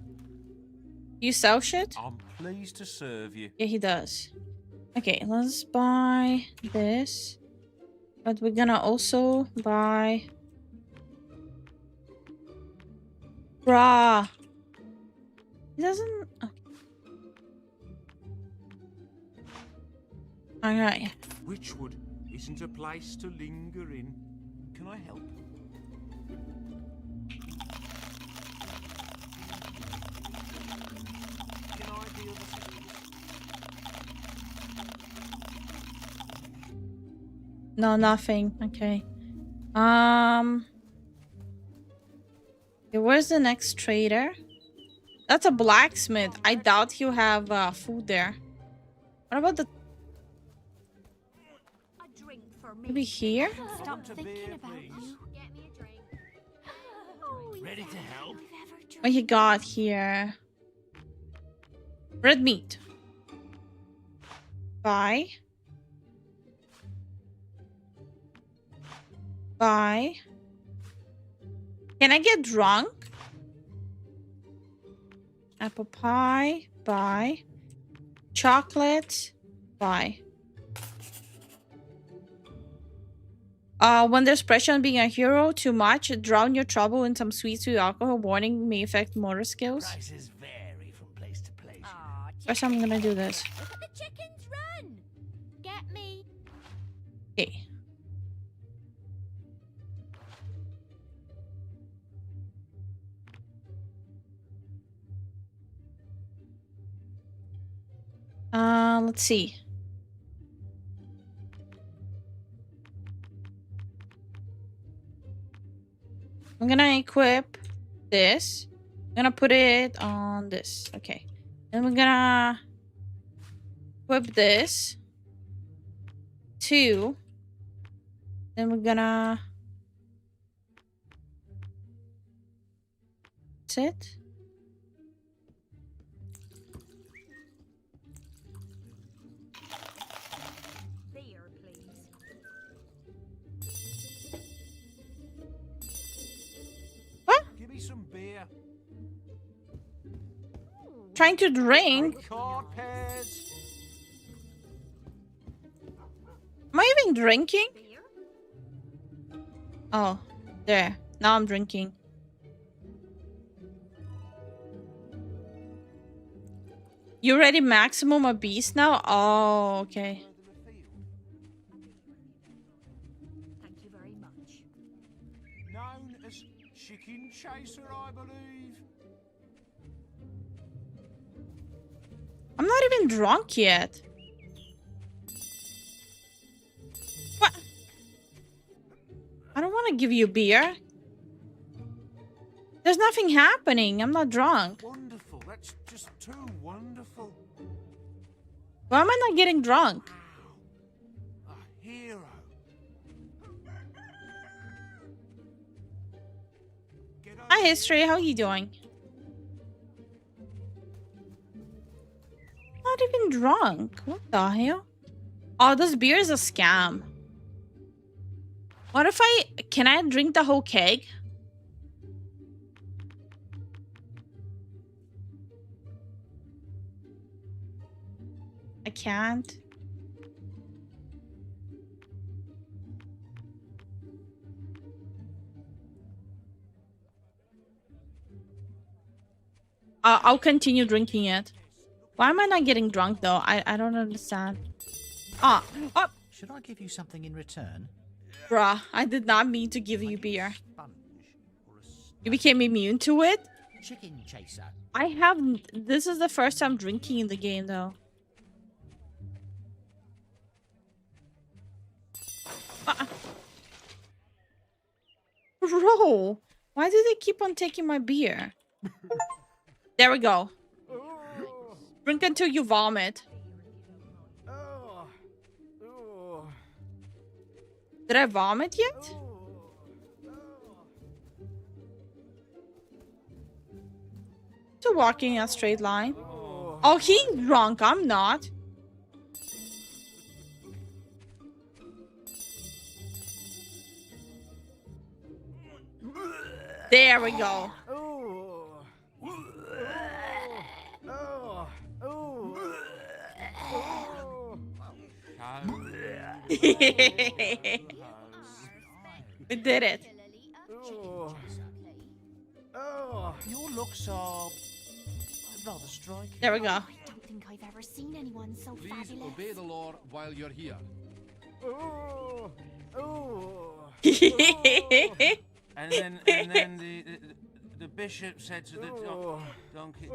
You sell shit? I'm pleased to serve you. Yeah, he does. Okay, let's buy this. But we're gonna also buy... Bruh. He doesn't... Okay. Alright. Witchwood isn't a place to linger in. Can I help? Can I deal with it? No, nothing. Okay. Okay, where's the next trader? That's a blacksmith. I doubt he'll have food there. What about the... Maybe here? Stop thinking about you. Ready to help? What he got here? Red meat. Buy. Buy. Can I get drunk? Apple pie. Buy. Chocolate. Buy. When there's pressure on being a hero too much, drown your trouble in some sweet alcohol. Warning may affect motor skills. Prices vary from place to place. First, I'm gonna do this. Look at the chickens run. Get me. Okay. Let's see. I'm gonna equip this. I'm gonna put it on this. Okay. Then we're gonna equip this. 2. Then we're gonna... That's it. Beer, please. Give me some beer. Trying to drink. Card pairs. Am I even drinking? Oh, there. Now I'm drinking. You already maximum a beast now? Oh, okay. Thank you very much. Known as chicken chaser, I believe. I'm not even drunk yet. What? I don't want to give you beer. There's nothing happening. I'm not drunk. Wonderful. That's just too wonderful. Why am I not getting drunk? A hero. Hi, History. How are you doing? Not even drunk. What the hell? Oh, this beer is a scam. What if I... Can I drink the whole keg? I can't. I'll continue drinking it. Why am I not getting drunk though? I don't understand. Oh, Should I give you something in return? bruh, I did not mean to give you beer. You became immune to it? Chicken chaser. I have... This is the first time drinking in the game though. Bro, Why do they keep on taking my beer? There we go. Drink until you vomit. Did I vomit yet? To walking in a straight line. Oh, he's drunk. I'm not. There we go. We did it. Your looks are rather striking. There we go. I don't think I've ever seen anyone so Please fabulous. obey the law while you're here. And then the bishop said to the donkey.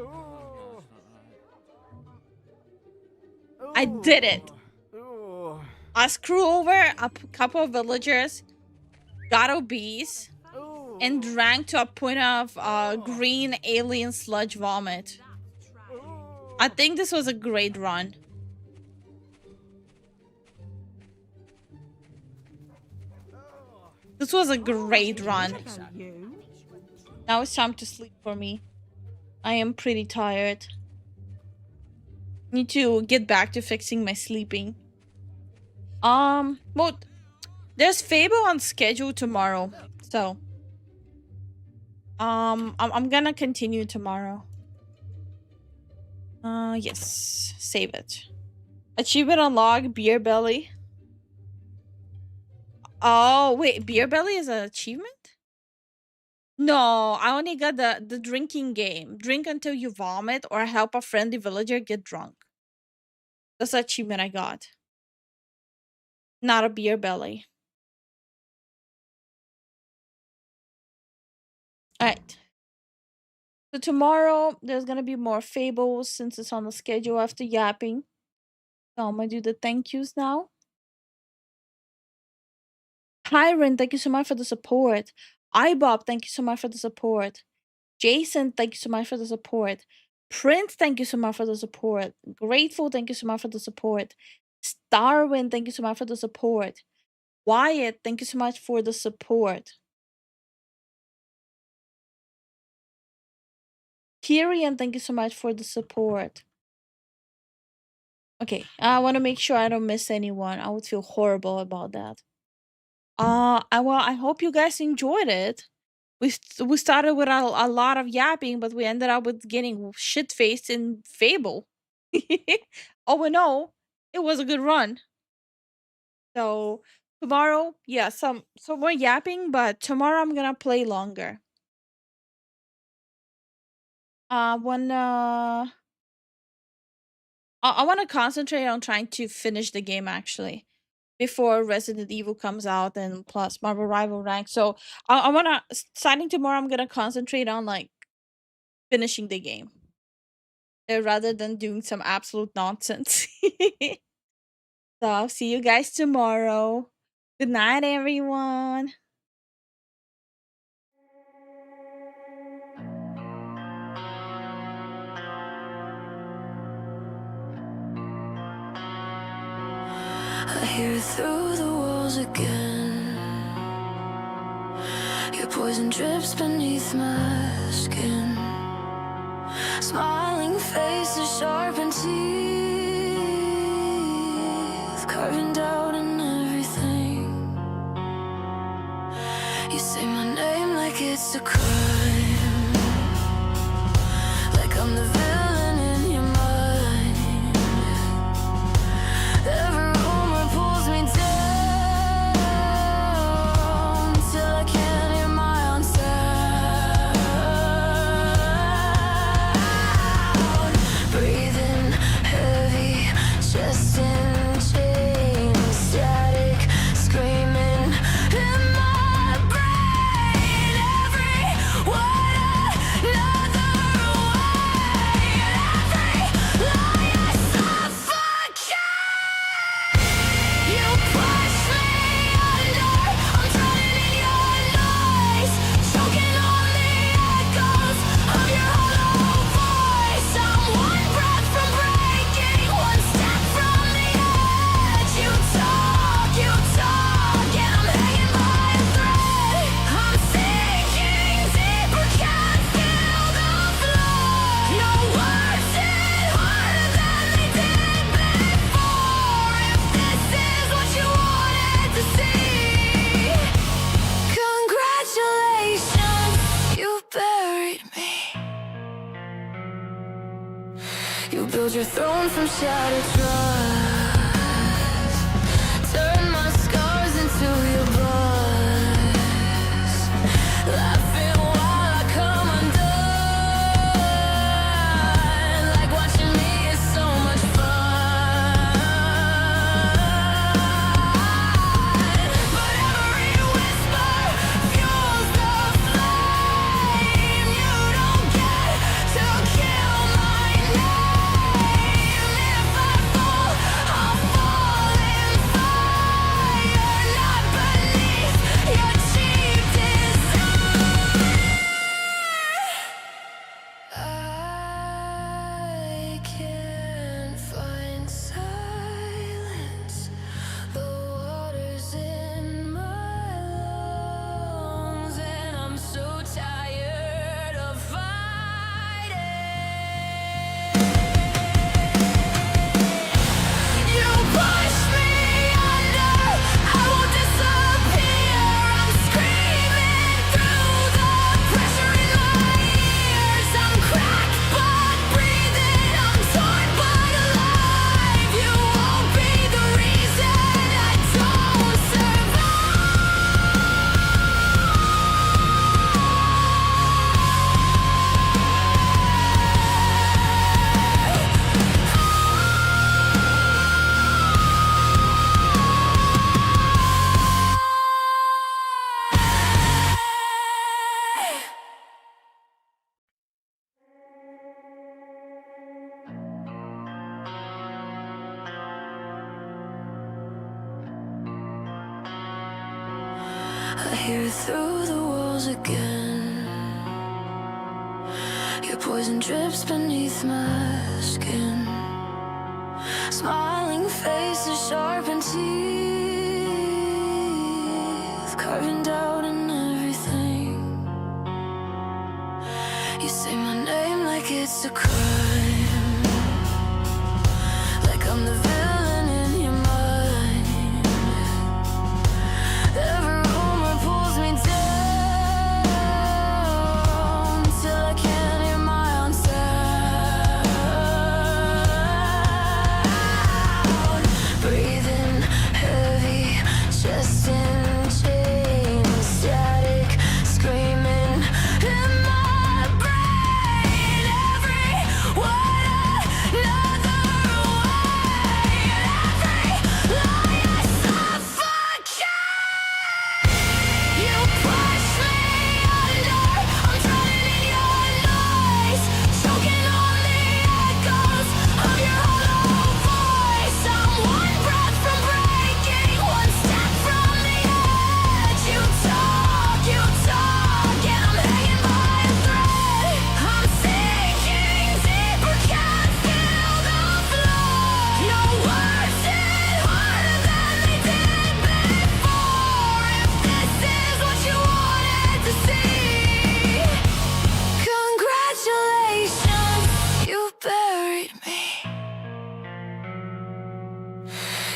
I did it. I screw over a couple of villagers, got obese, and drank to a point of green alien sludge vomit. I think this was a great run. This was a great run. Now it's time to sleep for me. I am pretty tired. Need to get back to fixing my sleeping. Well, there's Fable on schedule tomorrow, so I'm gonna continue tomorrow. Yes, save it. Achievement unlocked, beer belly. Oh wait, beer belly is an achievement? No, I only got the drinking game. Drink until you vomit or help a friendly villager get drunk. That's the achievement I got. Not a beer belly. Alright. So tomorrow there's gonna be more Fables since it's on the schedule after yapping. So I'm gonna do the thank yous now. Hiren, thank you so much for the support. iBob, thank you so much for the support. Jason, thank you so much for the support. Prince, thank you so much for the support. Grateful, thank you so much for the support. Starwin, thank you so much for the support. Wyatt, thank you so much for the support. Kyrian, thank you so much for the support. Okay, I want to make sure I don't miss anyone. I would feel horrible about that. I hope you guys enjoyed it. We started with a lot of yapping, but we ended up with getting shit-faced in Fable. Oh, we know it was a good run. So tomorrow, yeah, some more yapping, but tomorrow I'm gonna play longer. I wanna concentrate on trying to finish the game actually before Resident Evil comes out and plus Marvel Rival Rank. So I wanna starting tomorrow. I'm gonna concentrate on like finishing the game rather than doing some absolute nonsense. So I'll see you guys tomorrow. Good night, everyone. I hear it through the walls again. Your poison drips beneath my skin. Smiling faces, sharpened teeth, carving doubt in everything. You say my name like it's a crime, like I'm the villain in your mind. Every rumor pulls me down till I can't hear my own sound. Breathing heavy, chest in chains, static screaming in my brain. Every word another way. build your throne from shattered trust. Turn my scars into your buzz. Laughing while I come undone. Like watching me is so much fun. But every whisper fuels the flame. You don't get to kill my name. If I fall, I'll fall in fire, not beneath your cheap desire. I can't find silence. The water's in my lungs, and I'm so tired of fighting. You push me under, I won't disappear. I'm screaming through the pressure in my ears. I'm cracked but breathing, I'm torn but alive. You won't be the reason I don't I hear it through the walls again. Your poison drips beneath my skin. Smiling faces, sharpened teeth, carving out in everything. You say my name like it's a crime, like I'm the villain in your mind. Every rumor pulls me down till I can't hear my own sound. Breathing heavy, chest in chains, static screaming in my brain. Every word another way, every lie I suffocate. You push me under, I'm drowning in your noise, choking on the echoes of your hollow voice. I'm one breath from breaking, one step from the edge. You talk, and I'm hanging by a thread. I'm sinking deeper, can't feel the floor. Your words hit harder than they did before. If this is what you wanted to see, congratulations, you buried me.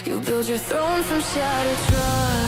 You build your throne from shattered trust.